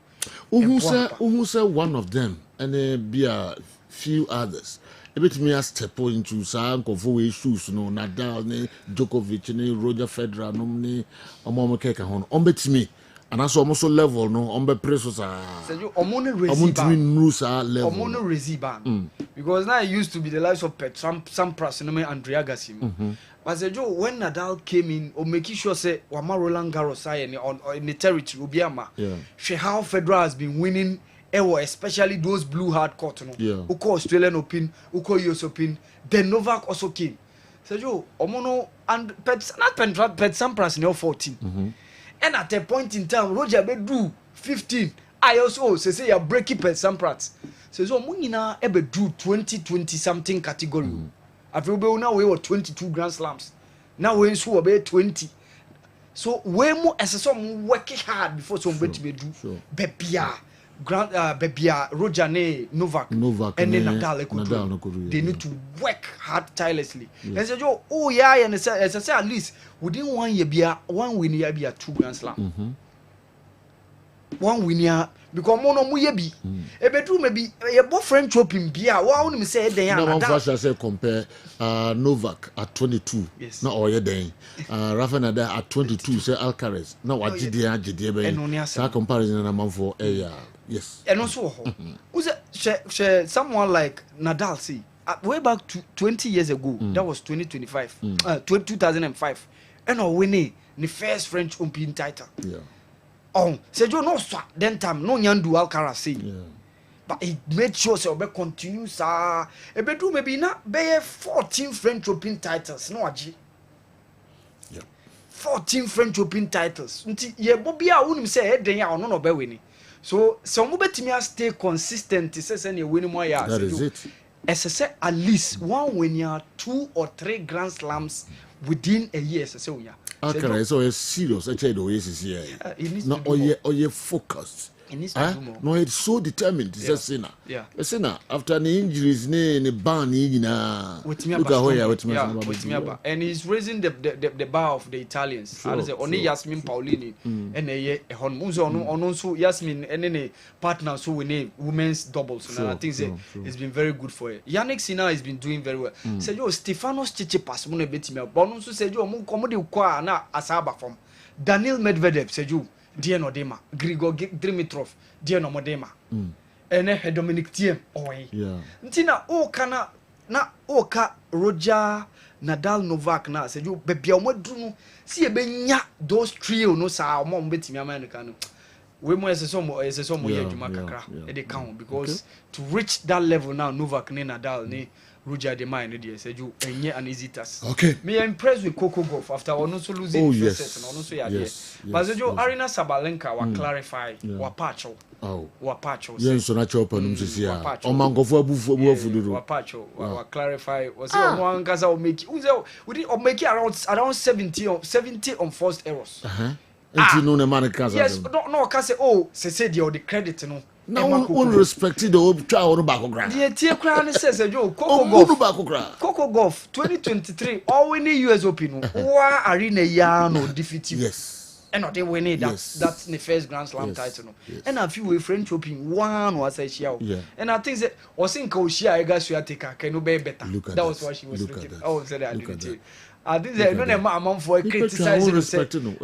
Who say one of them and be a few others. A bit me a step into some of issues, no Nadal, ne Djokovic, ne Roger Federer, no ne Omo Keka hon. Bet me. And that's almost level no ombe pressures Sergio omone level omone resiban because now it used to be the likes of Sampras and Andrea Gassi. But Sergio, when Nadal came in, or making sure say Wama Roland Garros in the territory Obiama, she how Federer has been winning especially those blue hard court Uko Australian Open, Uko US Open, then Novak also came. Sergio, Omono and Pet Sampras now 14. And at a point in time, Roger Bedrew 15. I also say you're breaking Pet Sampras. So Munina ebe drew 20 something category. After now we were 22 Grand Slams. Now we so about 20. So we more as some working hard before some bet be do. Bebia Roger ne Novak and then Nadal. They need to work hard tirelessly. And so and as I say at least within 1 year be 1 win year be 2 Grand Slam. 1 win year because mono mu ye bi e bedu maybe ye bo French Open bia wa wonu me say den ya na that say compare Novak at 22 na oye den Rafa Nadal at 22 say Alcaraz na wagide agide be that comparison na man for yes and also who's someone like Nadal see way back to 20 years ago that was 2005 and winning the first French Open title. Sergio no swap then time no nyandu Alcaraz say. But he made sure so be continue sa e be do maybe na be 14 French Open titles no agi. 14 French Open titles. Nti ye bobia unim say e den ya ono no be wini. So some betimi stay consistent say na win more ya. That is it. Say at least 1 win ya 2 or 3 Grand Slams within a year say we ya. Alcaraz is serious. I tell you, here. No, or focused. No, it's so determined. It's a sinner. A sinner after the injuries, the ban, look at and he's raising the bar of the Italians. Only Yasmin Paolini and a Honmuzo, Yasmin and any partners who win women's doubles. And I think it's been very good for it. Yannick Sinner has been doing very well. Said you Stefanos Tsitsipas, Mone Betimia, Bonus said you Mon Comedy Qua na Asaba from Daniil Medvedev, said you. Dieno Dema, Grigor Dimitrov, Dieno Modema, and Dominic Thiem. Ntina kana na oka Roger Nadal Novak na said you baby omodru see ebenya those trio no sa mom betimi America no. We more as some yeduma kakra e dey count because to reach that level now Novak ne Nadal ne Roger de Mine there said you enye an easy task. Okay. Me impressed with Coco Golf after also losing the first set and also but so Arena Sabalenka wa clarify wa pacho. Wa pacho. Yes, so natural problem is here. O mangofo abufu duro. Wa pacho wa clarify was one gaza o make we make around 70 on forced errors. No man kaza. Yes, no can say say the credit no. Now unrespected the old child background. The Tia Crown says Coco Golf 2023 all winning US Open. Wa Arena Yano defeated. Yes. And not they winning that's the first Grand Slam title. And a few French Open one was a show. And I think that was in Koshia I guess you take can be better. That was what she was looking. Oh, said I didn't. I did no amount for criticizing.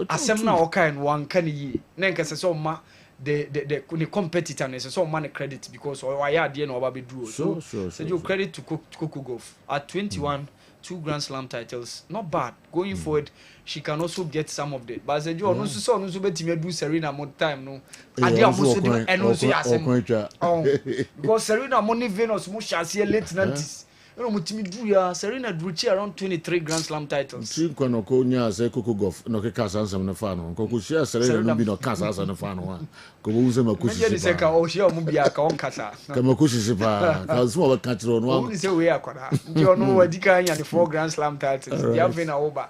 Assembly or kind one can ye. Nenka says so ma the competitiveness. So man credit because why are there no be draw. So you credit to Coco Golf at 21. 2 Grand Slam titles, not bad. Going forward, she can also get some of the. But as you know, so do Serena more time no. I also do because Serena money Venus mo shall late 90s. You know, Mutimi Serena drew around 23 Grand Slam titles. Team kono ko nya say Coco Golf no ke kasa ansam na fa no. Ko share Serena no bi no kasa ansam na fa no ha. Ko wo se makushi. Me say ka o share mo bia ka on kasa. Ka makushi se pa. Ka so ba ka tro no. Wo say we akoda. Ndi ono wadi ka nya the 4 Grand Slam titles. They have been over.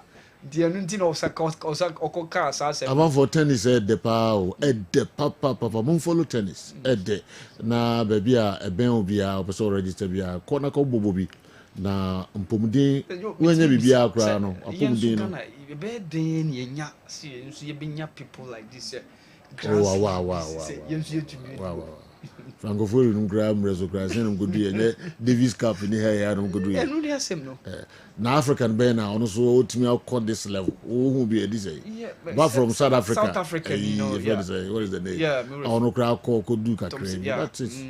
The anunti no okoka asase. About for tennis de pa o de papa mon follow tennis de na baby a ben obi a person register bia ko na ko bobo bi na mpomuden wanya bibia akra no apomuden no be den yenya see nso ye benya people like this wow Francophone no gram resocrazin no godu ye Davis Cup ni ha ya no godu ye no dey asem no na African ben na ono so otimi akọ this level who be this but from South Africa you know what is the name ono kra akọ kodu kakre that is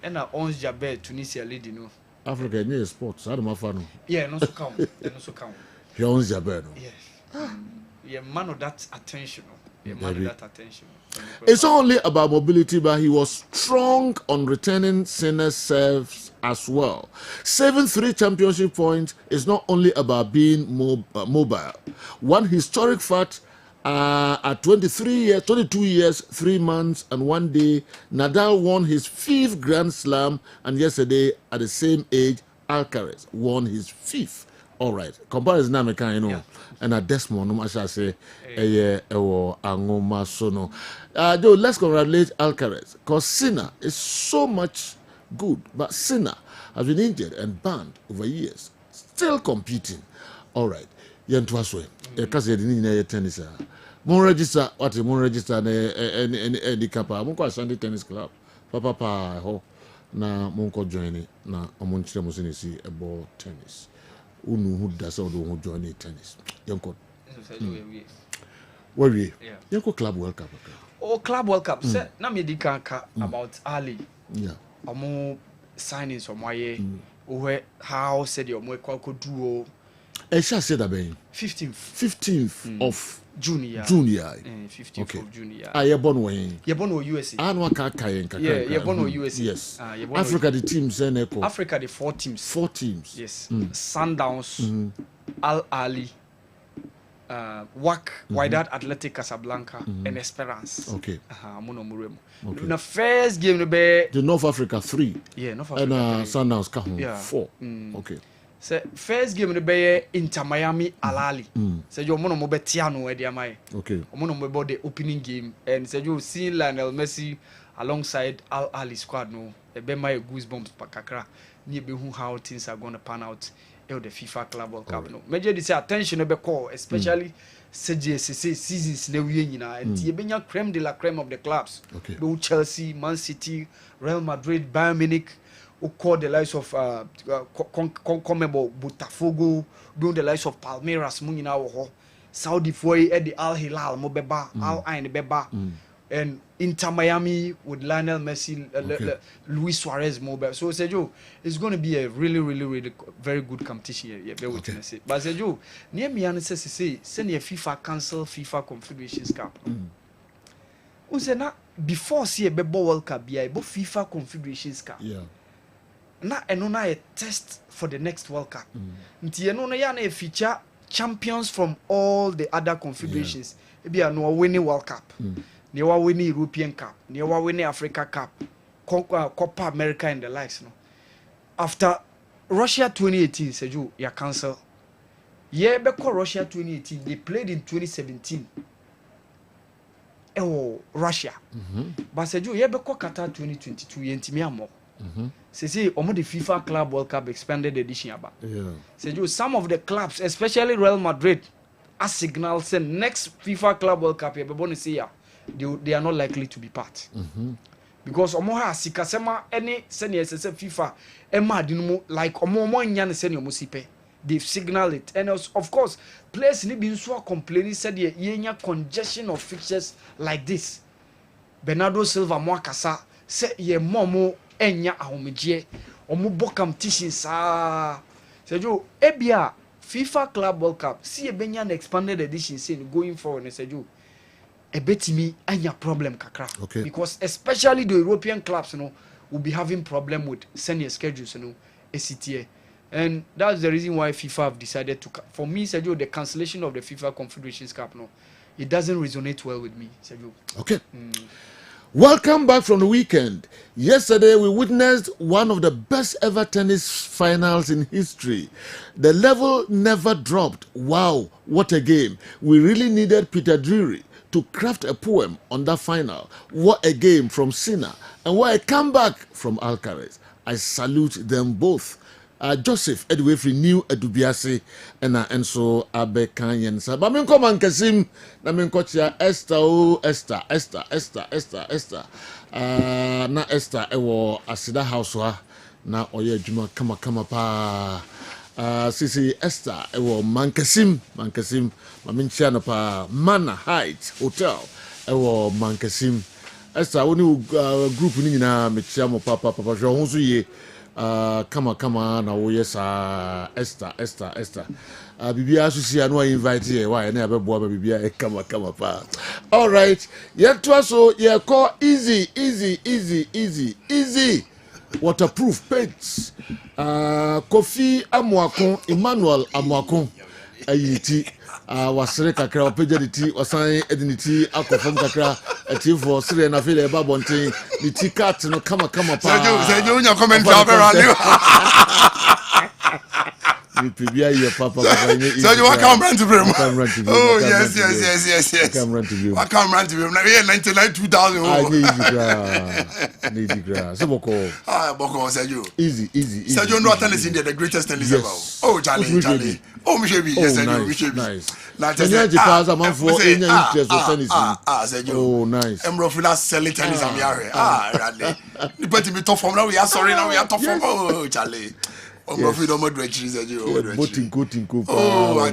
and na Ons Jabeur Tunisia lady no Africa any sports I don't know no so count Ons Jabeur no man of that attention It's not only about mobility, but he was strong on returning Senna's serves as well. Saving 3 championship points is not only about being mobile. One historic fact, at 22 years, 3 months, and 1 day, Nadal won his 5th Grand Slam, and yesterday, at the same age, Alcaraz won his 5th. All right. Comparison na meka you know. And at Desmond no I shall say angoma sono. Though let's congratulate Alcaraz because Sinner is so much good, but Sinner has been injured and banned over years, still competing. All right. Yentu aswe. Kasi ni tennis. Mon register any kapa. Mon ko Sunday Tennis Club. Papa ho na mon ko join na omon chire mo sinisi about tennis. Unu who does all the join tennis. Yanko. Where we? Yanko Club World Cup. Oh, Club World Cup. Say na me di kanka about Ali. Yeah. Omo signings from waye. Where how said your mo kwako duo. I shall say that be 15th of June. 15th of June. You born when? You born USA. Yeah, you born USA. Yes. Africa the teams Africa the 4 teams. 4 teams. Yes. Sundowns, Al Ahly, WAC, Wydad Athletic Casablanca, and Esperance. Okay. Okay. The first game be the North Africa 3. Yeah, North Africa. And Sundowns 4. Okay. So first game no be Inter Miami Al Ahly. So you mono mo betiano e dia mai. Okay. Mono mo about the opening game and so you see Lionel Messi alongside Al Ahly squad no e be my goosebumps pakakra. Ni be who how things are going to pan out in the FIFA Club World Cup no. Major this attention be call especially CJCC seasons na wie nyina and you benya creme de la creme of the clubs. Okay. Do Chelsea, Man City, Real Madrid, Bayern Munich who call the likes of Conmebol, Botafogo, doing the likes of Palmeiras, Munina Oho, Saudi Foy, Eddie Al Hilal, Mobeba, Al Ain Beba, and Inter Miami with Lionel Messi, Luis Suarez, Mobile. So Sergio, it's going to be a really very good competition here. Bear with me, say. But Sergio, near me, and says send your FIFA cancel FIFA Confederations Cup. Who said na before see a World Cup, yeah, but FIFA Confederations Cup. Yeah. Na eno na a test for the next World Cup. Nti eno na ya na feature champions from all the other confederations. Ebi ano winning World Cup. Ne wa winning European Cup, ne wa winning Africa Cup, Copa America and the likes no. After Russia 2018 Seju ya cancel. Ye be call Russia 2018, they played in 2017. Russia. But Seju ye be call Qatar 2022 yentimi amo. See, almost the FIFA Club World Cup expanded edition about. So some of the clubs, especially Real Madrid, as signals say next FIFA Club World Cup, they are not likely to be part. Because omoha sikasema any senior FIFA Emma dinu like omo nyan senior musipe. They've signaled it, and of course, players need been so complaining said yenya congestion of fixtures like this. Bernardo Silva mo akasa se ye momo enya ahomegye omo bo competition sa Sergio ebia FIFA Club World Cup see ebenya an expanded edition say going forward Sergio ebetimi anya problem kakra because especially the European clubs will be having problem with senior schedules ACTA. And that's the reason why FIFA have decided to for me Sergio the cancellation of the FIFA Confederations Cup it doesn't resonate well with me Sergio. Okay. Welcome back from the weekend. Yesterday, we witnessed one of the best ever tennis finals in history. The level never dropped. Wow, what a game. We really needed Peter Drury to craft a poem on that final. What a game from Sinner, and what a comeback from Alcaraz. I salute them both. Joseph Edwefri new Edubiase and so Abe Kanyen sa ba men ko man kasim na men ko tia Esther na Esther ewo asida house ha na oye adwuma kama pa sisi Esther ewo mankasim ma men chia no pa Manor Heights Hotel ewo mankasim Esther woni group ni nyina me chia mo papa jo ho so ye kama na wo yesa Esther bibia so sia no invite ye why na be boa bibia e kama pa. All right, yet to so ye call easy waterproof paints. Kofi Amwakon Emmanuel Amwakon ayiti wasere kakra opeja diti wasan ediniti akofom kakra atifo sire na fele ba bonten the ticket no kama pa. Sergio nya comment around you. Pibia your papa so you want come run to him. Oh yes. Come run to him. I come run to him. Now here 99 2000. Easy gra. So boko. Boko Sergio. Easy. Sergio no tennis in the greatest tennis ever. Oh Charlie. Oh Michebi. Yes Sergio. Nice. Now just pass man for any interest of tennis. Sergio. Oh nice. Emrofila selling tennis am here. Really. You better be tough from now. We are sorry now. We are tough from. Oh Charlie. Oh, I tell you. Oh, I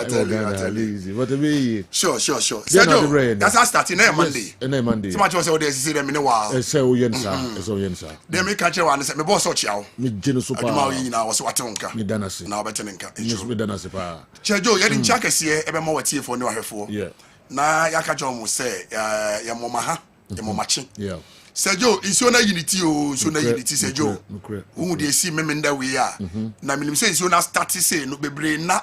tell you. What a Sure. Sergio, that's our starting Monday. Monday. So much was there to see them in a while. So yensa. They make catch one and say, "Me boss watch you." Me genu super. I was watonka. Me danasi. Now better nenka. Yes, me danasi pa. Sergio, you didn't check us here. Ebe mo wati for no ahefo. Yeah. Na yaka John say, ya mama ha, ya mama chin. Yeah. Sergio, it's your unity, unity, Sergio. Who they see me in that way are. Na minim say it's your start to say no be brain na.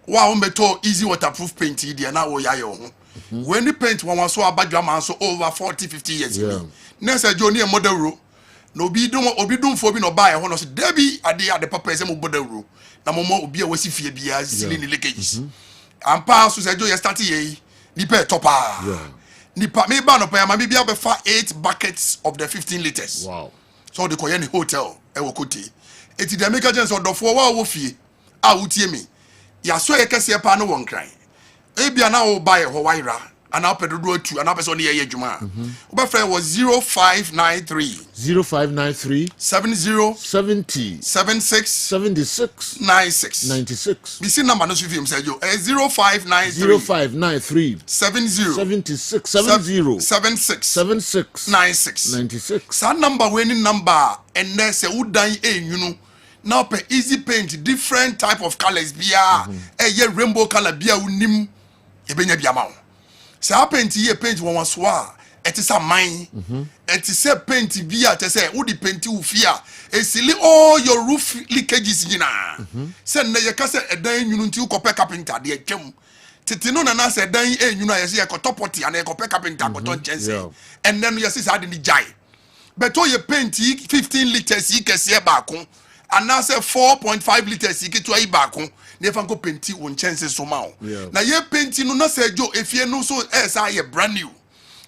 Wow, beto easy waterproof paint here na wo ya yo. When the paint one so abadwa man so over 40-50 years ago. Na Sergio near model ro. No obi dum for bi no buy ho no so debi ade ade papa ese mo model ro. Na momo obi a wasi fie bia sili ni legacies. Ampa so Sergio ya start ye ni pe topa. Yeah. Nipa me ba no pa ma bibia be fa 8 buckets of the 15 liters. Wow. So they call any hotel e wo kote. Eti the American gens odofo wa wo fie a wutie me. Ya so ye kese pa no won kran. E bia na wo buy ho waira ana pedodo atu ana person ye ye adwuma. Wo friend was 0593 70 76 96. Bisi number no film Sergio 0593 76 96. Sa number winning number and then say udan now per easy paint different type of colors bia ye rainbow color bia unim e benya bia ma. Sa paint ye paint one swa it is a mine. It is a paint via to say, would the paint you fear? A silly all your roof leakages in. Send the cassette a day you know to copper carpenter, dear Kim. Titino and I said, dying, you know, I see a cotopoti and a copper carpenter, and then your sister didn't jai. But all your paint 15 liters, you can see a bacon, and now say 4.5 liters, you get to a bacon. Never go paint on chances so now. Now, you're painting, no, say, Joe, if you know so as I a brand new.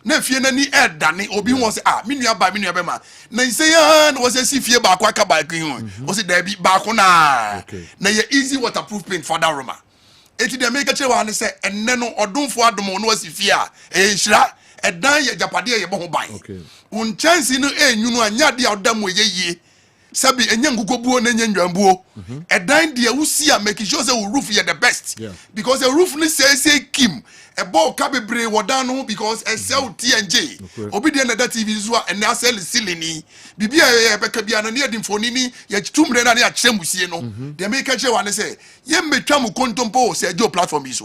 Na fie na ni dane obi won say me nua ba ma na say na wo say fie ba kwa ka ba kun wo say da bi ba ko na na ye easy waterproof paint for that room eti dem make che wa ne say enne no odunfo adom no wasi fie a nhira edan ye japade ye bo ho ban un chance no enyunu anya de odam ye sabi enya ngukobuo na enya ndwambuo edan de wusi a make sure say roof ye the best because the roof ni say kim a ball can be brave or down because a sell TNJ. Obedient that TV is what and now sell silly. Bibia Beccabiana near Dimfonini, yet 2 million at Chemusino. They make a show and say, Yem me tramu contompo, say Joe platform is.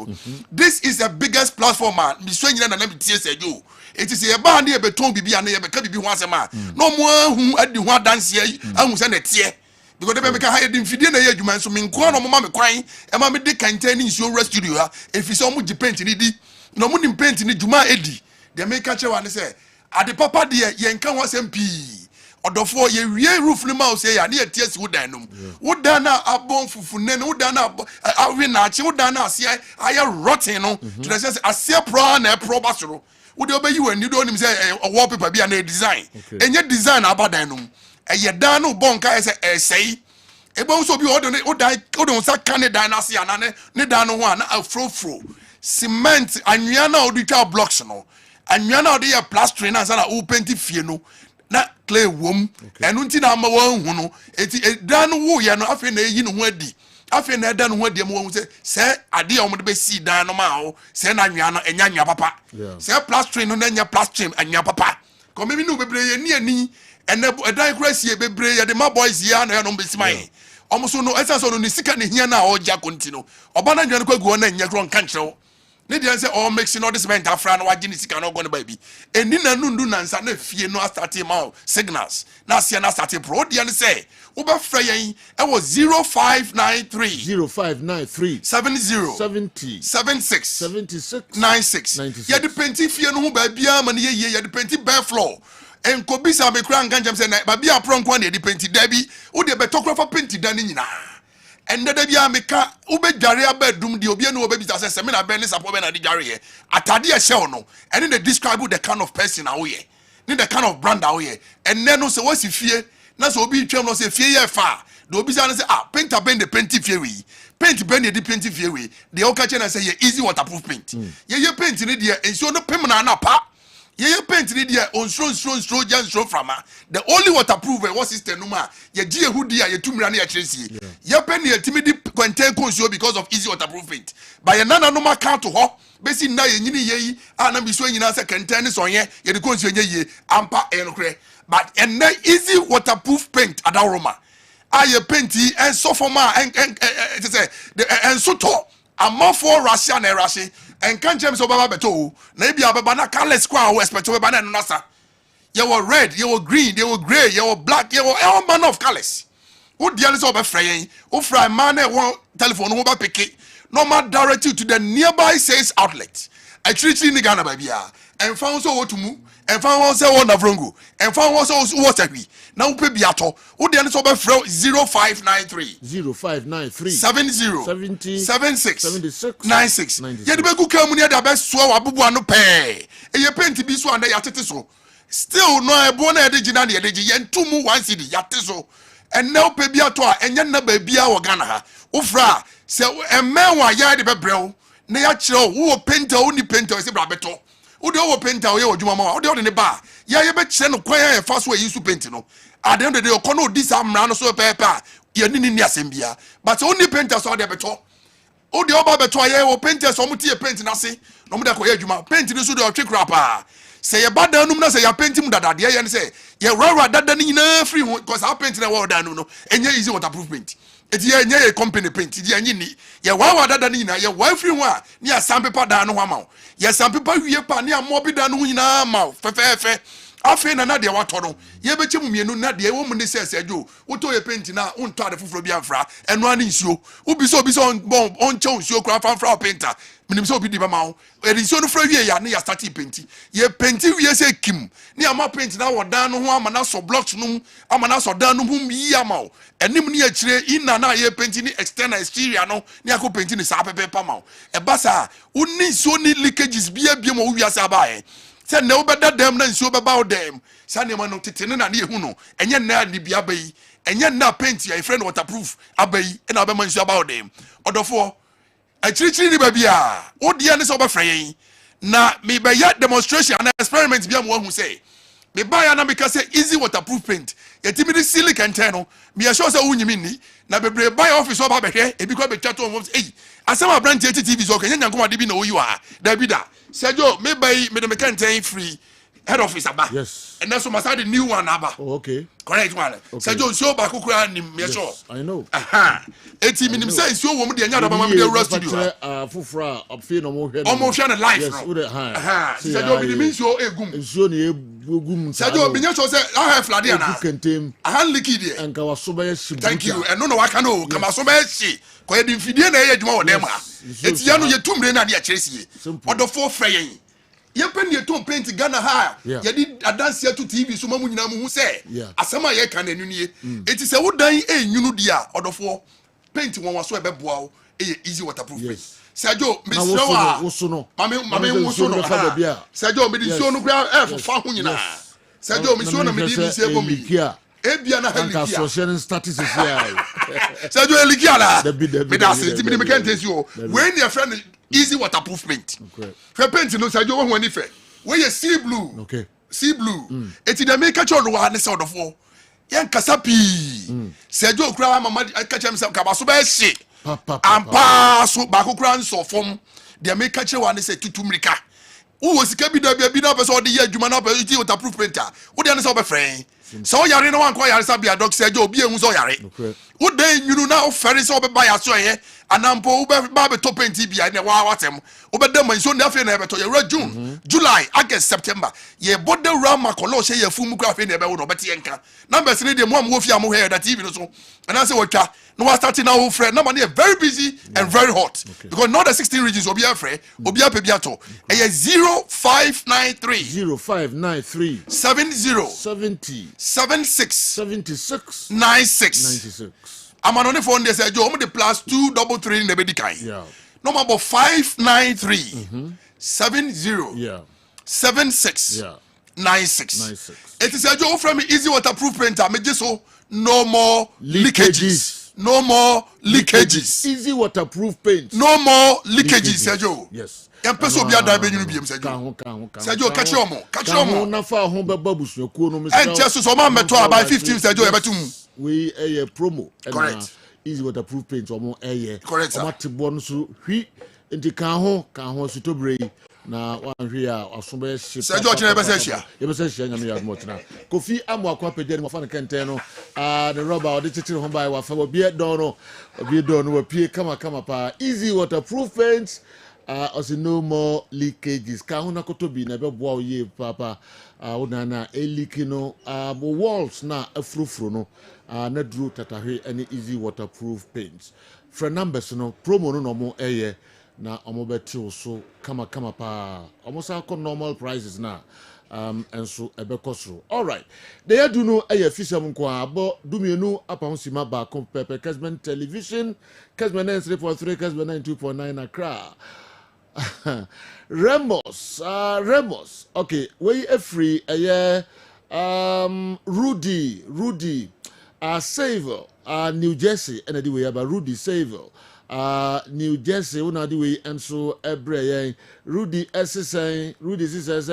This is the biggest platform, man. Miss Swing and MTS say you. It is a band near Beton Bibia and Beccabi once a man. No more who at the one dance here, I was an etie. Because they make a higher than Fidina Yajuman, so mean, Kwan or Mamma crying, and Mamma de containing your studio, if it's almost painting it, no money painting it, Juma Eddie. They make a show and say, at the papa dear, Yankan was MP. Or the 4 year roof the mouse say, I near tears would danum. Would dana a bone for Nen, would dana a winach, would dana see I am rotten to the sense, I see a prawn a probastro. Would obey you and you don't even say a wallpaper be a design. And yet design about danum. A yadano bonka as a say. A bones will be ordinary, or die, or don't say Canada dynasty and ne dano one, a fro. Cement and yana or the blocks no. And yana de a plastering as an open to fieno. Na clay womb, and untina ma one, it done woo ya no afin a yin weddy. Afin a done what the moon say, a dear on the best see dano mao, say Nanyana and Yanya papa. Say plastering on your plastering and your papa. Come maybe no be near knee. And a digress ye be brave, the my boys yan and be smile. Almost no essence on the second here now or Jack Contino. Or Banana go on and your grown country. Nidian say all mixing all this mental friend or Guinness cannot go baby. And Nina Nundunan and fear no starting mouth signals. Now see an starting pro, Dian say. Uber Frey, I was 0593 0593 70 76 96. Yet the penty fear no baby, and ye the penty bare floor. And Kobisa be crank and jams and Babia prong one the painted Debbie, who the betographer painted Danina. And the Debia Meka, Ube Jaria bedroom, the Obiano babies as a seminar Benis upon the Jaria. Atadia Shelno, and then they describe the kind of person away, then the kind of brand away, and then also what's if fear, not so be channel say fear far. The Obisa say, paint a bend the painty fury. Paint bend the painty fury. The Okachen and say, easy waterproof paint. You paint in it, and so no permanent pa. Ye paint ni dia on strong from the only waterproof was system numa ye gie hu dia ye tumra na ye chesi ye pen ye timidi contain consume because of easy waterproof paint by ye nana numa count to ho besi na ye nyini ye ana bi so nyina se contain so ye de consume ye ampa enokre but and easy waterproof paint adaroma aye painti and so for ma and say and so to amount for Russia na Russia and can't James Obama beto maybe ababa color square or expect to banana nasa. You were red, you were green, you were grey, you were black, you were all manner of colors. Who the others over fraying, who fry man one telephone over picket, no man direct you to the nearby sales outlet. I treat you in the Ghana baby and found so what to move and found also one of Rongo and found also what we now pay biato. Who the others over 0593 70 76 96. Yet the good come near the best swallow abubu no pay. And you paint to be so under your so. Still no a born edition and the edgy and 2 more 1 city yatiso. And now pay biato and yan number bia or Ghana. Ufra, so a man wa yard the bro. Nature who painter only painter is a rabbito. Who do painter or Jumama or the bar. Ya you bet send a fast way you to paint no. At the end of the day, Okono this am so paper. You need in Yasembia, but only painters are there beto. Oh, the Oba Betoye or painters or Mutia paint Nasi, no matter where you paint the studio trick rapper. Say a bad number say you're painting that idea and say, you're rather than in a free one because I'm painting a word no, and you're easy waterproof paint. It's a company paint, you're rather than in your wife free one, near some people down no amount. Yes, some people here near more than in a mouth, fair. Afei na nadia watono ye beche mumienu nadia wo mun se sejo woto ye paint na unto ade foforo bia mfra eno ani nsuo obi so on che nsuo kra fanfra painter minim se obi di ba mawo e nsuo no fra wie ya na ya start paint ye paint wie se kim ni ama paint na wodan no ho ama na so blocks no ama na so dan no hum yi amawo enim ni akire ina na ye paint ni external exterior no ni akọ paint ni sa pepe pa mawo e basa uni nsuo ni leakages bia mo wiase ba e say no better them than so about them. Sani man titene na ne hu no. Enye na ni bia bayi. Enye na paint ya friend waterproof abayi e na be man so about them. Odofo achirichiri ni babia. Wo de ne so be frey na me be ya demonstration and experiment bia mo hu say. Me buy na because say easy waterproof paint. Yetimi di silic no. Me assure say wunyimi ni. Na bebre buy office oba behwe e bi kwa be twato mo say asema brand TV so kan nyanko ade bi na oyi wa. Da bi da. Sergio me buy me de me free head office aba. Yes. And that's my new one aba. Oh, okay. Correct one. Okay. Sergio show back kukura ni me sure. I know. Aha. Eti minim say show wo mu de nya da ba ma de rush studio. Fufra opfe no mo hwe. Omo hwe na live. Yes, we the ha. Aha. Sergio bi mi show egum. Nsuo ne egum. Sergio bi nya show say I have flade na. Kentem. Aha liquid there. Anka waso ba shibu. Thank you. And no waka no. Kama so ba shi. Ko ye di fidie na ye adwuma wo dem ha. Eti ya no ye tumre na de a kyeresi ye. Odofo frɛ yen. Yɛpɛ ne yɛtɔn paint Ghana ha yɛde adanseɛ to TV so ma mu nyinaa mu hu sɛ asɛm a yɛka na ɛnu nie enti sɛ wodan ɛnyunu di a ɔdɔfoɔ paint wɔn waso ɛbɛboa wo ɛyɛ easy waterproof paint Sergio mesrɛ wo a mame woso no Sergio mede nsuo no kora ɛfofa ho nyinaa Sergio mesuo na mede bi sɛ bɔ mi ebia na halikia anka social status is here Sergio elikia la me da se timi me kan tesi o we ne friend easy waterproof paint okay paint no Sergio wo ho ani fe we ye sea blue okay sea blue eti da me catch on wa ne se odofo yen kasa pi Sergio kura mama catch am se ka ba so ba hye ampa so ba kokura nso fom de me catch wa ne se tutumrika wo sika bi da bi na person de ye adwuma na easy waterproof painter wo de ne se obefren so yare no wan kwa yare sabia doc Sergio obi ehun so yare wo de nyunu na ofere so obeba ya so ye anampo wo ba be to paint bia ne wa watem wo be dem so na afi na be to ye June July August September ye bode rama kolo she ye fumu kwa afi na be wo no bete yenka numbers ne de mo am wo fi am here that TV no so and I say watcha no wa starting now wo frɛ number ne very busy and very hot because not the 16 regions obi afrɛ obi apebi ato e 0593 70 76 96 I'm on the phone they say Joe the plus 233 in the medikai no more 593 70 76 96 it is a Joe from easy waterproof printer me just so no more leakages no more leakages easy waterproof paint no more leakages Sergio yes Empeso bia da be nyunu biem Sergio Sergio catch omo na fa ho beba busuakuo no me and just so man meto about 15 Sergio e betum we a promo correct easy waterproof paint omo correct omo tebo no so hwi enti kan ho so tobre na wan hwi a asobe hye Sergio chine be se hia ye be se hia nyame ya mo tena Kofi amo akwa pede mo fa ne kenten no the rubber odi titiri ho bai wa fa obi don no wa pie kama pa easy waterproof paint also no more leakages ka ho na kotobi na be boa ye papa na elikino walls na afrufru no na duro tatahwe any easy waterproof paints for numbers no promo no mo na omo beti so kama pa omo sa normal prices na and so ebekosro all right they do no fisam nko abo dumienu apahosima ba kompepe Kessben television Kessben 3.3 Kessben 2.9 Accra Ramos okay we free Rudy Saville New Jersey and the way about Rudy Saville New Jersey una the way and so Rudy says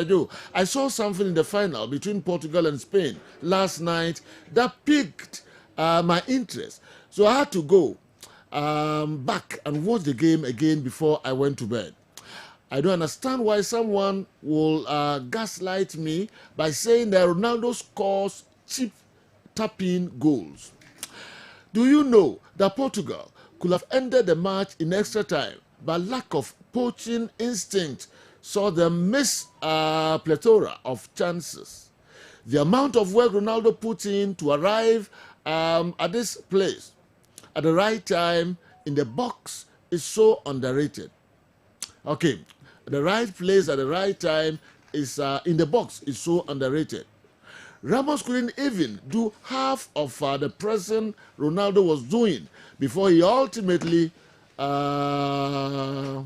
I saw something in the final between Portugal and Spain last night that piqued my interest, so I had to go back and watch the game again before I went to bed. I don't understand why someone will gaslight me by saying that Ronaldo scores cheap tapping goals. Do you know that Portugal could have ended the match in extra time, but lack of poaching instinct saw them miss a plethora of chances? The amount of work Ronaldo put in to arrive at this place at the right time in the box is so underrated. Okay, the right place at the right time is in the box is so underrated. Ramos couldn't even do half of the pressing Ronaldo was doing before he ultimately got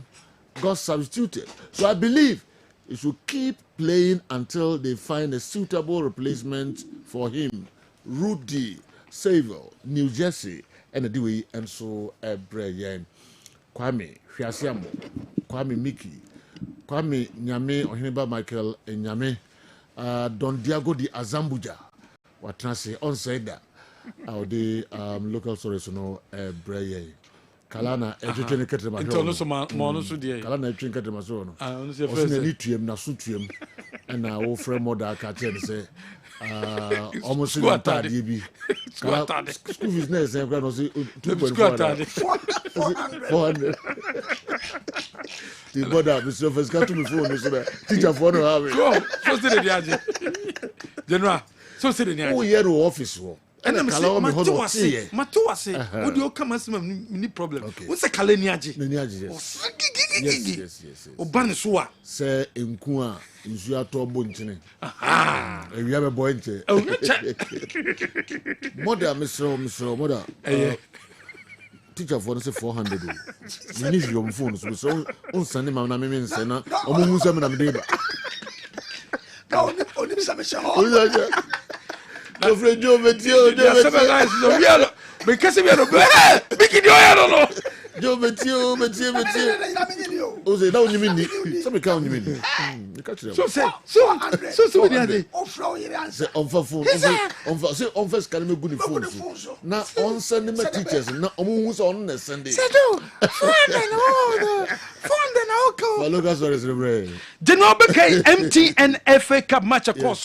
substituted. So I believe he should keep playing until they find a suitable replacement for him. Rudy Saville, New Jersey, and the way and so Brian Kwame Fiasiamo, Kwame Mickey, Kwame Nyame Ohineba Michael and Nyame Don Diego de Azambuja. What can I say? On said that. The local stories, Bray. Kalana, educating Katrama. Kalana, drink at the Mazono. I need to him, Nasutrium, and our old friend Moda Katen say, almost in the TDB. School is nice, and I'm going to 400. The mother, Mr. First got to me phone, teacher for no having. So say the General, so say the oh, yeah, office. And I'm saying, Matuase, would you come as any problem? What's a Kaleniaji? Yes. O Banisua. Say, in Kua, is your Torbunchine. Ah, you have a boy. Mother, Mother. Teacher for say 400. We need your phones. So on Sunday, my name is Sena, or Musaman and Deba. Your friend Joe Matthew, because we are making your Joe Matthew. Oh, say, now you mean some count you mean. So say, so on first can make good phone. Now on Sunday, my teachers, now almost on Sunday. General Becay MTN FA Cup match across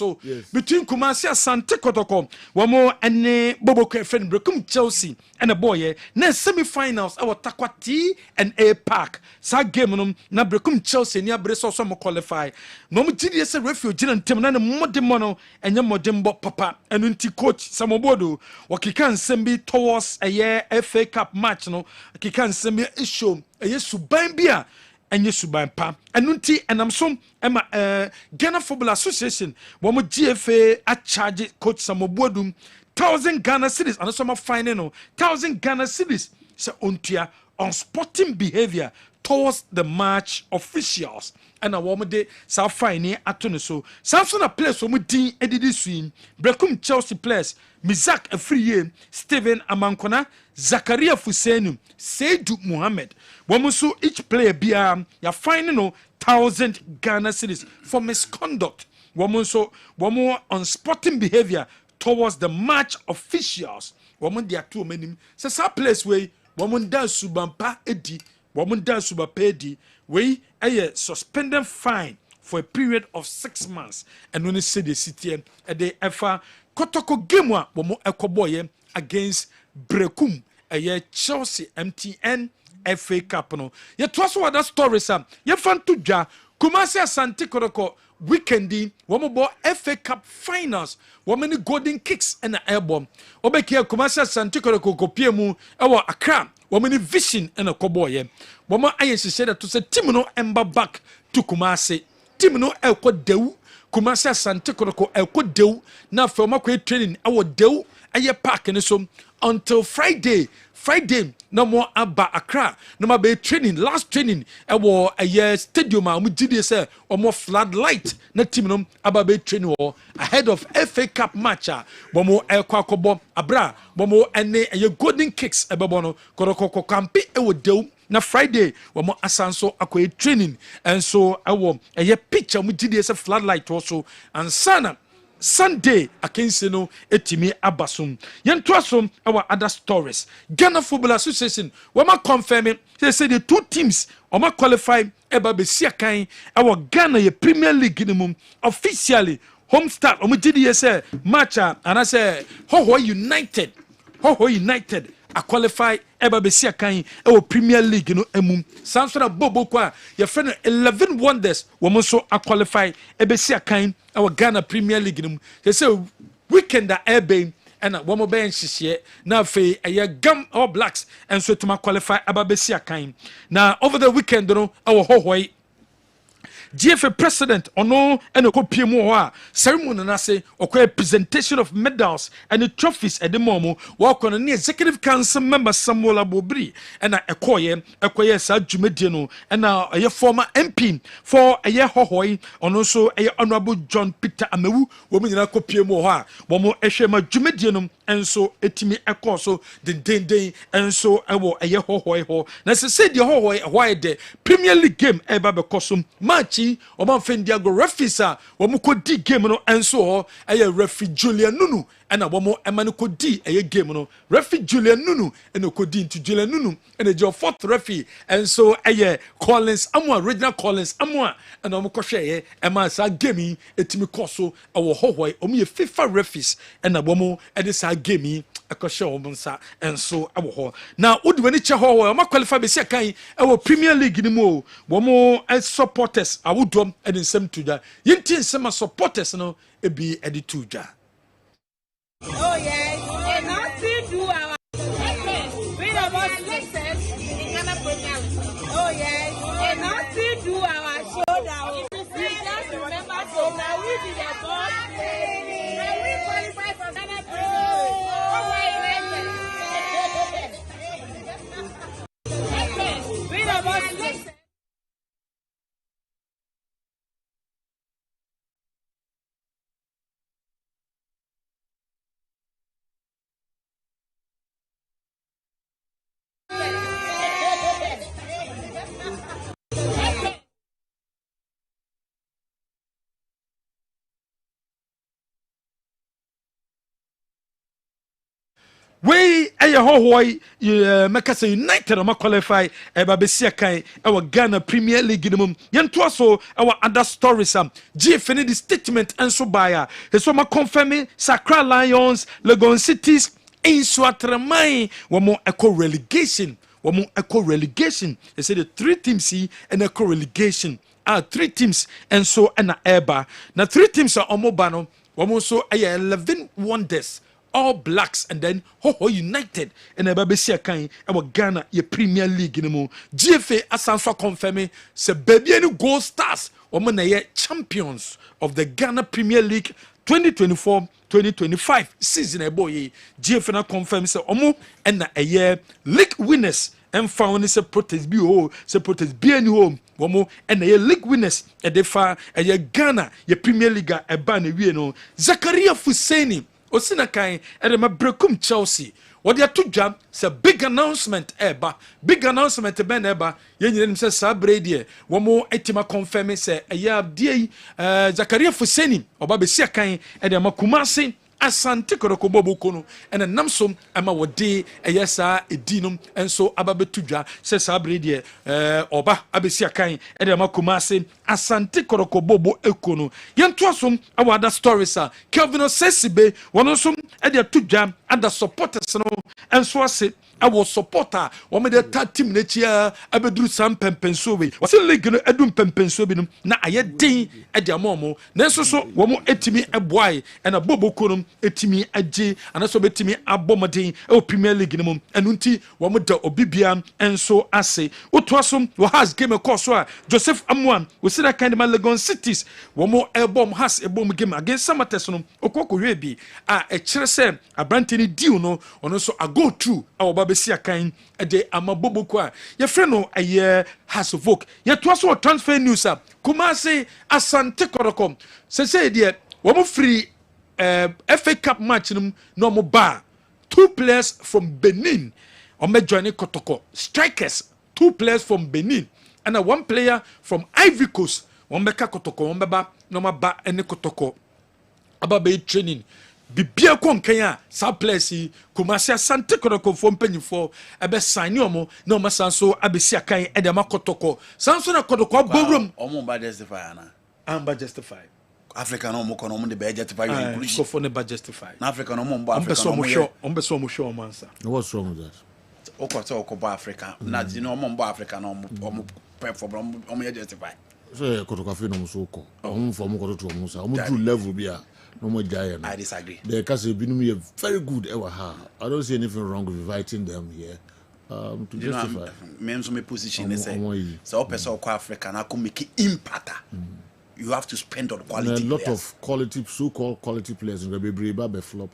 between Kumasi and Sante Kotoko. One more and Bobo friend Brekum Chelsea and a boy. Next semi-finals our Takwati and A Park. Sa game na Brekum Chelsea near Breso some qualify. No GDS refuge and Timana Modemono and Yamodembo Papa and Unti coach Samobodo. Wakikan Sembi towards a year FA Cup match no. Kikan Sembi issue a year Subambia. And yes, Subampa, and Nunti, and I'm some Ghana Football Association. One more GFA at charge coach Samobodum 1,000 Ghana cities and some final 1,000 Ghana cities. So untia on sporting behavior towards the match officials. And a woman day South Fine at Tuniso. Samson a place for Mutin Eddie Swing, Brekum Chelsea players, Mizak a free year, Steven Amankona, Zakaria Fusenu, Seydu Muhammad. Wamusu each player be ya finding 1,000 Ghana cities for misconduct. Wamuso on sporting behavior towards the match officials. Wamun dia two many. So place way wamun da subampa edi, wamun da subapedi way a suspended fine for a period of 6 months. And when they say the city and they ever Kotoko Gemwa wamu ekoboye against Brekum a Chelsea MTN FA Cup no. Ye trust what that story sam. Ye fan to ja Kumasi Asante Kotoko weekendi womo FA Cup finals women golden kicks and a airborne. Obeke Kumasi Asante Kotoko kopiemu ewa Accra women vision and a koboye. Womo ayensi said to say team no ember back to Kumasi. Team no elko deu Kumasi Asante Kotoko elko deu na from training our deu aye park and so until Friday no more Abba Accra no more be training last training a year stadium we did say or more floodlight na team no Abba be training ahead of FA Cup match bomo ekwakobo abra bomo ene a golden kicks ebono koroko kampi e deu na Friday womo asanso akoye training and so a picture we did say floodlight also and sana Sunday akense no etimi abasum yentoasom our other stories Ghana Football Association wama confirm say the two teams wama qualify eba be siakan our Ghana ye Premier League ni officially home start omo gidi say match and I say Hoho United a qualify eba be siakan our Premier League no emum sansona bobo kwa your friend 11 wonders womo so a qualify ebe siakan our Ghana Premier League. They say weekend that airbane and one more bench share now fe a gum or blacks and so to qualify ababesia kind. Now over the weekend our Hawaii GFA president ono and a copy more ceremony and I say okay presentation of medals and the trophies at the moment walk on an executive council member Samuel Abobri and a Ekoye Sa Jumediano and now a former MP for a year Hohoi and also a honorable John Peter Amewu woman in a copy more one more Eshema Jumedianum and so etimi ekoso den and so a year Hohoi ho na say the Hohoi why the Premier League game ever because match akyi ɔma mfɛn di agorɔ referees a wɔn kɔ di game no ɛnso hɔ ɛyɛ referee Julian Nunu ɛna wɔn ɛma no kɔ di ɛyɛ game no referee Julian Nunu ɛna kɔ di nti Julian Nunu ɛna gye fourth referee ɛnso ɛyɛ Collins Amua original Collins Amua ɛna wɔn kɔhwɛ ɛyɛ ɛma saa game yi etimi kɔ so ɛwɔ hɔ hɔ wɔn yɛ FIFA referees ɛna wɔn ɛde saa game yi ɛkɔhyɛ wɔn nsa ɛnso ɛwɔ hɔ na wodi wɔn ani kyɛ hɔ hɔ wɔn qualify bɛsi akan ɛwɔ Premier League ni mu o wɔn supporters awudɔm ɛde nsɛm to dwa yɛnti nsɛm a supporters no ebi ɛde to dwa. Oh yes, and nothing do our we about success in Ghana Premier League. Oh yes, and nothing do our show we just remember so now we did the ball and we qualify for Ghana Premier League. Oh my we about success. We ɛyɛ hɔhɔ mɛka United ɔma qualify ɛba bɛsi akan ɛwɔ Ghana Premier League no mu yɛntoa so ɛwɔ other stories GF ne the statement ɛnso baeɛ ɛsɛ ɔma confirm Accra Lions Legon Cities Nsuatreman wɔn ɛkɔ relegation they say the three teams yi ɛna ɛkɔ relegation three teams ɛnso ɛna ɛba na three teams a ɔmo ba no wɔn nso ɛyɛ 11 Wonders All Blacks and then Hoho United and a babesi akan our Ghana ye Premier League no mu GFA asanso confirming say baby any Gold Stars woman ye champions of the Ghana Premier League 2024-2025 season a boy GFA na confirm say omo and na a league winners and found say protest bi o say protest bi any home womo and a league winners e defa a Ghana ye Premier League e ba na wie no Zakaria Fuseni Osina kan ma brekum Chelsea what they to jam say big announcement eba ben eba ye nyina say sabrede wo mo etima confirm say eya die Zakaria Fuseni oba be sia kan ma Kumasi Asante Koroko Bobo no ena namsom ama wode eyesa edinum enso ababetudwa se sabrede oba abesi akan ma Kumasi Asante Koroko Bobo ekono yentoasom awada stories Kelvin Osesibe wonosom tudwa ada supporters no enso ase awo supporter wo me de ta team na chia abeduru sam pempenso we wase league no edum pempenso bi no na ayedin amomo na enso so wo mo etimi eboai na Boboko no etimi age anaso betimi abomodin e Premier League no mu enunti wo mo da obibia enso ase otoasom wo has game course so Joseph Amuan we see that kind of Legon Cities wo mo ebom has ebom game against Samates no okokwe bi e kire se abrante ni deal no ono so a go through besi akan de ama Boboko a ye frɛ no aye has voke ye to so transfer news Kumasi Asante Koroko say de wo mo free FA Cup match no mo ba 2 players from Benin o me join Kotoko strikers 2 players from Benin and 1 player from Ivory Coast won beka Kotoko won beba no ma ba ene Kotoko aba be training bibia konkan a sa place Kumasi Asante Koroko fo mpanyifo ebe sign omo na omo sanso abesi akan e de makotoko sanso na Kotoko aborum omo ba justify na amba justify Africa no mo kono mo de be justify you inclusion ko fo ne ba justify na Africa no mo mbo Africa no mo show omo ansa what's wrong with that okota okoba Africa na di no mo mbo Africa no omo perform omo justify so Kotoko afi no mo so ko omo fo mo koto omo sa omo do level bia no more giant. I disagree. The Kessben are very good ever. I don't see anything wrong with inviting them here. To justify. Me position is so person of Africa na come make impact. You have to spend on quality. A lot of quality, so-called quality players in the baby be flop.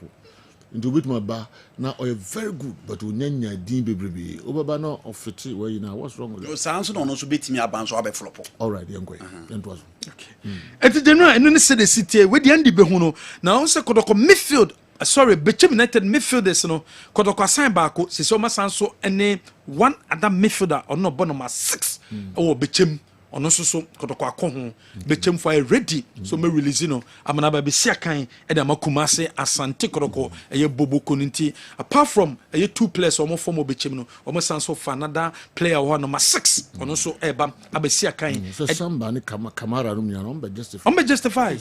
Into which my bar now are very good, but we nenya din baby. Obaba no of fiti where you now. What's wrong with that? Sounds no so beat me about so be flop. All right, then go. Then was okay. At the general, and then say the city where the Andy Behuno now also Kotoko midfield. Sorry, Bechem United midfielders no Kotoko assign back. Se so ma sanso any one other midfielder or no bonoma 6 or Bechem ono so kotoko akọ be chem for ready so me release no amana ba be sia kan e da makumase asante kotoko eye boboko nti apart from eye 2 players omo form be chem no omo san so for another player one number 6 ono so eba abesia kan so samba ni Kamara no mia no be justify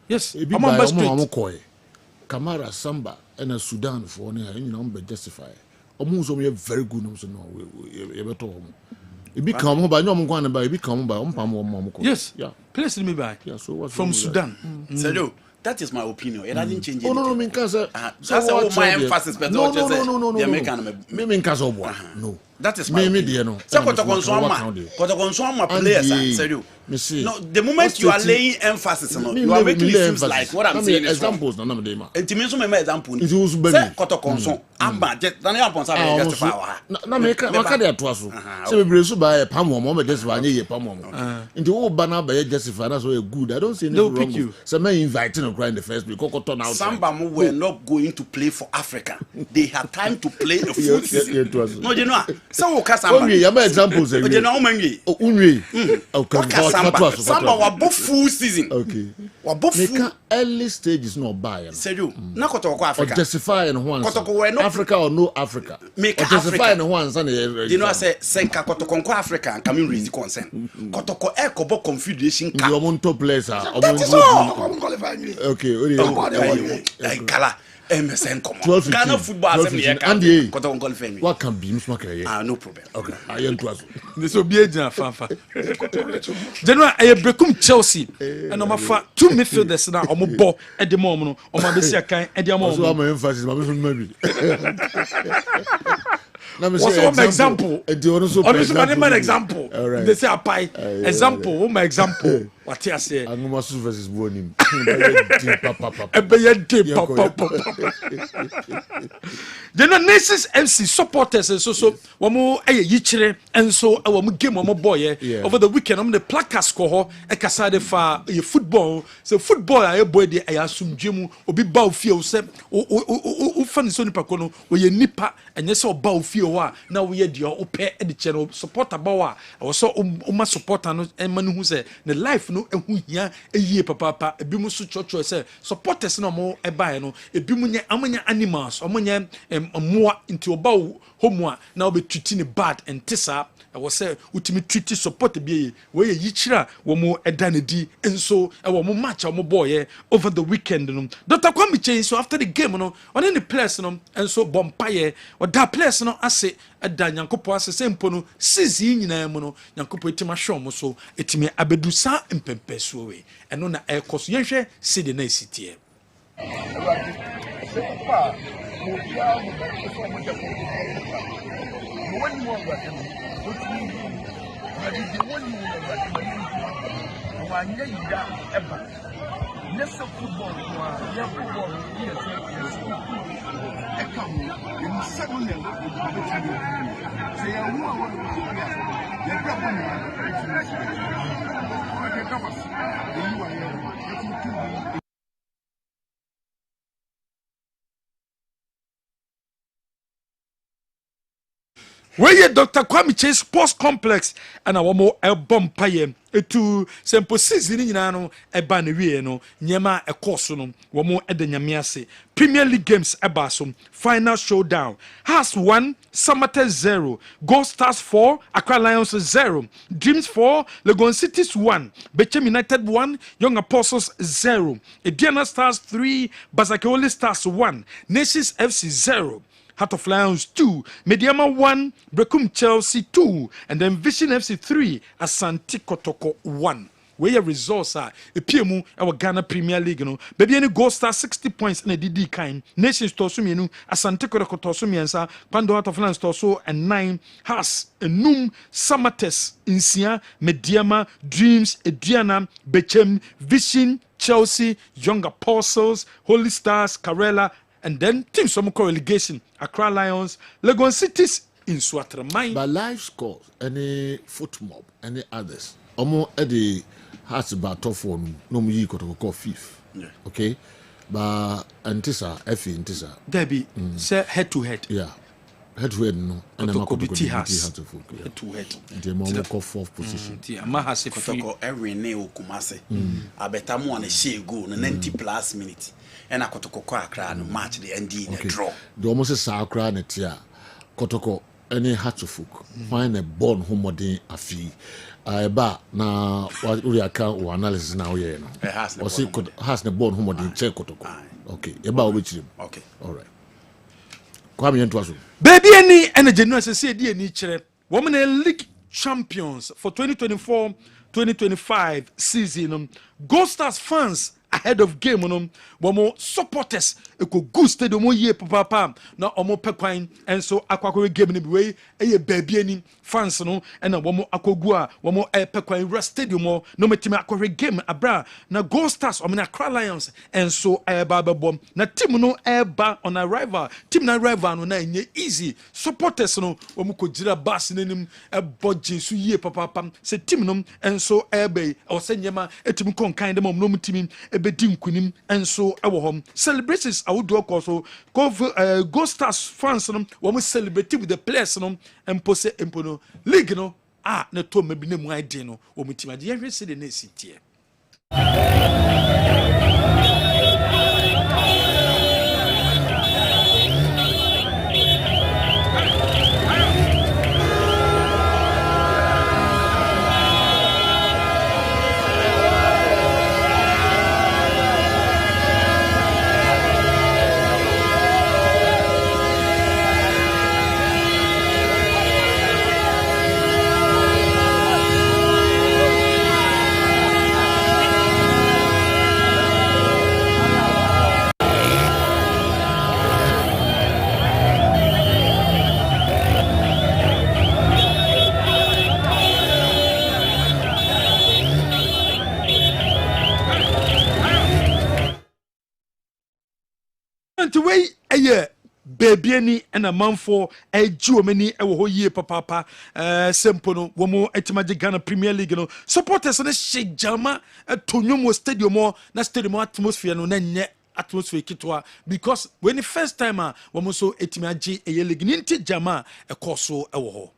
yes omo koy Kamara Samba and Sudan for be justify almost very good no better it become by no one by become by yes yeah place me by from Sudan so that is my opinion. It doesn't change anything. No, mean that's my emphasis. But no. That is my opinion. So, no, the moment you are laying emphasis on, you are making it seems like what I'm saying is examples. It means so many examples. Say, Kotokonson, Amba, just then I'm going to justify. Na make there twaso. Say we bresu by a palm mom justify ye palm mom. Into all banner by justify that's so good. I don't see anything wrong. So me inviting in the first place. Samba were not going to play for Africa. They had time to play a full season. No, you know. So Samba. Only you examples. You know Unwi. Samba were both full season. Okay. Were both full. Early stage is not buy. Serio. Na Kotoko Africa. Or justify in one. Africa or no Africa. Make justify in one. You know I say Senka Kotoko Africa and come in raise concern. Kotoko Kobo Confederation. You want top players. That is all. Okay. Kala. MSN common. Ghana Football Assembly. What can be Musmaka? No problem. Okay. I am to us. This will be a fanfa. General, I become Chelsea and I'm a 2 midfielders now. I'm a ball at the moment. I'm a Bessia kind at the moment. I'm emphasis. Maybe. What's one example? Example. They say a pie. Example. My example. What I say? I'm going to versus Bonim. The Nations MC supporters and so one more yichire and so our game one more boy over the weekend. I'm the placard score a casade for football. So football I boy the I assume Jimu or be bow feel se o fan so nipa kono we ye nipa and yes or bow feel now we had your ope the channel support about I was so support and man who say the life no ehu hia eye papa ebi mu so chocho say supporters no mo e buy no ebi mu nya amanya animals omonya moa into oba homo na obetwiti ne bad and tisa I was say ultimate treaty support be we yichira wo mo eda ne di enso e wo mo match wo boy over the weekend no Dr. Kwame change so after the game no on any players no enso bompaye or that players no ase eda nyankopo ase sempo no sizi nyina mu no nyankopo etima hwe mo so etime abedu sa mpempeso we eno na ekoso yenhwe sidi na esitie Where Dr. Kwame Chase Sports Complex and our more album paye to simple season in no e ba na wie no nyema e course no wo mo e de nyame ase Premier League games ebasom final showdown has 1 Samatta 0 Gold Stars 4 Accra Lions 0 Dreams 4 Legon Cities 1 Bechem United 1 Young Apostles 0 Ediana Stars 3 Basakoli Stars 1 Nations FC 0 Heart of Lions 2, Mediama 1, Brekum Chelsea 2, and then Vision FC 3, Asante Kotoko 1. Where your results are, a PMU, our Ghana Premier League, no, baby any Gold Star 60 points in a DD kind, Nations Tosumienu, Asante Kotoko Tosumiensa, Pando Heart of Lions Toso, and 9 has a Num Samates, Insia, Mediama, Dreams, Ediana, Bechem, Vision, Chelsea, Young Apostles, Holy Stars, Karela, and then teams some relegation Accra Lions, Legon Cities in Swatramai. By live scores, any foot mob, any others. Omo Eddie has about top one, no me got to call fifth. Okay, but Antissa, Effie Antissa. Debbie, say head to head. Yeah. head to head no and Kotoko has head to head the moment call fourth position ama has a Kotoko every ne Kumase abeta mo na share goal na 90 plus minutes and a Kotoko kwa Accra no match the ND na draw the almost say Accra na tia Kotoko any Hatchfuk find a born homodin afi ba na we account analysis now here no has the born homodin check Kotoko okay eba obechim okay all right kwame yento aso baby any energy no say dey ni kire women league champions for 2024-2025 season Gold Stars fans ahead of game no womo supporters eko good stadium ye papa na omo pekwan enso akwakwe game ni biwe eye baby ani fans no na womo akogu a womo pekwan rest stadium no metimi akore game abra na Gold Stars omo na Accra Lions enso ba bebom na team no ba on arrival team na arrival no na enye easy supporters no womo kojira bus nanim bodgin so ye papa se team no enso be o senyema etimi konkan dem no mutimi ebedi nkunim enso ewo hom celebrations awodo koso Gold Stars fans no womo celebrate with the players no empose empono league no na to mabi na mu ide no womo timaje yehwe se de na sitie way eye baby ani na manfo ejuomani ewo ho yie papa sempo no wo mo etimaje Ghana Premier League no supporters na shejama etonyomo stadium na stadium atmosphere no na nye atmosphere kitwa because when the first time wo mo so etimaje eye league ninti jama ekoso ewo ho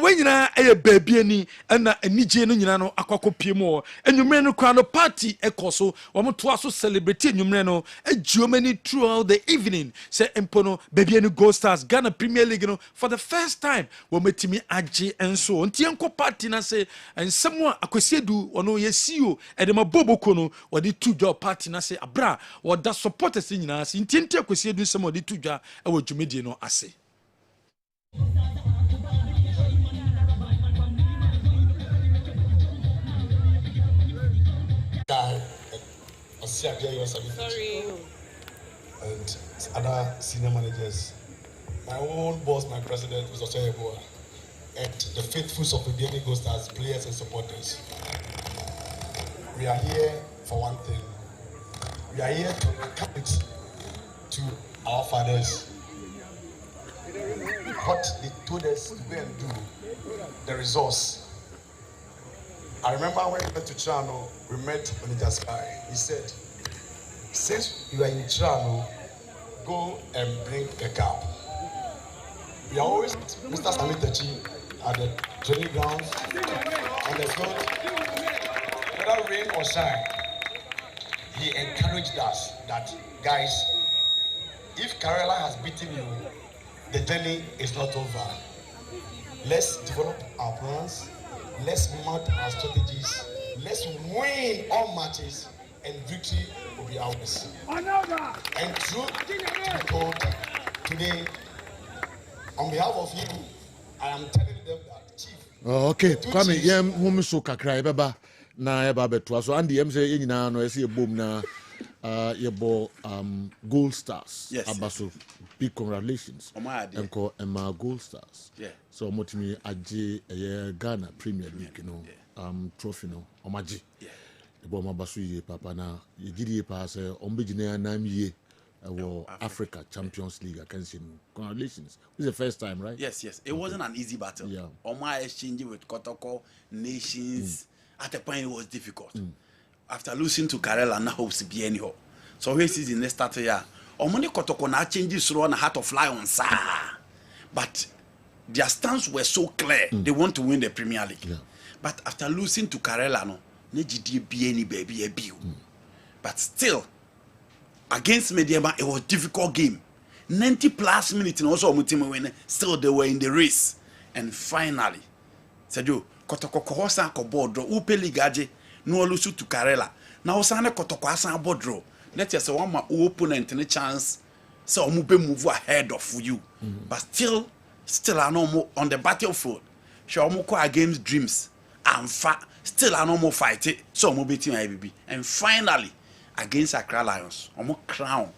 when you a baby any and anije no nyina no akokopie mu enwumre no kwa no party ekoso wo to aso celebrate enwumre no ajuomani throughout the evening say empono baby any Gold Stars Ghana Premier League no for the first time wo metimi age enso ntienko party na say ensem a akosiedu ono ye CEO edema boboko no wo de tujo party na say abra wo da supporters nyina say ntienti akosiedu ensem wo de tujo e wo dwumedie no ase Sorry. And other senior managers. My own boss, my president, Mr. Chayeboa, and the faithfuls of the BNI Gold Stars, players and supporters. We are here for one thing. We are here to account to our fathers what they told us to go and do, the resource. I remember when we went to Chano, we met Manager Sky. He said, since you are in Chano, go and bring a cup. We are always Mr. Samitachi at the training grounds, on the field, whether rain or shine. He encouraged us that, guys, if Kerala has beaten you, the journey is not over. Let's develop our plans. Let's map our strategies. Let's win all matches, and victory will be ours. And truth to be told, today, on behalf of you, I am telling them that, Chief. Okay, Kwame, yem home so kakra baba. na eba beto so and dem say nyina no ese ebom na yebo Gold Stars abaso big congratulations enko Emma Gold Stars so motimi age Ghana Premier League no trophy no omaji ebo mabaso ye papa na yigiri pa say ombegina na miye Africa Champions League against him. Congratulations. This is the first time, right? Yes. It wasn't an easy battle. Yeah. Oma exchange with Kotoko nations. At a point it was difficult. After losing to Karela, now hopes to be anyhow. So here season next start here. Omoni Kotoko now changes through on a heart of lion, sir. But their stance were so clear. They want to win the Premier League. Yeah. But after losing to Karela, no, be any baby a bill. But still. Against Mediama, it was a difficult game. 90 plus minutes and also win. Still they were in the race. And finally, Sergio, Kotoko Kohosa Kobodro, Upe Ligaje, no lusu to Karela. Now Sana Kotoko Asa Bodro. Let us say one more opponent and a chance. So Mube move ahead of you. But still I know more on the battlefield. Shawmuko against dreams. And still I know more fight it. So Mube team IBB. And finally, against Accra Lions, crown,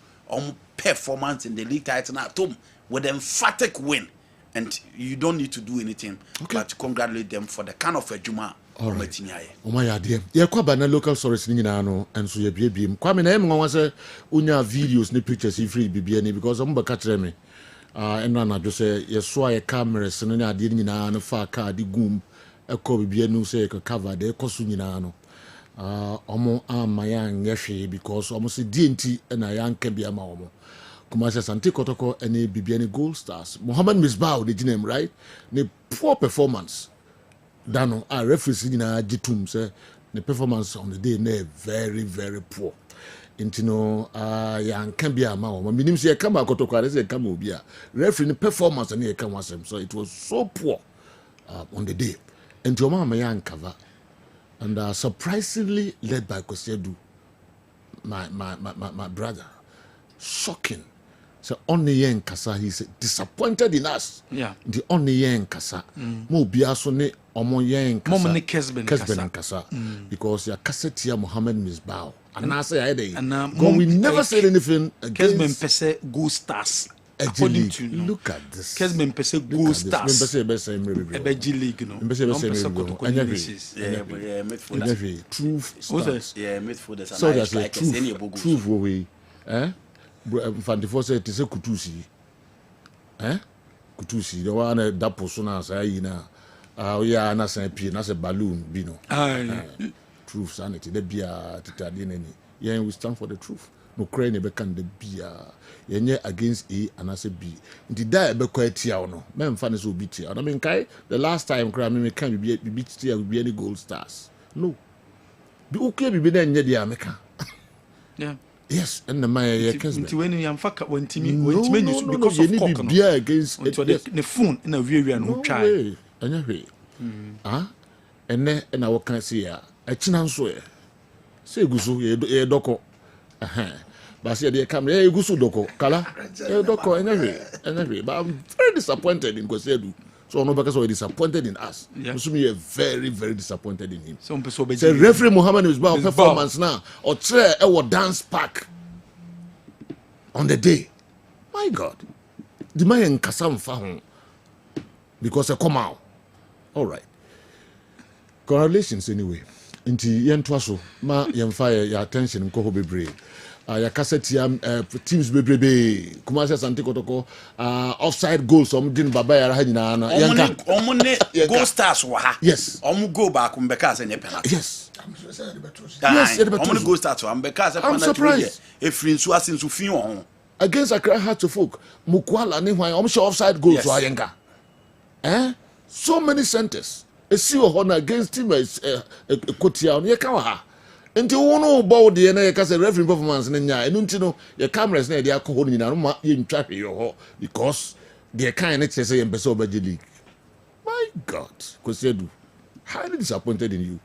performance in the league title at home with an emphatic win, and you don't need to do anything but to congratulate them for the kind of a Juma. All right. Oh my dear. Yeah, kwaba na local stories ni na no, and so ye biem. Kwame na em nwa say unya videos ni pictures free bibia ni because I'm baka kire me. And na do say ye so ye cameras no ni ade ni na no fa car di gum ekọ bibia nu say e cover de ekoso ni na no. Omo amaya nyehwe because omo se DNT na yanka bia ma omo kuma se Sante Kotoko ene bibia ni Gold Stars Mohammed Misbah the name right ne poor performance dano referees nyina gitum say the performance on the day na very very poor intino yanka bia ma omo minim se kama Kotoko are se kama obi a referee ni performance na yeka wasem so it was so poor on the day intino ma yanka va. And surprisingly led by Kosedu, my brother. Shocking. So only yen kasa, he's disappointed in us. Yeah. The only yen kasa. Mo biaso ne omo yen kasa. Mo ne Kessben kasa. Because ya kasetia Mohammed Misbah. And I say I dey. God, we never said anything against Kessben pese Gold Stars. According to look at this. Kessben pese Gold Stars. Ebeji league no. Yeah, midfield. Truth stars. Yeah, midfield. So that's like truth we. Fantifo say it is a kutusi. Kutusi. The one that person say na. Yeah, na say P, na say balloon bino. Truth sanity. The beer titadi neni. Yeah, we stand for the truth. No cry never can the beer. Yenye against A and I say B. Nti da be kwa tia no. Me mfa ne so bi tia. I mean kai the last time cry me can be tia be any Gold Stars. No. Bi okay bi na nye dia meka. Yeah. Yes, and the my Kessben. Nti when you faka wantimi news because of cock no. Be against the phone na wiawia no try. Anya hwe. Ene na wo kan say a china nso e. Say guso ye doko. But see the camera, hey, go doko, kala, doko, anyway. But I'm very disappointed in Kosedu. So no because we're disappointed in us. Yeah. So me very, very disappointed in him. Say referee Mohammed Misbah performance now or try our dance pack on the day. My God, the man kasam fahon because I come out. All right. Congratulations anyway. Inti yentwaso ma yemfa ya attention nko ho bebre. Ya cassette teams bebrebe Kumasi Sante Kotoko offside goals din baba ya ha nyina na yanka omune Gold Stars wa ha yes go back mbeka say penalty yes omune Gold Stars wa mbeka say penalty efrin so asin so fin won against Accra Heart to Folk Mukwala ni hwan show offside goals wa yanka so many centers esi ho na against team Kotia no yeka wa ha nti wono ball de na yeka say referee performance na nya enu nti no your cameras na de akọ ho nyina no ma ye ntwa hwe ho because the kind na say yem pese obaje league. My God, Kosedu, highly disappointed in you.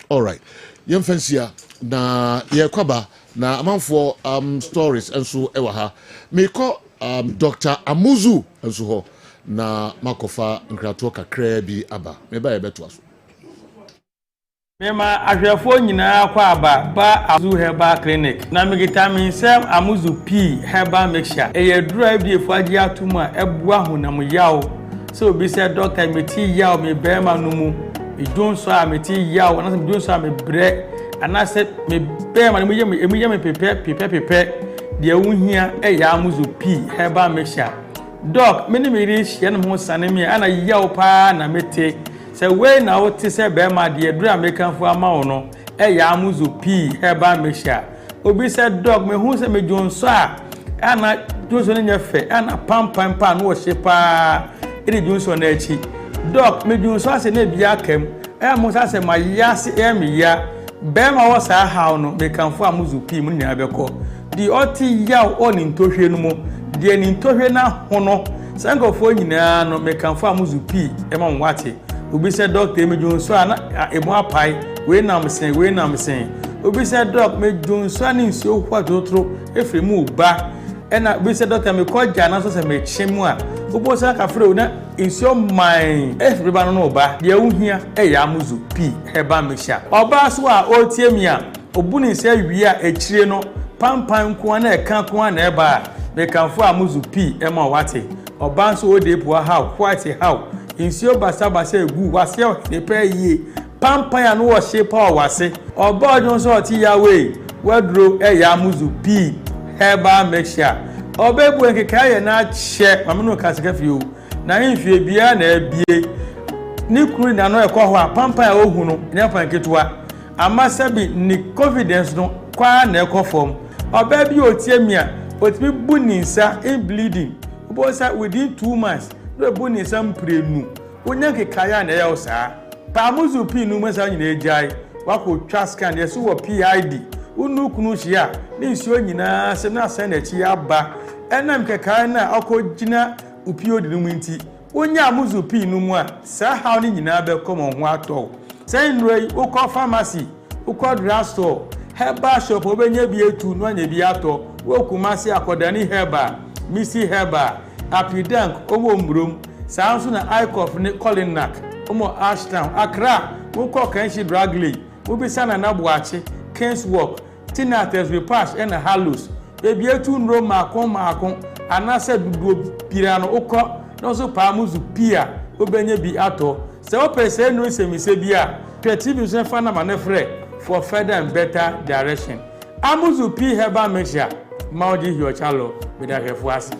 All right, yem fansia na ye kwaba na amanfo stories enso ewa ha me ko Dr. Amuzu enso ho na makofa nkrato kakra bi aba me ba ye beto aso. Mema ahwefo nyinaa kwa aba ba Azu Herbal Clinic na megita minsem Amuzu P Herbal Mixture eye dura bi efuagi atuma ebua honam yaw so obi se doctor meti yaw me bema no mu idonso a meti yaw na se idonso a me bre ana se me bema no me pepe de wuhia eya Amuzu P Herbal Mixture doc meni me ri hye no ho sanemi ana yaw pa na mete se we na o ti se be ma de dura mekanfo ama wo no ya Amuzu P Herbal Mixture obi se dog me hu se me jonso a ana jonso ne nyefe ana pam no wo hye pa iri jonso na echi dog me jonso ase na bia kam mo sa se ma ya se me ya be ma wo sa hawo no mekanfo Amuzu P mu nya beko di oti ya o ni ntohwe no mo de ni ntohwe na hono sankofo nyina no mekanfo Amuzu P ma nwate obi se doctor me jonso ana emo apai we nam sen obi se doc me jonso ani nsuo kwa totoro efremu ba ena obi se doctor me koja na so se me chemu a obo se ka frɛ na nsuo man efre ba no ba de awuhia ya Amuzu P Herbal Mixture oba so a otie mi a obu ni se wi a echire no pampan ko na eka ko na eba me kanfo Amuzu P ema wate oba so ode po how quite how insio basa egu wase ne pa yie pampan ya no wo shape o wase oba jonso oti ya we wadro ya Amuzu P Herbal Mixture obebu enkeka ye na che mamno kasika fie o na himfie bia na abie ni kuru na no ekọ ho a pampan ya ohu no nya panketwa amasabi ni confidence no kwa na ekọ form oba bi otie mi a otimi bu ni nsa in bleeding obo sa within 2 months no bu ni nsa mprenu onya kekaya na ya osa pa Amuzu P nu mesa nyina ejai wako twa scan ye so wo PID unu kunu hia ni nsuo nyina se na asa na chi aba enam kekaya na akogina upio de nu nti onya Amuzu P nu mu a sa ha ni nyina be komo ho ato say nrei ukọ pharmacy ukọ drugstore herbal shop obenya bi etu no anya bi ato wokumasi akodani herbal misi herbal apidank owo mbrom sanso na icof ne Colinac omo Ashtown Accra ukọ kanshi dragley obisa na nabuachi Kingswalk Tinates Repash and Hallows ebi etu nro makon anase dudu pirano ukọ no so pa Amuzu P a obenya bi ato se opese no semise bi a creative se fa na manefre for further and better direction Amuzu P Herbal Mixture maudi hio chalo with a hefuasi.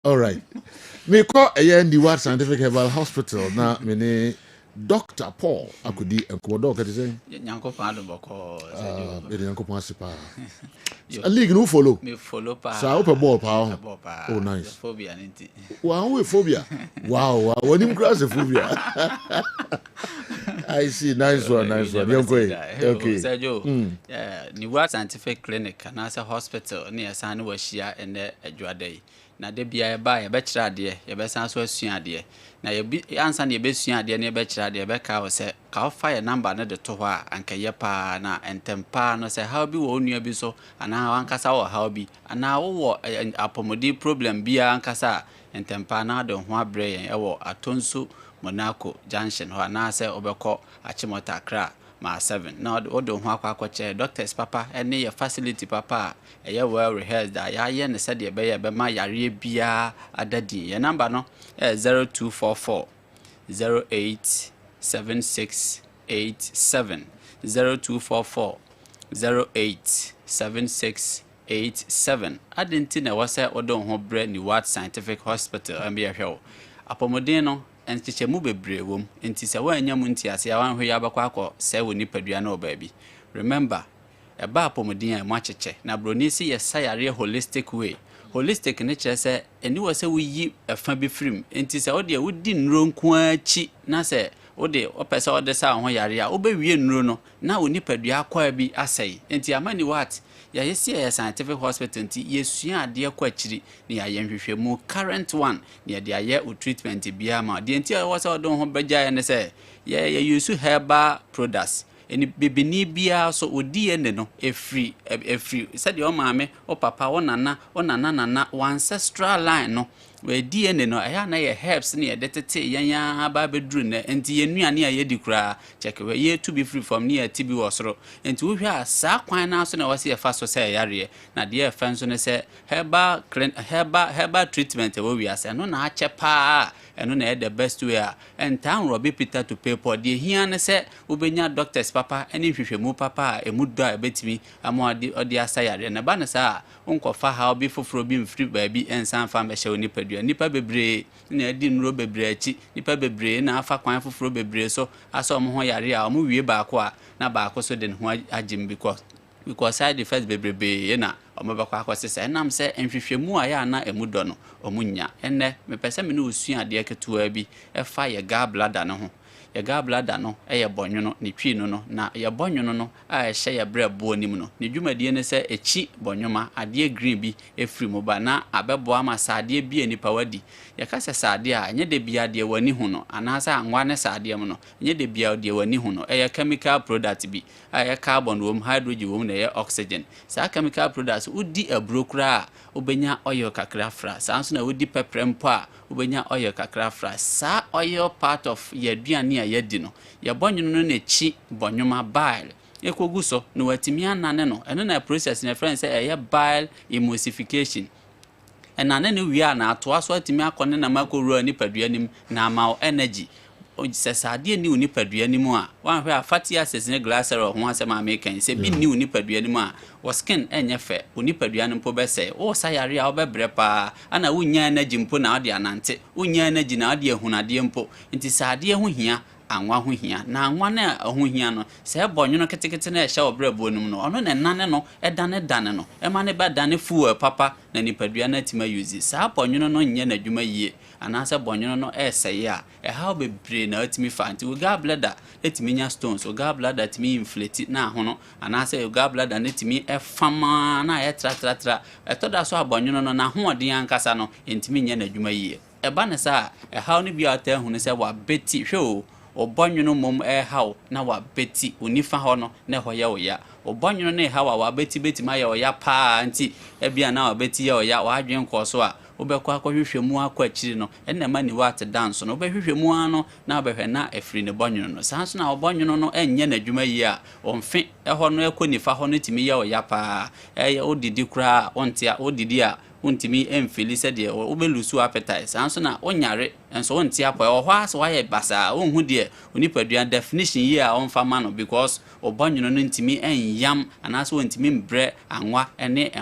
All right. Me call a Ndiwat Scientific Herbal Hospital na me Dr. Paul akudi enkodo ka say Nyankopon do boko be Nyankopon asipa. A league no follow. Me follow pa. So open ball pa. Oh nice. Phobia nti. Wow, we phobia. Wow, when him cross a phobia. I see, nice one. Okay. Sergio, Ndiwat Scientific Clinic and as a hospital near San Washia and Edward. Na de bia ba ye be kira de ye be san so asua de na ye bi ansa ne ye be sua de ne be kira de be ka o se ka o fa ye number ne de to ho a anka ye pa na entempa no se how bi wo nua bi so ana ankasa wo how bi ana wo apomodi problem bia ankasa entempa na de ho abre ye wo Atonso Monaco Junction ho ana se obekọ Achimota Accra ma 7 na odo ho akwache doctors papa ene ye facility papa eye well rehearsed ya ye ne said ye be ma yare bia adadi ye number no 0244 087687 0244 087687 adenti na wase odo ho bre ni what scientific hospital ambe hwew apomodin no enchichemu bebre wom enti se wanyam ntiase ya wanhwe ya bakwa akọ se woni padua na oba bi remember eba apomodin a mwacheche na bronisi ye sayare holistic way holistic ne kire se eni wase wuyi efa bi frim enti se ode wudi nro nko achi na se ode opese ode sa ho yare a obewie nro no na woni padua akwa bi asai enti amani what ya yesi ya scientific hospital nti yesua ade kwa chiri ni ya yenhwehwemu current one ni de aye o treatment bia ma de nti wasa odon ho beja ya ne se ye use herbal products eni bibini bia so odi ene no efri said your mama o papa o nana ancestral line no we di ene no aya na ye herbs ni ye detete yanya ba bedru na enti ye nuane aye di kura check we ye to be free from near tibi wosoro enti wo hwa sa kwan na so na wase ye fa so say yare na de ye fa so ne se herbal treatment we wi ase no na ache pa eno na the best way entan robi peter to pay for de hia ne se obenya doctors papa eni hwehwemu papa emudo a betimi amode ode asayare na ba ne sa onkofa ha obi foforo bi mfiri ba bi ensan fa mehye oni padua nipa bebre na edi nro bebre achi nipa bebre na afa kwan foforo bebre so aso mo ho yare a mo wie ba ko a na ba ko so de ho agim because side effects bebrebe na omebakwa akwasese enam se enhwehwemu aya na emudo no omunya enne mepese me no osua ade ketewa bi efa ye gallbladder no ho ye gallbladder no eye bonwono ne twi no na ye bonwono no a ehye ye brebo nim no ne dwumadie ne se echi bonwoma ade green bi efri mu ba na abebo ama saade bi anipa wadi ye ka se saade a enye de bia de wani hu no anasa anwa ne saade mu no enye de bia de wani hu no eye chemical product bi eye carbon wom hydrogen wom na eye oxygen sa chemical products udi abrokura obenya oil kakra fra sanso na udi peprempo a obenya oil kakra fra sa oil part of ye aduane a yedi no ye bonyono no na chi bonwoma bile ekogu so no watimi anane no eno na process na friend say eye bile emulsification enane ne wi na ato aso atimi akone na makoro ni paduanim na ma energy sesade ni uni paduanim a wanhwe a fatty acids ne glycerol ho asema american se bi ni uni paduanim a wo skin enye fe uni paduanim po be se wo sayare a obebre pa ana wonya energy mpo na ode anante wonya energy na ode ehunade mpo nti sade ho hia anwa ho hia na anwa na ho hia no se bonyono ketekete na ehya obrabo num no ono ne nane no edane no ema ne ba dane fu papa na nipadua na tima use sa bonyono no nye na dwuma yie anase bonyono no eseye a how bebre na atimi fa nti gallbladder etimi nya stones gallbladder etimi inflate na ho no anase gallbladder na etimi efama na ye tra etoda so abonyono no na ho ode ankasa no entimi nya na dwuma yie eba ne sa how ne bia ta hu ne se wa beti hwe obonyono mom how na wa beti onifa ho no na ho ya oya obonyono ne how wa beti ma ya oya pa nti ebia na wa beti ya oya wa adwen ko so a obekwa akwahwehwemu akwa chiri no enne ma ni wat dance no obehwehwemu ano na obehwe na afiri ne bonyono no sanso na obonyono no enye na dwuma yi a omfe ho no ekonifa ho no timi ya oya pa odidi kura ontia odidi a untimi emfili sede obelusu appetite sanso na onyare enso onti apo ohwa so waye basa onhu de onipadua definition yi a onfa ma no because obonyono no ntimi enyam anaso ontimi mbre anwa ene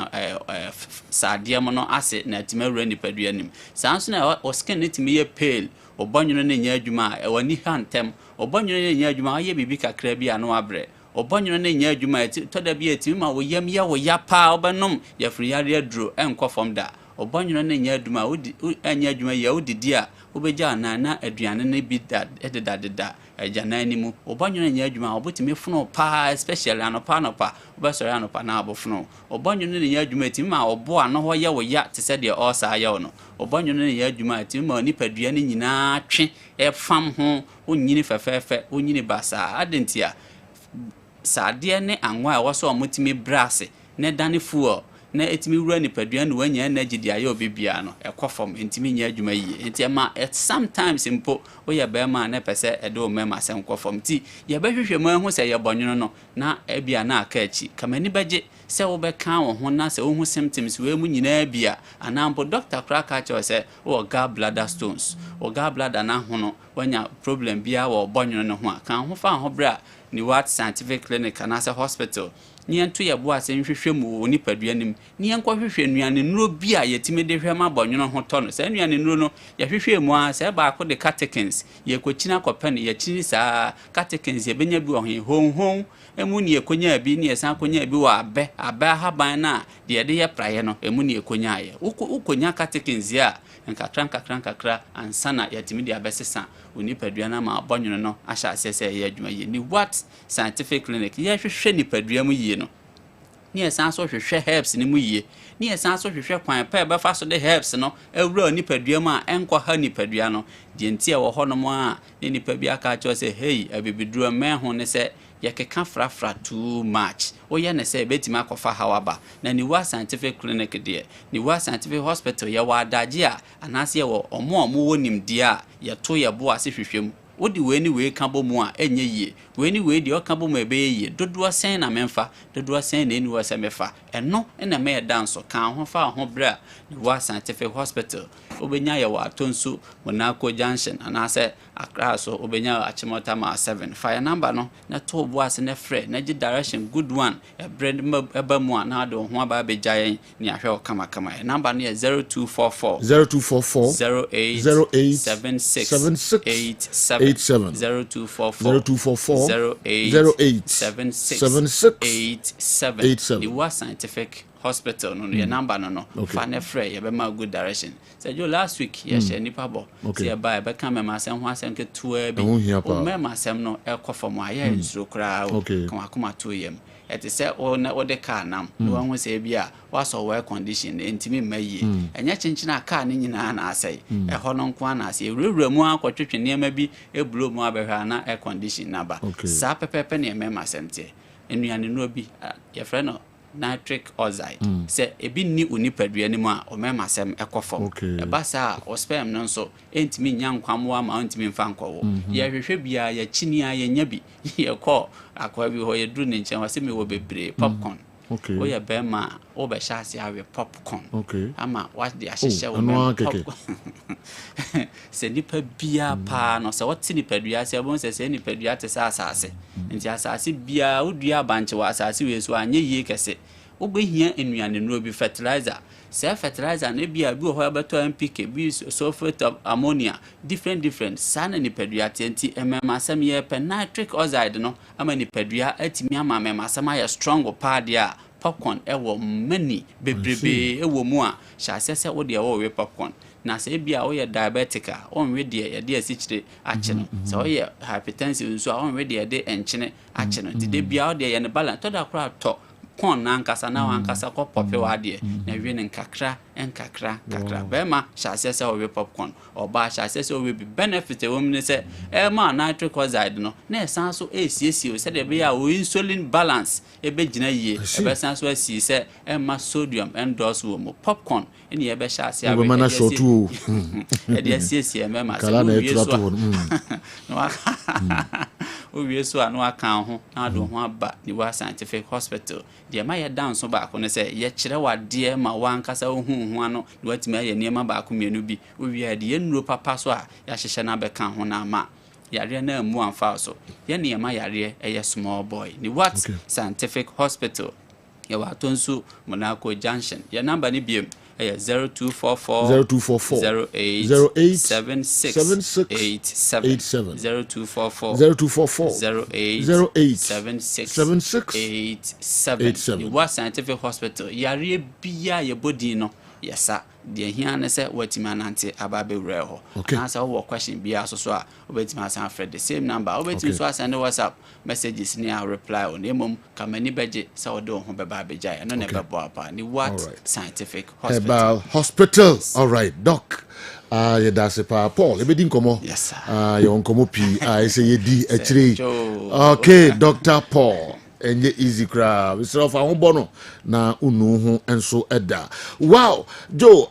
saade mo no ase na timi awura nipadua nim sanso na o skin ntimi ye pale obonyono no nya adwuma ewani hantem obonyono no nya adwuma aye bibi kakra bi ano abre obonyono na nya adwuma toda bi etimi ma wo yam ya wo ya pa obenom ya firi yare aduro enko fom da obonyono na nya adwuma odi anya adwuma ya odidi a obeja na aduane na bi da ededa ejana animu obonyono nya adwuma obotimi funo pa especially anopa obesori anopa na abofno obonyono na nya adwuma etimi ma obo ano ho ya wo ya te se de osa ya no obonyono na nya adwuma etimi ma oni padua ni nyina twe efam ho onyini fefefe onyini basa adentia saade ne anwa a waso omotimi brase ne dane fuo na etimi wura nipadua no wanya energy dia ye obibia no ekofom entimi nya adwuma yi enti ema sometimes mpo oya be ma na pese edo mema sem kofom ti ye behwehwe ma hu se ye bonwono no na ebia na aka achi kamani beje se wo be kan wo ho na se wo hu symptoms we mu nyina bia anampo doctor kraka che se wo gallbladder stones wo gallbladder na ho no wanya problem bia wo bonwono no ho kan ho fa ho bra ni what scientific clinic and as a hospital ni ento ye bo ase nhwehwe mu oni padua nim ni enko hwehwe nuane nuro bia yetime de hwe ma bonwono ho to no se nuane nuro no ye hwehwe mu a se ba ko de catechins ye kwachina kopen ye chini sa catechins ye benya bi ho hon emu ni ekonya bi ni esan konya bi wa abe haban na de de ye praye no emu ni ekonya ye ukonya catechins ya nkakra ansana yetime de abesesa oni padua na ma bonwono no ahya asese ye adwuma ye ni what scientific clinic ye hwehwe ni padua mu ye no ni esan so hwehwe herbs ni mu ye ni esan so hwehwe kwan pa be fa so de herbs no ewura ni padua mu a enko ha ni padua no de ntia wo ho no mo a ni padua ka cho se hey abibiduro me ho ne se yakeka frafra too much oye ne se betima akofa hawaba na ni wa scientific clinic de ni wa scientific hospital ya wa adaje a anase ye wo omo wonim de a ye to ye bo ase hwehwem odi we ni we ka bo mu a enye yie we ni we de o ka bo mu ebe yie dodo sen na memfa dodo sen na eni wo se mefa eno na me dance kan ho fa ho bra ni wa scientific hospital obenya ye wa tonso Monaco junction anase Accra so obenya Achimota ma 7 fire number no na to bo ase na frɛ na gi direction good one e brand eba mu na do ho aba be giant ni ahwɛ o kama number no 0244 0244 08 76 87 0244 08 76 87 the was scientific hospital no your number no fa na frɛ ye be ma good direction say you last week ye share nipa bo say e ba e be kan me ma asem ho asem ke toa bi o me ma asem no e kofom aya nsuro kra o kan akoma to yem et say o na o de car nam no wan say bia was so well condition entimi maye enya chinchina car ni nyina na asai e ho no nko na asai ewura mu akotwetwe niam bi e blow mu abehwa na air condition naba sa pepepe ne me ma asem tie enuane no bi ye frɛ no nitric oxide se ebi ni onipadua ni mu a o mema sem ekofom e ba sa o sperm no so entimi nya nkwamwa ma entimi mfa nkwowo ye hwehwe bia ya chini a ye nya bi ye ko akwa bi ho ye duru ne nchen wase me wo bebre popcorn o ye be ma o be sha ase awe popcorn ama what dey ahihye wo popcorn se nipa bia pa no se what nipadua se bon se nipadua te sa asase nti asase bia odua abanche wa asase we so anye yie kese obehia enuane no bi fertilizer se fertilizer na bia bi ho abeto NPK bi sulfate of ammonia different sana nipadua tenti masam ye nitric oxide no ama nipadua atimi ama masam ya strong pa dia popcorn ewo many bebrebe ewo mu a sha sese wo de wo we popcorn na se bia wo ye diabetic a on we de ye de asichire ache no se wo ye hypertensive so on we de de enchene ache no de bia wo de ye ne balance to da kra to kon na nkasa na wankasa ko pope wa de na we ne nkakra bema sha sese wo we popcorn oba sha sese wo we benefit wo mne se ma nitric oxide no na esan so esiesie se de bia wo insulin balance ebe gina yie ebe san so asi se ma sodium endorse wo mo popcorn eni ebe sha ase awe mana shotu e de asiesie ma kala na etrato no o wie so anu aka ho na do ho aba ni wa scientific hospital de ma ye down so ba ko ne se ye kire wade ma wankasa ohun ho ano de watimi aye niema ba ko mienu bi o wie de ye nuro papa so a ya hyehye na be kan ho na ma yare na mu amfa so ye niema yare eye small boy ni what scientific hospital ye wa tonsu Monaco junction ye number ni biem 0244 08 76 87 0244 08 76 87 Iwa Scientific Hospital yare bia ye body no yesa de hia ne se watima nante ababe wure ho na sa wo question bia so a obetima san Fred the same number obetima so send WhatsApp messages ni a reply on emom kamani beje sa wo do ho beba beja no ne bebo apa ni what scientific hospital all right doc ye dase pa Paul ebedi nkomo yes ye nkomo pi say ye di akire okay Dr. Paul enye easy cra we say of ahobɔ no na unu ho enso eda. Wow, Joe,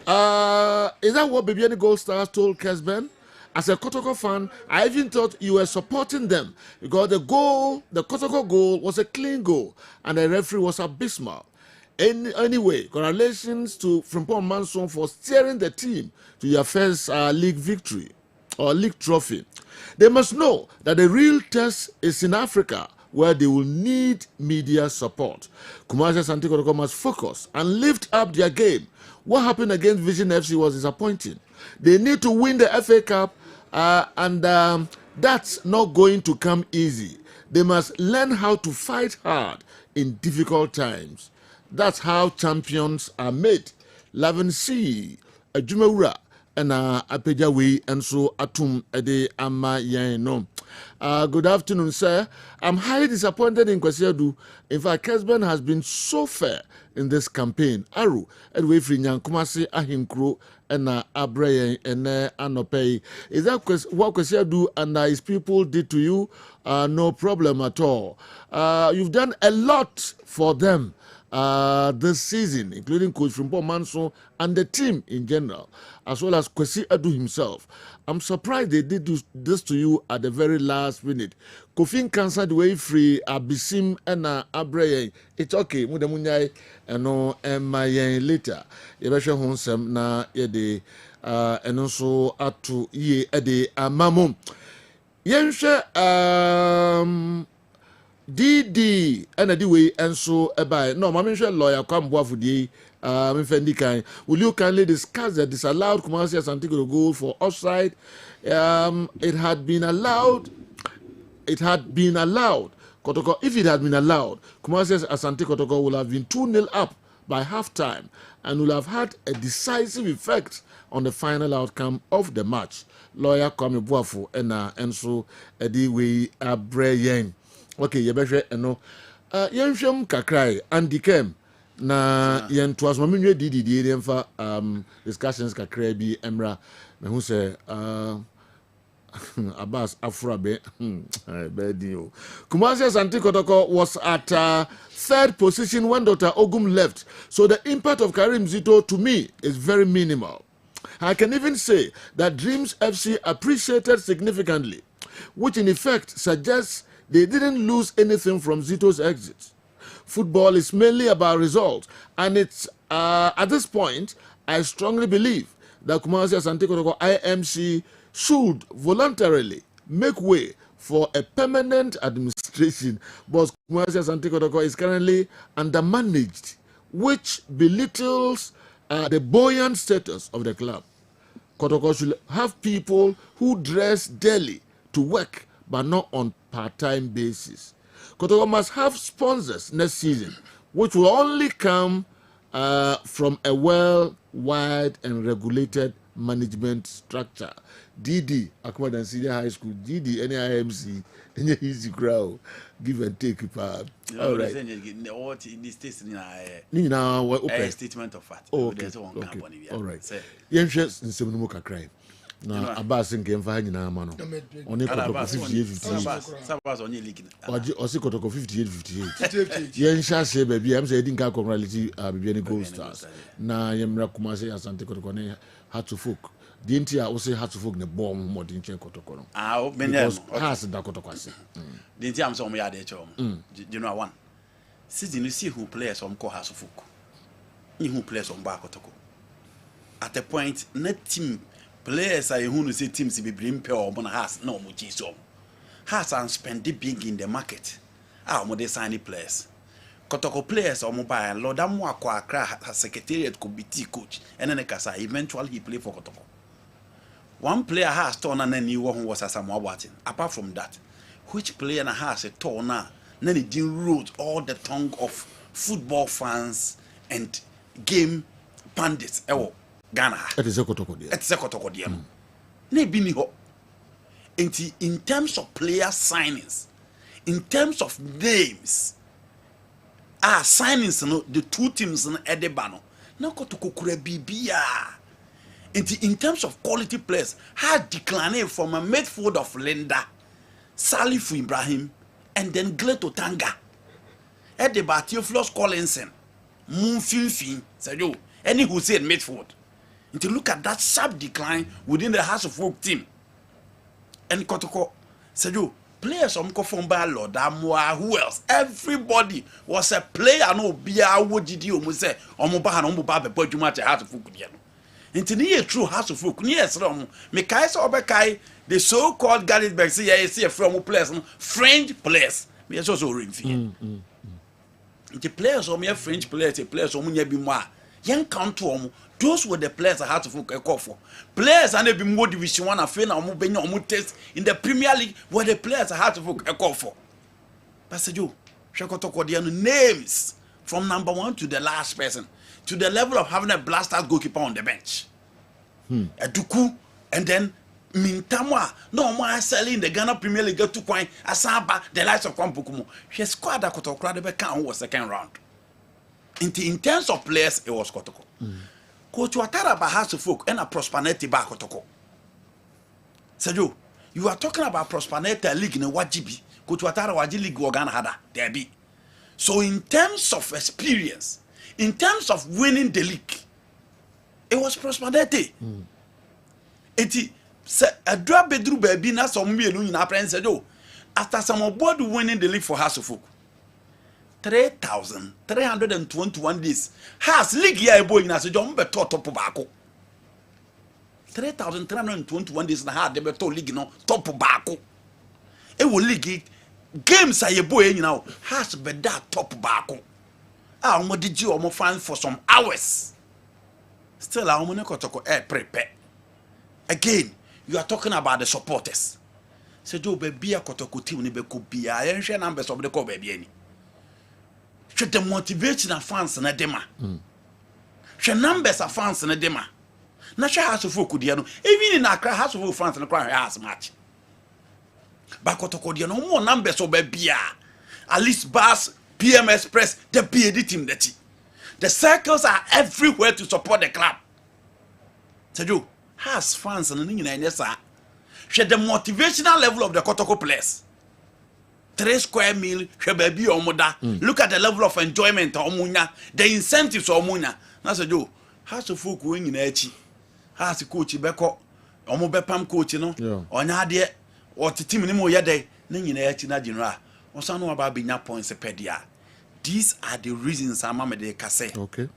is that what Baby Gold Stars told Kessben? As a Kotoko fan, I even thought you were supporting them because the Kotoko goal was a clean goal and the referee was abysmal. Anyway, congratulations to Frimpong Manson for steering the team to your first league victory or league trophy. They must know that the real test is in Africa, where they will need media support. Kumasi Asante Kotoko must focus and lift up their game. What happened against Vision FC was disappointing. They need to win the FA Cup, and that's not going to come easy. They must learn how to fight hard in difficult times. That's how champions are made. Lavin C, Jumawura, and Apejawi, and so Atum Ede Ama Yano. Good afternoon, sir. I'm highly disappointed in Kwasiadu. In fact, Kessben has been so fair in this campaign. Aru, Edway Frinyan, Kumasi, Ahinkro, and Abraya, and Anopei. Is that what Kwasiadu and his people did to you? No problem at all. You've done a lot for them this season, including Coach Frimpong Manson and the team in general, as well as Kwesi Adu himself. I'm surprised they did this to you at the very last minute. Kofin cancer the way free Abisim and Abreye. It's okay. Mudamunyai and no Mayen later. Yebesha Honsem na yede and also atu ye ede amamum. Yensha DD and the way and so by no mamisha lawyer come boafudi will you kindly discuss the disallowed Kumasi Asante goal for offside? It had been allowed. Kotoko, if it had been allowed, Kumasi Asante Kotoko would have been 2-0 up by halftime and would have had a decisive effect on the final outcome of the match. Lawyer Kwame Boafo and so the way Abreye. Okay, yebehwe eno yenhwem kakrai andikem na yentoas maminwe didi remfa discussions kakrai bi emra me hu se Abbas Afrabe bedio. Kumasi Asante Kotoko was at third position when Dr. Ogum left, so the impact of Karim Zito to me is very minimal. I can even say that Dreams FC appreciated significantly, which in effect suggests they didn't lose anything from Zito's exit. Football is mainly about results, and it's at this point, I strongly believe that Kumasi Asante Kotoko IMC should voluntarily make way for a permanent administration, but Kumasi Asante Kotoko is currently undermanaged, which belittles the buoyant status of the club. Kotoko should have people who dress daily to work, but not on part-time basis. Kotoko must have sponsors next season, which will only come from a well-wired and regulated management structure. DD, Akmadan Senior High School, DD, any IMC, any easy crowd, give and take. All right. What in this state now, okay. Statement of fact. Oh, okay. All right. Yes, in some more crime. Now, Abbas and Game Fine in Amano. Only 58-58. Sabas only leaking. Or see Kotoko 58-58. Yen shall say, baby, I'm saying, didn't come reality, Baby Gold Stars. Now, Yemra Kumasi Asante Kotoko had to folk. Didn't I also have to folk the bomb more than Kotoko? Ah, because has the Kotoko. Didn't I some yard at home? You know one. Season you see who plays on Ko has folk. Who plays on Bakotoko. At a point, net team. Players are who say teams be bring pay or has no much so. Has and spend the big in the market. More they sign players. Kotoko players or mobile, Lord Amwakwa Accra secretariat could be T coach, and then eventually he play for Kotoko. One player has torn and then you one was as a Mwawatin. Apart from that, which player has a torn now, then it didn't root all the tongue of football fans and game bandits. Ghana. It is a Kotoko. It's a Kotoko. Nebini ho. In terms of player signings, in terms of names, signings, no, the two teams in Edebano, no Kotoko kure bibia. In terms of quality players, had declined from a midfield of Linda, Salifu Ibrahim, and then Gleto Tanga. the Theophilus Collinson, Moonfin, Sergio, any who said Midfield. And to look at that sharp decline within the House of Folk team. And Kotoko, Sergio, players from Kofomba Lord, Amoa, who else? Everybody was a player. No, Bia, what did you say? Omoba and Omoba, the Pojuma at the House of Folk. Into the true House of Folk, yes, Mekaisa Obekai, the so called Gareth Bercy, I see from players, French players. Me also ring fee. The players or mere French players, the players or Munya Bimoa, young count to those were the players I had to call for. Players and be more division one of Fena or Mubenya or Mutes in the Premier League were the players I had to call for. Pastor Joe, Shakotoko names from number 1 to the last person to the level of having a blaster goalkeeper on the bench. A Duku and then Mintamwa, no more selling the Ghana Premier League to coin Asaba, the likes of Kwampukumu. She squad that Kotoko who was second round. In terms of players, it was Kotoko. Coach Watara House of Folk and a Prosperity back Kotoko. Sergio, you are talking about Prosperity League in a Wajibi. Coach Watara Waji League Organ Hada, there be. So in terms of experience, in terms of winning the league, it was Prosperity. It a drop bedroom baby na some million in our friends said, oh, after some board winning the league for House of Folk, 3,321 days. Has league here boy in as a John Beto top tobacco. 3,321 days na hard the Beto league no top tobacco. It will league games are a boy now has be that top tobacco. Ah, what did you almost find for some hours? Still, I'm going to prepare. Again, you are talking about the supporters. Say, Joe, baby, a Kotoko team, ni be could be a share numbers of the co baby. Should the motivational fans in a dema? Should numbers of fans in a dema? Natural House of Folk, even in Accra House of fans in the crowd has match. But Kotoko, no more numbers of baby. At least Bass, PMS Press, the PAD team, the circles are everywhere to support the club. Say, Joe. Has fans and share the motivational level of the Kotoko players. 3 square meal, share baby or mother. Look at the level of enjoyment or munya, the incentives or munya. That's a Joe. Has a folk wing in Echi. Has a coach Beko, or Mobepam coach, you know, or Nadia, or the team in Moyade, Ning in Echi Najinra, or some about being points a pedia. These are the reasons I'm a de casse. Okay.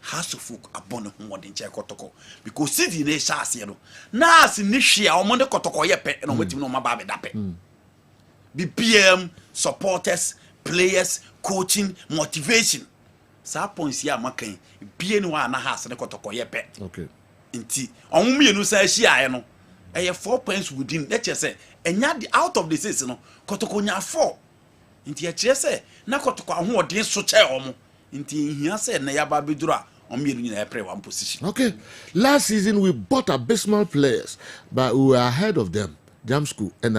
House of Folk abon more than Kotoko because city ne shas yero na sinishia omonde Kotoko yepe and wetim no mababe dape BPM supporters players coaching motivation sa points ya makan bie no na house ne Kotoko yepe okay nti onwumi enu sa hia no 4 points within let you say enya out of the 6 no Kotoko nya 4 nti ya kire say na Kotoko ahoden so che omo nti hia say na ya ba bedura one position. Okay. Last season we bought abysmal players, but we were ahead of them. Jamsku and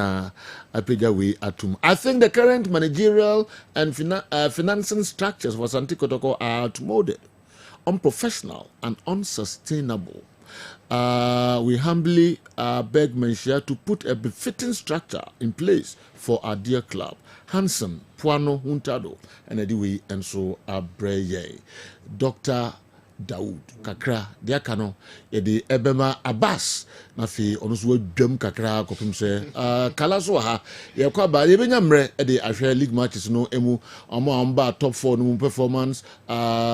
Apejawe Atum. I think the current managerial and financing structures for Santi Kotoko are outmoded, unprofessional, and unsustainable. We humbly beg Menshia to put a befitting structure in place for our dear club. Hansen, Puano, Huntado, and Ediwe, and so Abreye. Dr. Daoud kakra dia kano yede ebema Abbas na fi ono so adwam kakra kopim se kala so ha ye kwa ba ye benya mre de ahwe league matches no emu amba top 4 no performance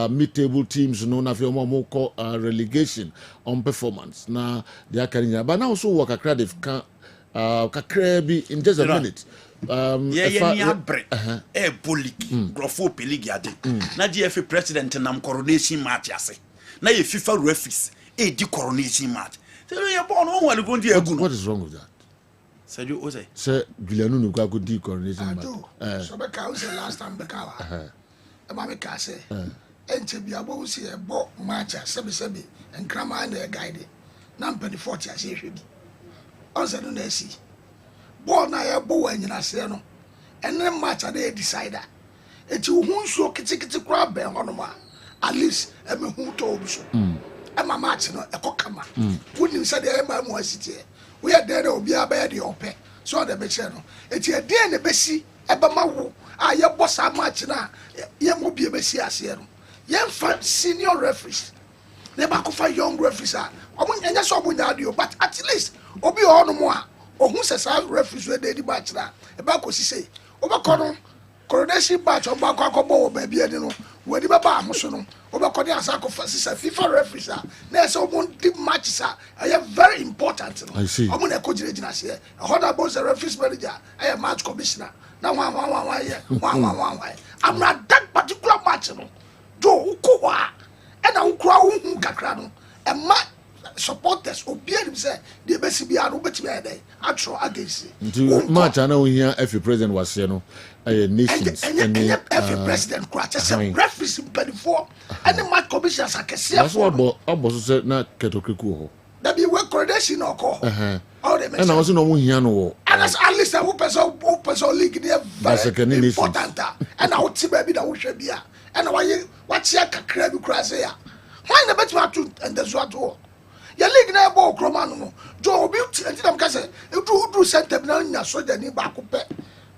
mid table teams no na fi omo ko relegation on performance na dia karinya ba na so wo kakra de kan kakra bi in just a minute Polic, Grofo Peligiade. Na GFA president nam coronation match ase. Na ye FIFA referees di coronation match. So you born on one going to what is wrong with that? Said you say? Sir, Guilianu no go di coronation match. So be ka say last time be ka. E ma me ka say. Enche bia bo si e bo match sebi and grandma na guide. Na mpani 40 ase hwebi. On say no na si. Ball na ya bo anyina se no ene match na decider eti hu nso kitikiti kra be hono ma at least e me hu to obi so e ma match no e kokama woni se de e ma mu asiti we ya de obi aba ya de ope so de be che no eti e de ne besi eba ma wo a ye boss a match na ye mo bi be si ase no ye fa senior referees ne ba ko fa young referees a omo nya so omo nya adio but at least obi o no mo a ohun se sa referees we dey di match na eba ko si say obako no coronation match obako akobo wo ba bia di no wadi baba amoso no obako dey asa ko fa si sa FIFA referees a na say omo di matches a very important no omo na ko gina se e hoda boss referees manager match commissioner na wa I'm not that particular match no do uko wa e na ukura hu kakra no e ma supporters obiari say the best bia no betimi ede atro against match ana ohia every president was here no nations and every president crash say referees before and match commissioners akese that's what obo so say na ketokreku ho that be we coordination oko all the and also no ohia no and at least who person league dey very important and our team be that we should be and what ya kakra bi kra say ya why na betima to and the so ato ya league na ball kroma no jo obi enti dem ka say do center na nya soja ni ba ko pe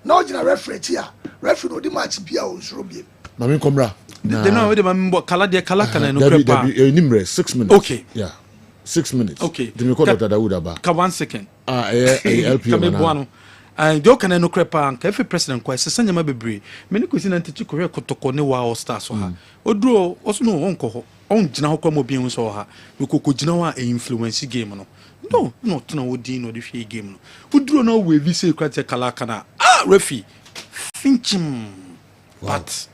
na o gina referee here referee no di match bia o suro bi mami komra they know we mbo kala de kala kana no prepare nimre 6 minutes okay yeah 6 minutes okay dimi ko Dr. Dawood aba ka 1 second LPM na and do kana no krepa anka every president kwa sesanya ma bebre me ne kosi na ntichi kowe kotoko ne wa all stars so ha oduro oso no wonko ho on gina ho kwa mo bi hu so ha we kokko gina wa influence game no tuna wodi no de hwe game no oduro na we vi say kwate kala kana refi finchim but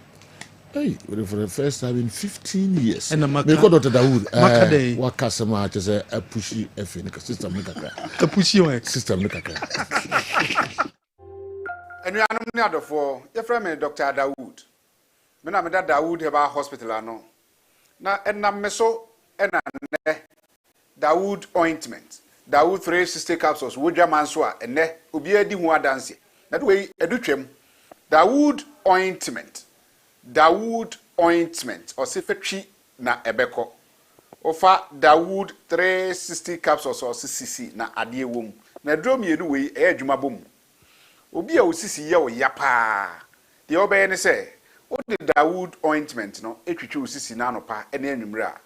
hey, for the first time in 15 years. And me ko Dr. Dawood what customer just a pushy F system me kakra. A pushy one system me kakra. Enu anum ni adofo, ye frɛ me Dr. Dawood. Me na me da Dawood Heba Hospital ano. Na enam me so ena ne Dawood ointment. Dawood 360 capsules wodwa man so a ene obi adi hu adanse. Na do we edutwem. Dawood ointment. Dawood ointment or sifetri na ebeko. Ofa Dawood 360 capsules or CCC na adie wom. Na drum yenu we adwuma bom. Obi a osisi ye o yapa. De obey ne say, o de Dawood ointment no etwitwi osisi na anopa ene anwumre a.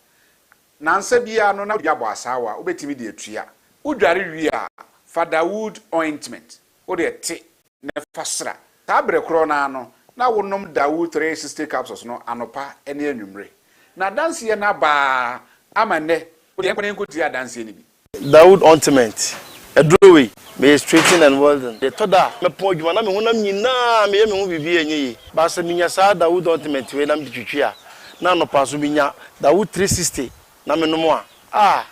Na nsa bia no na yabo asawa obetimi de atua. Udware wi a fa Dawood ointment. O de te ne fasra. Ta bre kro na no na wonom Dawood 360 capsules no anopa ene anwumre. Na dance ye na ba amane o de nkwane nkoti dance ni bi. Dawood ointment edrowe me straighten and well done. The toda me pon djuma na me honam nyina me ye me ho bibi enye ba se minya sa Dawood ointment we na me twitwi a na anopa so binya Dawood 360 na me nomo a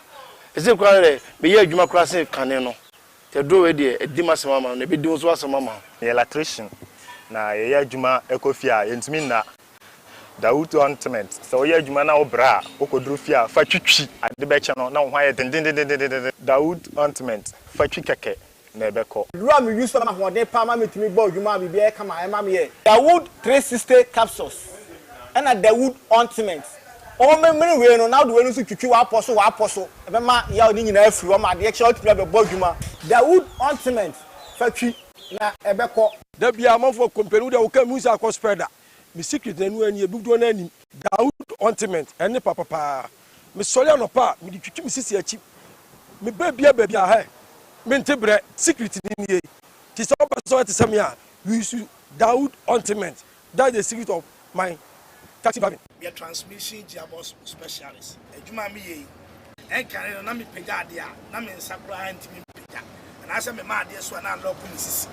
ese kwa re me ye adwuma kra se kane no te drowe de edi masema ma na be di so asema ma electrician na ye adwuma ekofia yentimi na Dawood ointment so ye adwuma na obra okodru fia fa twitwi ade be che no na ho aye den Dawood ointment fa twi keke na ebeko lua me use ma ho de pa ma metimi ba adwuma bibia e kama e ma me ye Dawood 360 capsules and a Dawood ointment o me we no na do we no so twitwi wa aposo e be ma ya oni nyina afiri o ma de che otimi be ba adwuma Dawood ointment fa twi na ebeko da bia manfo company da wo ka musa ko spreader mi secret na nu ani ebugdo na ani Dawood ointment ene papa mi sole no pa mi di twitwi mi sisi achi mi ba bia ha mi ntebre secret ni ye ti so ba so ti sam ya we use Dawood ointment that is the secret of my taxi driving be transmission gearbox specialist ejuma mi ye en kan na mi pega ade a na mi nsakura antimi pega na asa me ma ade so na lock mi sisi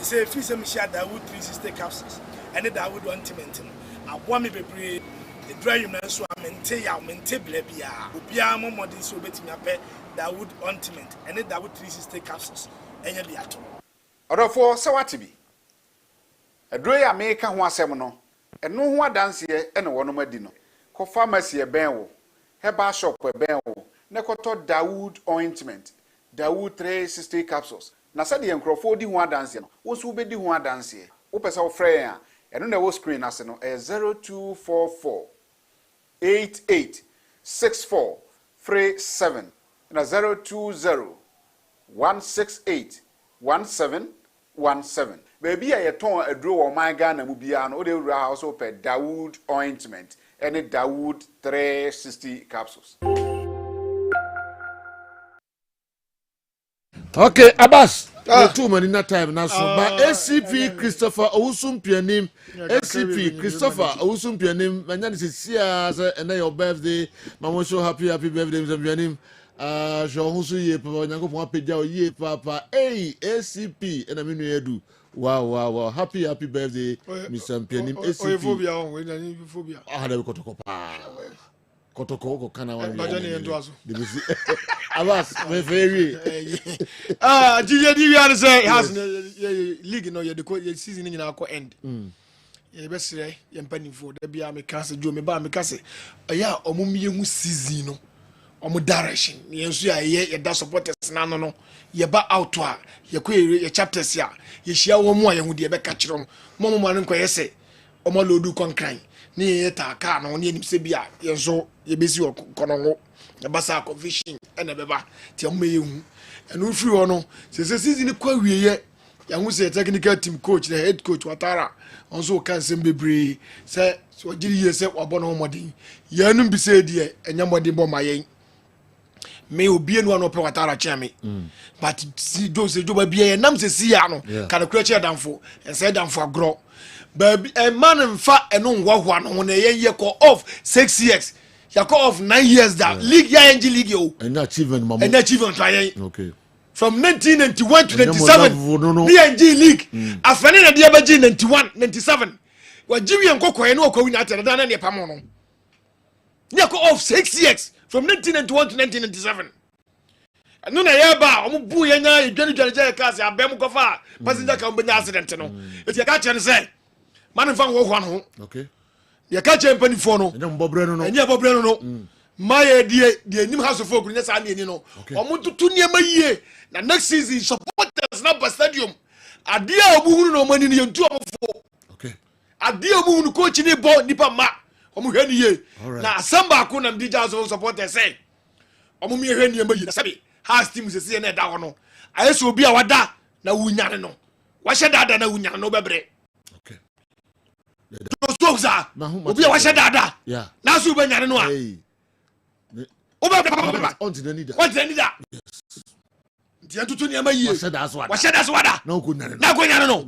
say if you say me share Dawood 360 capsules and the Dawood ointment I want me bebre the dry you so mente blebia obia mo modern so betimi ape Dawood ointment and the Dawood 360 capsules enya bi ato odofo se wate bi adro ya me ka ho asem no eno ho adanse ene wono adi no ko pharmacy e ben wo herbal shop e ben wo ne koto Dawood ointment Dawood 360 capsules na sɛ de nkrofo di ho adanse no wo so be di ho adanse wo pɛ sɛ wo frɛ ya ɛno na wo screen ase no 0244 88 64 37 na 020 168 1717 baby a yeton aduro wo man Ghana mu bia no o de wura house per Dawood ointment any Dawood 360 capsules. Okay, Abbas. Too many na time now. So, but ACP Christopher Owusum Pianim, ACP Christopher Owusum Pianim. Manyani say and your birthday. Mama so happy birthday, Mr. Pianim. Jean ye papa nyango po apejao ye papa. Hey, ACP and I mean you do. Wow. Happy birthday, Mr. Pianim. ACP. Phobia. Ah, there we go Kotoko kana one. Abbas, my very. GJD say has league no the season in our end. Yeah, best say yempani for the bia me kase jo me ba me kase. Ya omumie hu season no. Omo direction. Yensu ya ye da supporters na no. Ye ba out a ye ko ye chapters ya. Ye hia wo mu a ye hu de be ka kire no. Mo mo no nko se. Omo lodu konkran. Ni ye ta ka no ni enim se bia yenso ye besi kono ya basa conviction ena beba ti omo ye hu. Enu free ho no. Se season kwa wiye ya hu se technical team coach the head coach Watara onso kan sem bebre se so giri ye se wabo no modin ya nu bi se de enya modin bo mayen me obi enu no pe Watara cheme but si do se joba bia nam se si ya no kana kura che danfo en se danfo agro baby a man mfa eno nwahwa no na ye ko off 6 years ya ko off 9 years that league ya NG league o and achievement mama and achievement try okay from 1991 to 97 PNG league afani na dia baji 91 97 wa jiwi enkokoye no okwa United da na ne pamo no ne ko off 6 years from 1991 to 1997 no na ya ba omo bu ye nya edwane cars abem kofa passenger ka mbenya accident no eti ya ka che ne say man fa wo no okay ya ka che mpani fo no enye mbobre no enye bobre no my die nim house of folk nya sa ne ni no omo tutu niema yie na next season supporters na ba stadium adia obuhunu no mani ni yentu omfo okay adia obuhunu coach ni bo nipa ma omo hwe ni ye na samba ko na mdija house of supporters say omo mi hwe niema yi na sabi has team se se na da ho no ayeso obi a wada na wunyane no wa hye dada na wunyane no bebre okay so za obi a wa hye dada yeah na so be nyane no a on the need Dia tutu ni amayi. Wa sheda aswada. Na ko nyane no. Na ko nyane no.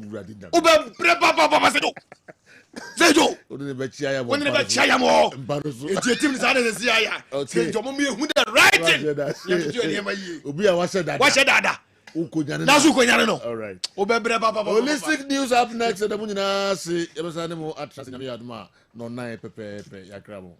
Ube bre papa sedo. Sedo. Oni be chia ya mo. Oni be chia ya mo. Eti team ni sa na se ya. Sedo mo me hu the right thing. Ya tutu ni amayi. Obi a wa sheda. Wa sheda da. Uko nyane no. Na so ko nyane no. All right. Ube bre papa. Holistic news up next. Da mu nyina se. E be sa ne mo atras nyame aduma no 9 pepe yakra mo.